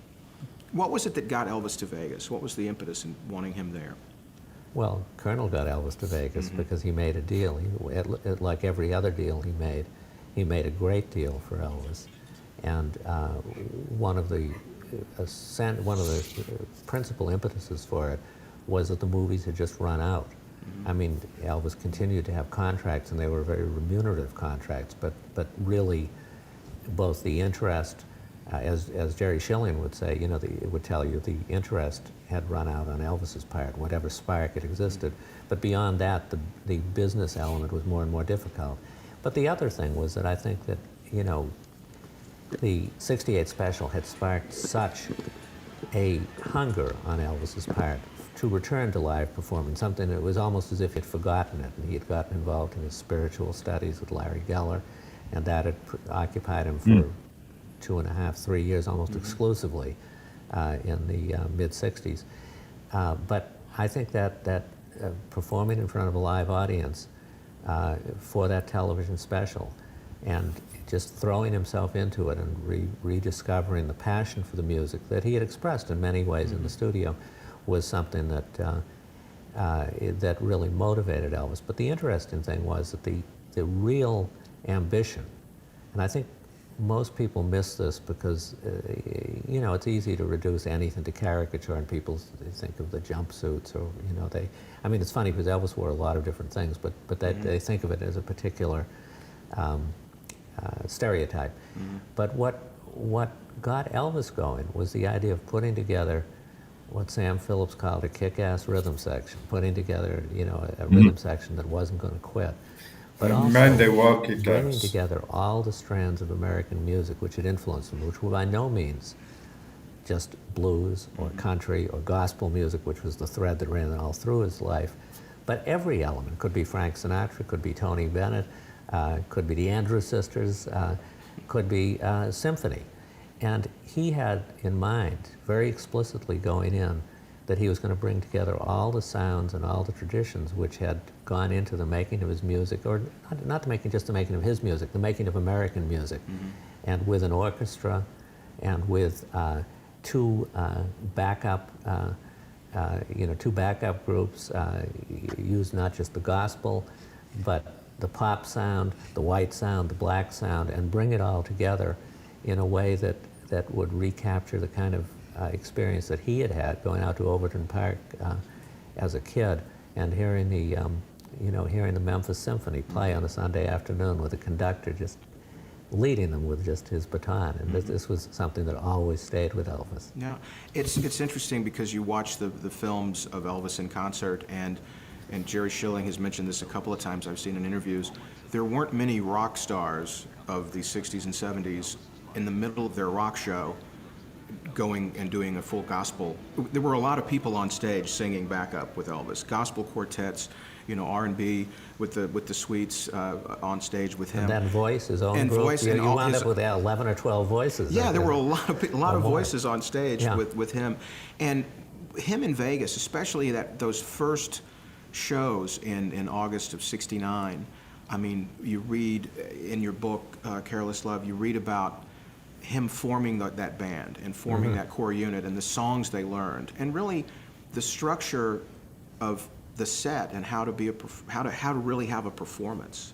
what was it that got Elvis to Vegas? What was the impetus in wanting him there? Well, Colonel got Elvis to Vegas because he made a deal. Like every other deal he made a great deal for Elvis. And one of the principal impetuses for it was that the movies had just run out. I mean, Elvis continued to have contracts, and they were very remunerative contracts, but really both the interest, as Jerry Schilling would say, it would tell you the interest had run out on Elvis's part, whatever spark it existed. But beyond that, the business element was more and more difficult. But the other thing was that I think that, you know, the 68 special had sparked such a hunger on Elvis's part to return to live performance, something that was almost as if he'd forgotten it. And he had gotten involved in his spiritual studies with Larry Geller, and that had occupied him for 2.5, 3 years almost exclusively in the mid-60s. But I think that performing in front of a live audience for that television special and just throwing himself into it and rediscovering the passion for the music that he had expressed in many ways in the studio was something that that really motivated Elvis. But the interesting thing was that the real ambition, and I think most people miss this because, you know, it's easy to reduce anything to caricature, and people think of the jumpsuits or, you know, I mean, it's funny because Elvis wore a lot of different things, but they think of it as a particular stereotype. But what got Elvis going was the idea of putting together what Sam Phillips called a kick-ass rhythm section, putting together, you know, a rhythm section that wasn't going to quit. But also bringing together all the strands of American music which had influenced him, which were by no means just blues or country or gospel music, which was the thread that ran all through his life, but every element. Could be Frank Sinatra, could be Tony Bennett, could be the Andrews Sisters, could be symphony. And he had in mind, very explicitly going in, that he was going to bring together all the sounds and all the traditions which had gone into the making of his music, or not just the making of his music, the making of American music, and with an orchestra, and with two backup groups, used not just the gospel, but the pop sound, the white sound, the black sound, and bring it all together in a way that would recapture the kind of experience that he had going out to Overton Park as a kid and hearing the Memphis Symphony play on a Sunday afternoon with a conductor just leading them with just his baton. And this was something that always stayed with Elvis. Yeah, it's interesting because you watch the films of Elvis in concert, and Jerry Schilling has mentioned this a couple of times I've seen in interviews. There weren't many rock stars of the 60s and 70s in the middle of their rock show going and doing a full gospel. There were a lot of people on stage singing backup with Elvis, gospel quartets, you know, R&B with the Sweets on stage with him. And that voice, his own group. Voice, you wound up with 11 or 12 voices. Yeah, there were a lot of voices on stage with him, and him in Vegas, especially those first shows in August of '69. I mean, you read in your book, Careless Love, you read about him forming that band and forming that core unit and the songs they learned, and really the structure of the set and how to really have a performance.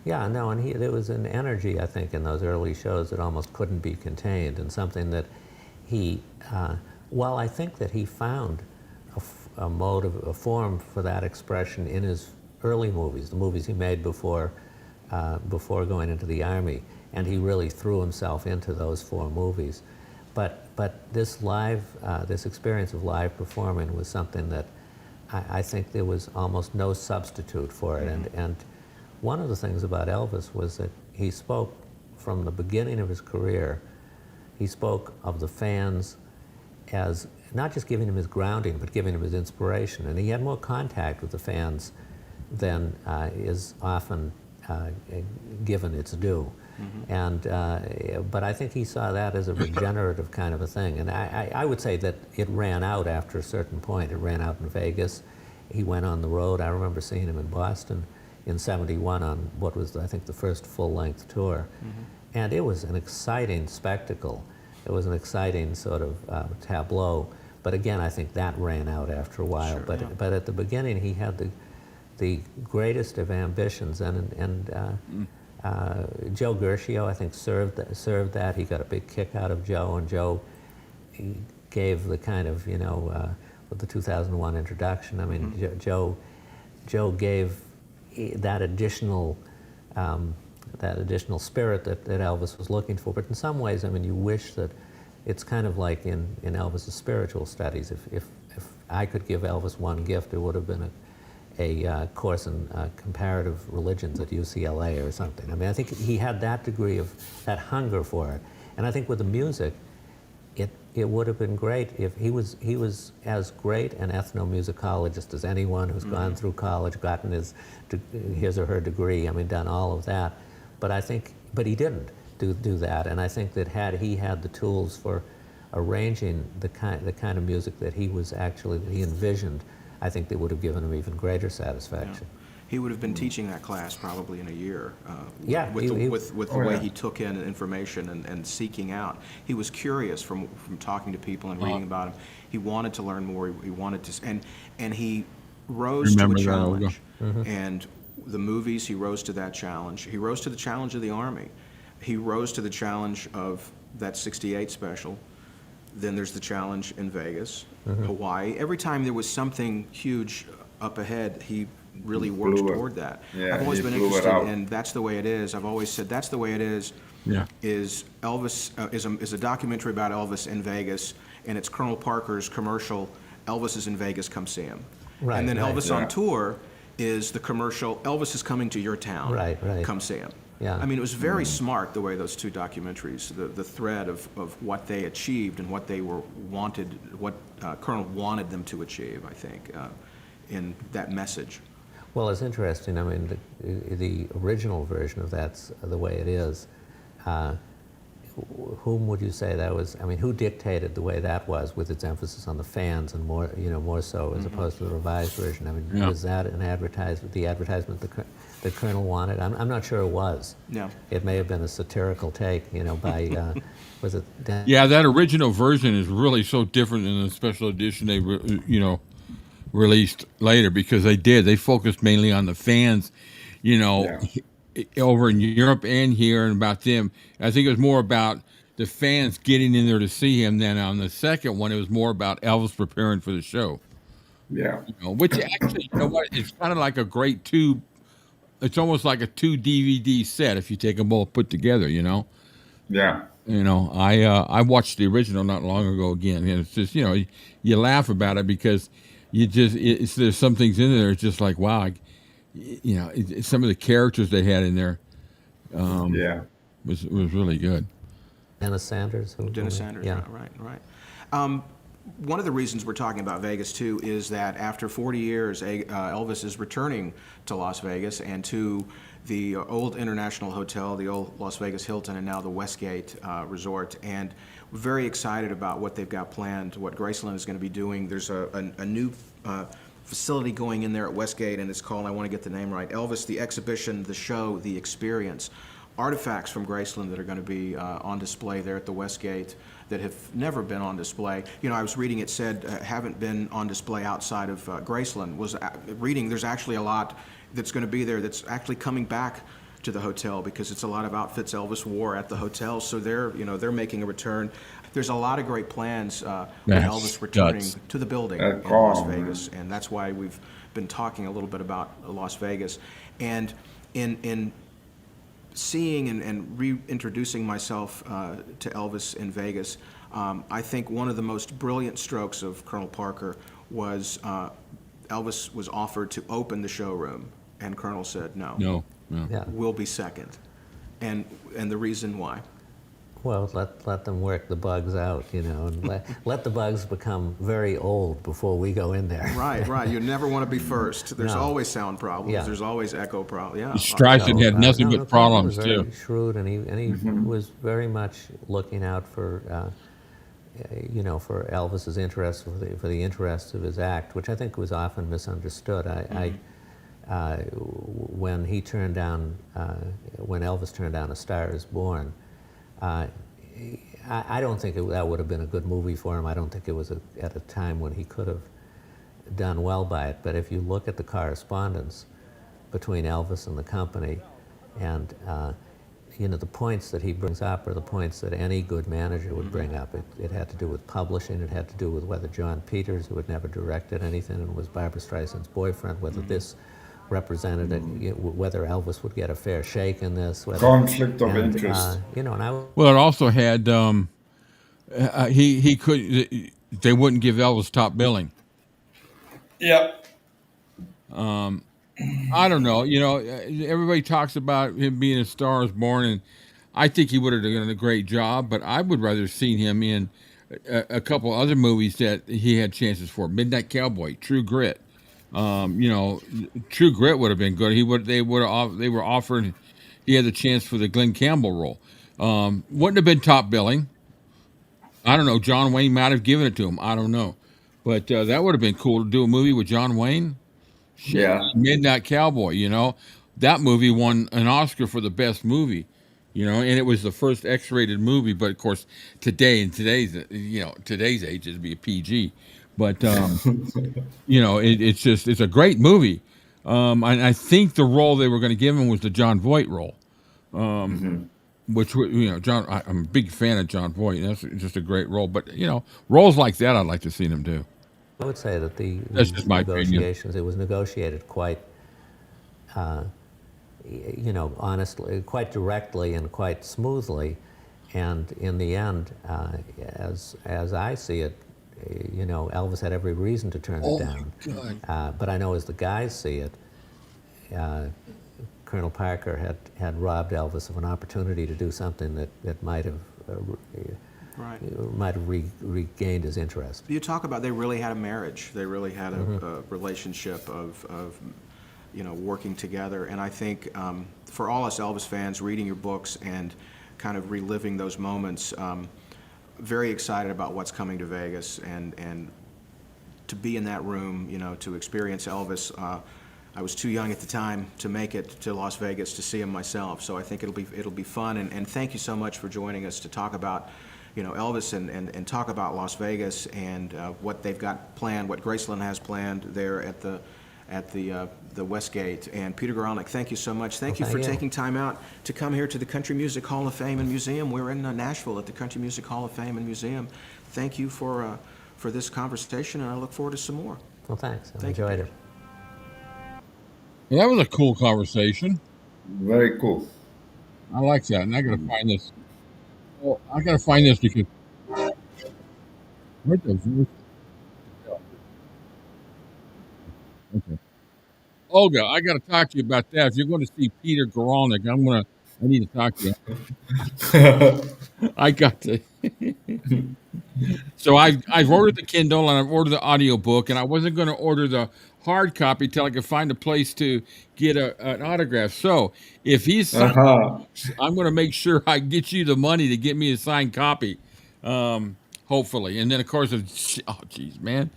Yeah, no, and there was an energy, I think, in those early shows that almost couldn't be contained, and something that while I think that he found a form for that expression in his early movies, the movies he made before going into the Army, and he really threw himself into those 4 movies. But this experience of live performing was something that I think there was almost no substitute for it. And one of the things about Elvis was that he spoke from the beginning of his career, he spoke of the fans as not just giving him his grounding, but giving him his inspiration. And he had more contact with the fans than is often given its due. And but I think he saw that as a regenerative kind of a thing. And I would say that it ran out after a certain point. It ran out in Vegas. He went on the road. I remember seeing him in Boston in '71 on what was, I think, the first full-length tour. And it was an exciting spectacle. It was an exciting sort of tableau. But again, I think that ran out after a while. Sure, but at the beginning, he had the greatest of ambitions, and Joe Gershio, I think, served that. He got a big kick out of Joe, and Joe gave the kind of, with the 2001 introduction. I mean, Joe gave that additional spirit that Elvis was looking for. But in some ways, I mean, you wish that it's kind of like in Elvis's spiritual studies. If I could give Elvis one gift, it would have been a course in comparative religions at UCLA or something. I mean, I think he had that degree of that hunger for it. And I think with the music, it would have been great if he was as great an ethnomusicologist as anyone who's gone through college, gotten his or her degree, I mean, done all of that. But he didn't do that. And I think that had he had the tools for arranging the kind of music that he envisioned, I think they would have given him even greater satisfaction. Yeah. He would have been teaching that class probably in a year. With the way he took in information and seeking out. He was curious from talking to people and reading about him. He wanted to learn more. He wanted to, and he rose to a challenge. And the movies, he rose to that challenge. He rose to the challenge of the Army. He rose to the challenge of that '68 special. Then there's the challenge in Vegas, Hawaii. Every time there was something huge up ahead, he really worked toward that. Yeah, I've always been interested, and that's the way it is. I've always said that's the way it is. Yeah. Is Elvis is a documentary about Elvis in Vegas, and it's Colonel Parker's commercial. Elvis is in Vegas, come see him. Right, and then right. Elvis on tour is the commercial. Elvis is coming to your town. Right. Come see him. Yeah. I mean, it was very smart the way those two documentaries, the thread of what they achieved and what they wanted, what Colonel wanted them to achieve, I think, in that message. Well, it's interesting. I mean, the original version of that's the way it is. Whom would you say that was? I mean, who dictated the way that was, with its emphasis on the fans and more, more so as opposed to the revised version? I mean, was that an advertisement? The advertisement the Colonel wanted? I'm not sure it was. No. It may have been a satirical take, by was it? Yeah, that original version is really so different than the special edition they released later, because they focused mainly on the fans, over in Europe and here, and about them. I think it was more about the fans getting in there to see him. Then on the second one, it was more about Elvis preparing for the show. Yeah. Which actually, it's kind of like a great two. It's almost like a 2 DVD set if you take them both put together. Yeah. I watched the original not long ago again, and it's just you laugh about it because there's some things in there. It's just like, wow, some of the characters they had in there, was really good. Dennis Sanders. Dennis Sanders. Yeah. Right. One of the reasons we're talking about Vegas too is that after 40 years, Elvis is returning to Las Vegas and to the old International Hotel, the old Las Vegas Hilton, and now the Westgate Resort. And we're very excited about what they've got planned, what Graceland is going to be doing. There's a new facility going in there at Westgate, and it's called, I want to get the name right, Elvis, the Exhibition, the Show, the Experience. Artifacts from Graceland that are going to be on display there at the Westgate that have never been on display. I was reading it said haven't been on display outside of Graceland. Was reading there's actually a lot that's going to be there that's actually coming back to the hotel because it's a lot of outfits Elvis wore at the hotel. So they're making a return. There's a lot of great plans with Elvis returning to the building in Las Vegas, and that's why we've been talking a little bit about Las Vegas. And in seeing and reintroducing myself to Elvis in Vegas, I think one of the most brilliant strokes of Colonel Parker was Elvis was offered to open the showroom, and Colonel said no. No. Yeah. We'll be second. And the reason why? Well, let them work the bugs out, and let the bugs become very old before we go in there. Right. You never want to be first. There's always sound problems. Yeah. The's always echo problems. Yeah. Streisand had nothing but problems was too. Very shrewd, and he was very much looking out for, for Elvis's interest, for the interests of his act, which I think was often misunderstood. When he turned down, when Elvis turned down A Star Is Born. I don't think that would have been a good movie for him. I don't think it was at a time when he could have done well by it. But if you look at the correspondence between Elvis and the company, and the points that he brings up are the points that any good manager would bring up. It had to do with publishing. It had to do with whether John Peters, who had never directed anything and was Barbra Streisand's boyfriend, whether this represented whether Elvis would get a fair shake in this. Conflict of interest. Well, it also had he could. They wouldn't give Elvis top billing. Yeah. Um, I don't know. Everybody talks about him being a Star is Born, and I think he would have done a great job. But I would rather seen him in a couple other movies that he had chances for. Midnight Cowboy, True Grit. You know, True Grit would have been good. They were offering. He had the chance for the Glenn Campbell role. Wouldn't have been top billing. I don't know. John Wayne might have given it to him. I don't know, but that would have been cool to do a movie with John Wayne. Shit, Yeah. Midnight Cowboy. That movie won an Oscar for the best movie. And it was the first X-rated movie. But of course, in today's age, it'd be a PG. But it's a great movie. And I think the role they were going to give him was the John Voight role. Which John, I'm a big fan of John Voight. That's just a great role. But roles like that, I'd like to see him do. I would say that That's the just my opinion. negotiations, it was negotiated quite, honestly, quite directly and quite smoothly. And in the end, as I see it, Elvis had every reason to turn it down. But I know as the guys see it, Colonel Parker had robbed Elvis of an opportunity to do something that might have regained his interest. You talk about they really had a marriage. They really had a relationship of working together. And I think for all us Elvis fans, reading your books and kind of reliving those moments, very excited about what's coming to Vegas and to be in that room, to experience Elvis. I was too young at the time to make it to Las Vegas to see him myself, so I think it'll be fun. And thank you so much for joining us to talk about Elvis and talk about Las Vegas and what they've got planned, what Graceland has planned there at the Westgate. And Peter Goralnik, thank you so much. Thank you for taking time out to come here to the Country Music Hall of Fame and Museum. We're in Nashville at the Country Music Hall of Fame and Museum. Thank you for this conversation, and I look forward to some more. Well, thanks. I enjoyed it. That was a cool conversation. Very cool. I like that, and I gotta find this. Well, I gotta find this because where the voice? Okay, Olga, I gotta talk to you about that. If you're going to see Peter Goralnik, I need to talk to you. I got to. So I've ordered the Kindle and I've ordered the audiobook, and I wasn't going to order the hard copy till I could find a place to get an autograph. So if he's signed, I'm going to make sure I get you the money to get me a signed copy, hopefully. And then of course, geez, man.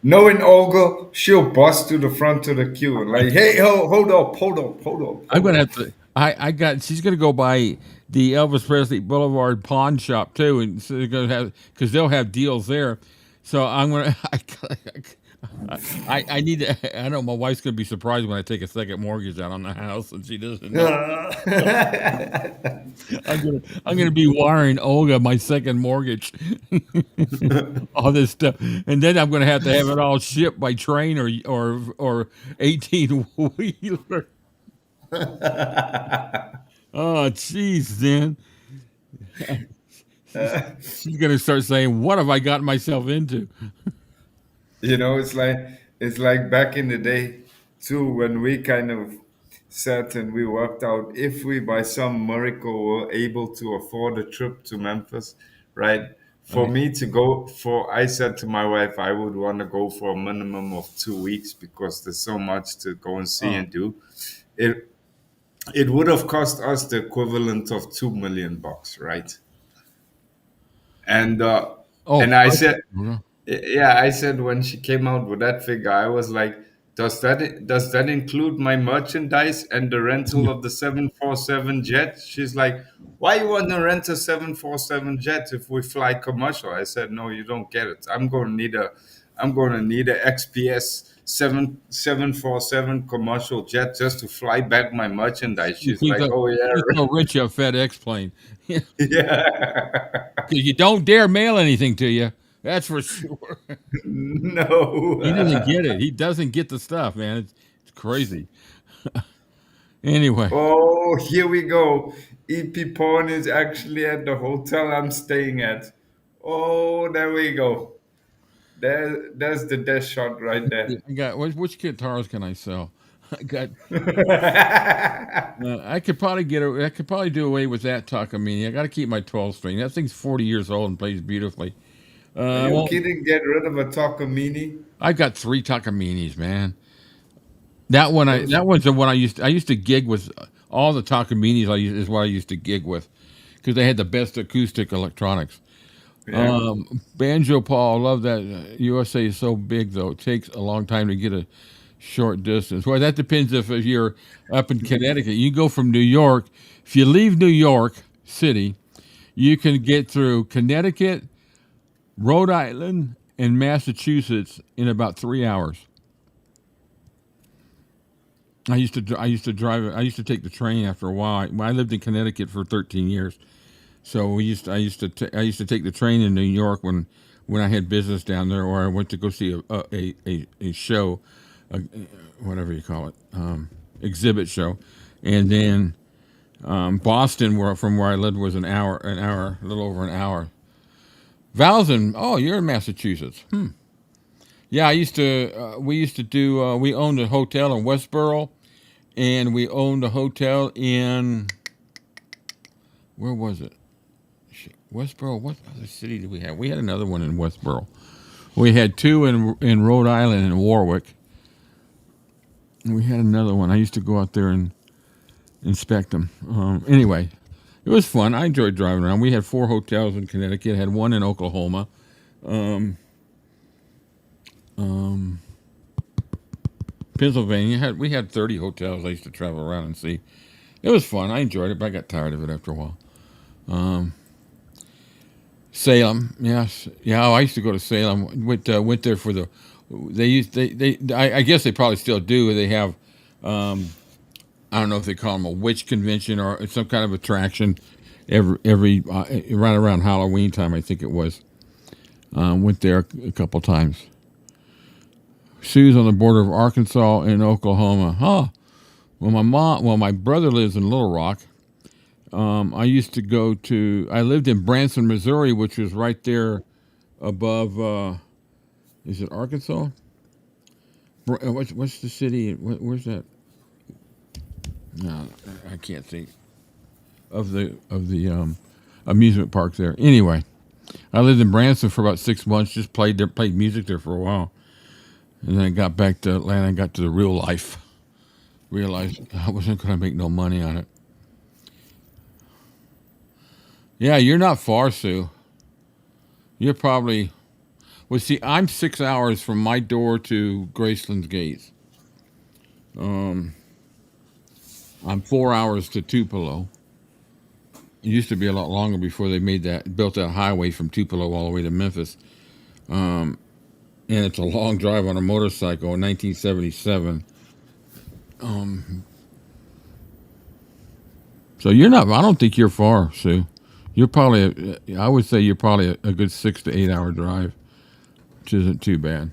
Knowing Olga, she'll bust to the front of the queue and like, hey, hold up. I'm gonna have to. She's gonna go by the Elvis Presley Boulevard pawn shop too, and so they're gonna have because they'll have deals there. So I'm gonna. I need to. I know my wife's gonna be surprised when I take a second mortgage out on the house, and she doesn't know. I'm gonna be wiring Olga my second mortgage, all this stuff, and then I'm gonna have it all shipped by train or 18-wheeler. Oh, jeez, then she's gonna start saying, "What have I gotten myself into?" It's like back in the day too, when we kind of sat and we worked out if we by some miracle were able to afford a trip to Memphis, right? For me to go I said to my wife, I would want to go for a minimum of 2 weeks because there's so much to go and see and do. It would have cost us the equivalent of $2 million, right? And I said, I said when she came out with that figure, I was like, does that include my merchandise and the rental of the 747 jet? She's like, why you want to rent a 747 jet if we fly commercial? I said, no, you don't get it. I'm going to need a XPS 747 commercial jet just to fly back my merchandise. She's like, oh yeah, you're so rich a FedEx plane. Yeah, you don't dare mail anything to you. That's for sure. No, he doesn't get it. He doesn't get the stuff, man. It's crazy. Anyway. Oh, here we go. EP Porn is actually at the hotel I'm staying at. Oh, there we go. There's the death shot right there. I got which guitars can I sell? I got. I could probably I could probably do away with that Takamine. I got to keep my 12 string. That thing's 40 years old and plays beautifully. Are you Well, kidding? Get rid of a Takamine? I've got 3 Takaminis, man. That one, Those, that one's the one I used to gig with. All the Takaminis is what I used to gig with, because they had the best acoustic electronics. yeah. Banjo Paul, love that. USA is so big though; it takes a long time to get a short distance. Well, that depends if you're up in Connecticut. You go from New York. If you leave New York City, you can get through Connecticut, Rhode Island, and Massachusetts in about 3 hours. I used to drive. I used to take the train after a while. I lived in Connecticut for 13 years, so I used to take the train in New York when I had business down there, or I went to go see a show, a, whatever you call it, exhibit show, and then Boston, from where I lived, was an hour, a little over an hour. Val's oh, you're in Massachusetts. Yeah, I used to. We used to do. We owned a hotel in Westboro, and we owned a hotel in, where was it? Westboro. What other city did we have? We had another one in Westboro. We had 2 in Rhode Island and Warwick. And we had another one. I used to go out there and inspect them. Anyway, it was fun. I enjoyed driving around. We had 4 hotels in Connecticut. Had one in Oklahoma. Pennsylvania. We had 30 hotels I used to travel around and see. It was fun. I enjoyed it, but I got tired of it after a while. Salem, yes, yeah. Oh, I used to go to Salem. Went there for the. I guess they probably still do. They have, I don't know if they call them a witch convention or some kind of attraction. Every right around Halloween time, I think it was. Went there a couple times. Sue's on the border of Arkansas and Oklahoma. Huh. Well, my brother lives in Little Rock. I used to go to. I lived in Branson, Missouri, which was right there above. Is it Arkansas? What's the city? Where's that? No, I can't think of the amusement park there. Anyway, I lived in Branson for about 6 months. Just played music there for a while, and then I got back to Atlanta and got to the real life. Realized I wasn't going to make no money on it. Yeah, you're not far, Sue. You're probably. Well, see, I'm 6 hours from my door to Graceland's gates. I'm 4 hours to Tupelo. It used to be a lot longer before they built that highway from Tupelo all the way to Memphis. And it's a long drive on a motorcycle in 1977. So you're not. I don't think you're far, Sue. You're probably. I would say you're probably a good 6 to 8 hour drive, which isn't too bad.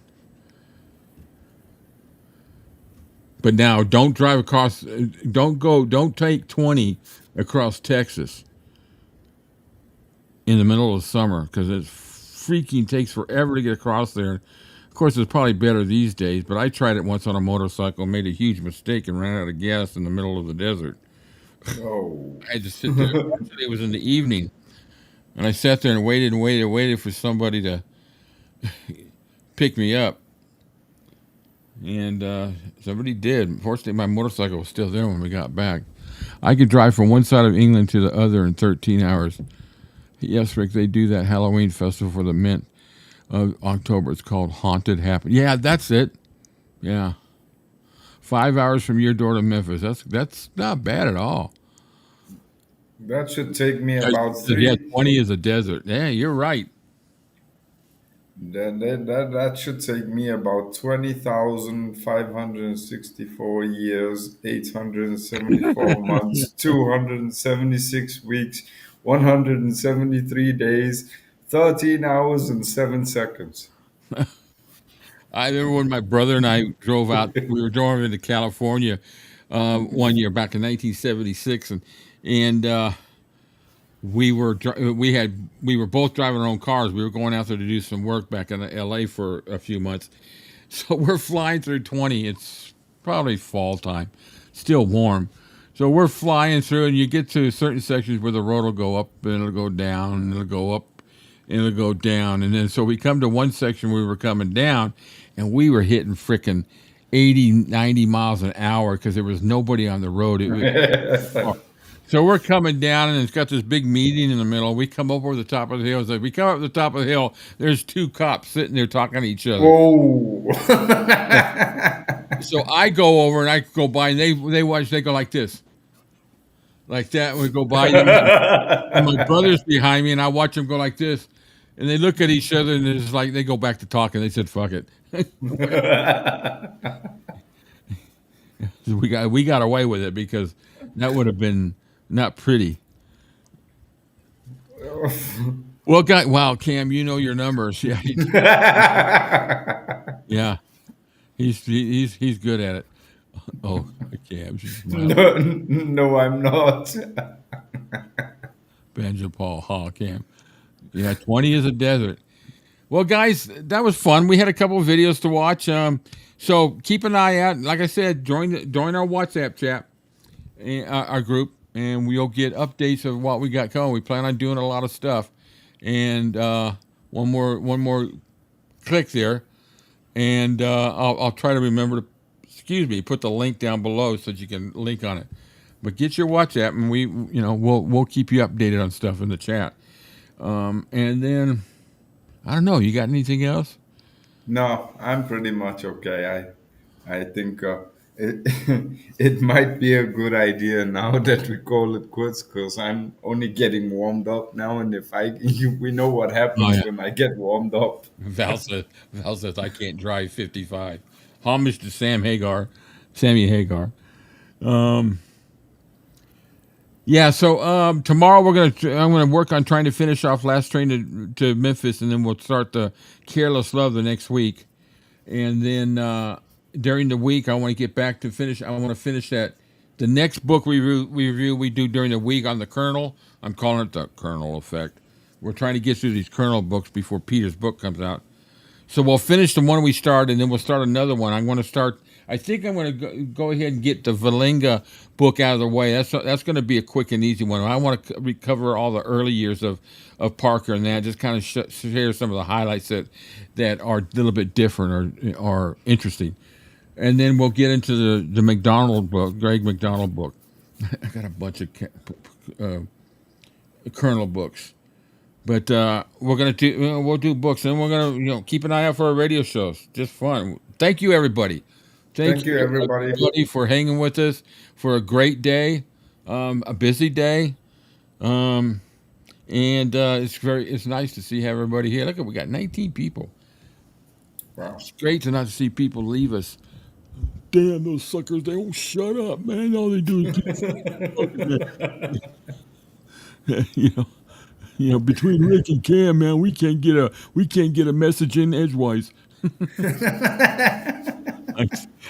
But now, don't drive across. Don't take 20 across Texas in the middle of summer, because it freaking takes forever to get across there. Of course, it's probably better these days. But I tried it once on a motorcycle, made a huge mistake, and ran out of gas in the middle of the desert. Oh. I had to sit there. It was in the evening, and I sat there and waited for somebody to pick me up. And somebody did. Fortunately, my motorcycle was still there when we got back. I could drive from one side of England to the other in 13 hours. Yes, Rick, they do that Halloween festival for the Mint of October. It's called Haunted Happen. Yeah, that's it. Yeah. 5 hours from your door to Memphis. That's not bad at all. That should take me about 20 is a desert. Yeah, you're right. That should take me about 20,564 years, 874 months, 276 weeks, 173 days, 13 hours and 7 seconds. I remember when my brother and I drove out. We were driving into California one year back in 1976, and we were both driving our own cars. We were going out there to do some work back in L.A. for a few months. So we're flying through 20. It's probably fall time, still warm. So we're flying through, and you get to certain sections where the road will go up and it'll go down, and it'll go up and it'll go down. And then so we come to one section where we were coming down, and we were hitting frickin' 80, 90 miles an hour because there was nobody on the road. So we're coming down, and it's got this big median in the middle. We come over the top of the hill. So we come up the top of the hill. There's two cops sitting there talking to each other. Whoa. So I go over and I go by, and they watch. They go like this, like that. We go by, and my brother's behind me, and I watch them go like this, and they look at each other, and it's like they go back to talking. They said, "Fuck it." we got away with it because that would have been not pretty. Well, wow, Cam, you know your numbers. Yeah, yeah, he's good at it. Oh, Cam, no, I'm not. Banjo Paul, Cam. Yeah, 20 is a desert. Well, guys, that was fun. We had a couple of videos to watch. So keep an eye out. Like I said, join our WhatsApp chat, our group, and we'll get updates of what we got coming. We plan on doing a lot of stuff. And one more click there, and I'll try to remember to, put the link down below so that you can link on it. But get your WhatsApp, and we'll keep you updated on stuff in the chat. And then I don't know. You got anything else? No, I'm pretty much okay. I think it might be a good idea now that we call it quits, because I'm only getting warmed up now, and we know what happens when I get warmed up. Val says I can't drive 55. Homage to Sammy Hagar. Yeah, so tomorrow I'm gonna work on trying to finish off Last Train to Memphis, and then we'll start the Careless Love the next week. And then during the week, I want to get back to finish. I want to finish the next book review we do during the week on the Colonel. I'm calling it the Colonel Effect. We're trying to get through these Colonel books before Peter's book comes out. So we'll finish the one we started, and then we'll start another one. I think I'm going to go ahead and get the Valinga book out of the way. That's going to be a quick and easy one. I want to recover all the early years of Parker and that, just kind of share some of the highlights that are a little bit different or interesting. And then we'll get into the McDonald book, Greg McDonald book. I got a bunch of Colonel books. But we'll do books, and we're gonna keep an eye out for our radio shows. Just fun. Thank you, everybody. Thank you, everybody, for hanging with us for a great day, a busy day, and it's nice to see everybody here. Look, we got 19 people. Wow, it's great to not see people leave us. Damn, those suckers! They won't shut up, man. All they do is between Rick and Cam, man, we can't get a message in edgewise.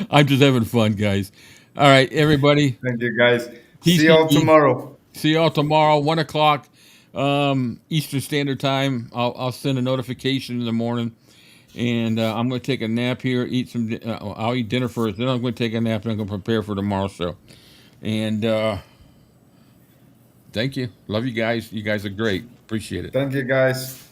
I'm just having fun, guys. All right, everybody. Thank you, guys. See y'all tomorrow. See y'all tomorrow, 1:00 Eastern Standard Time. I'll send a notification in the morning, and I'm going to take a nap here. I'll eat dinner first, then I'm going to take a nap, and I'm going to prepare for tomorrow's show. And thank you. Love you guys. You guys are great. Appreciate it. Thank you, guys.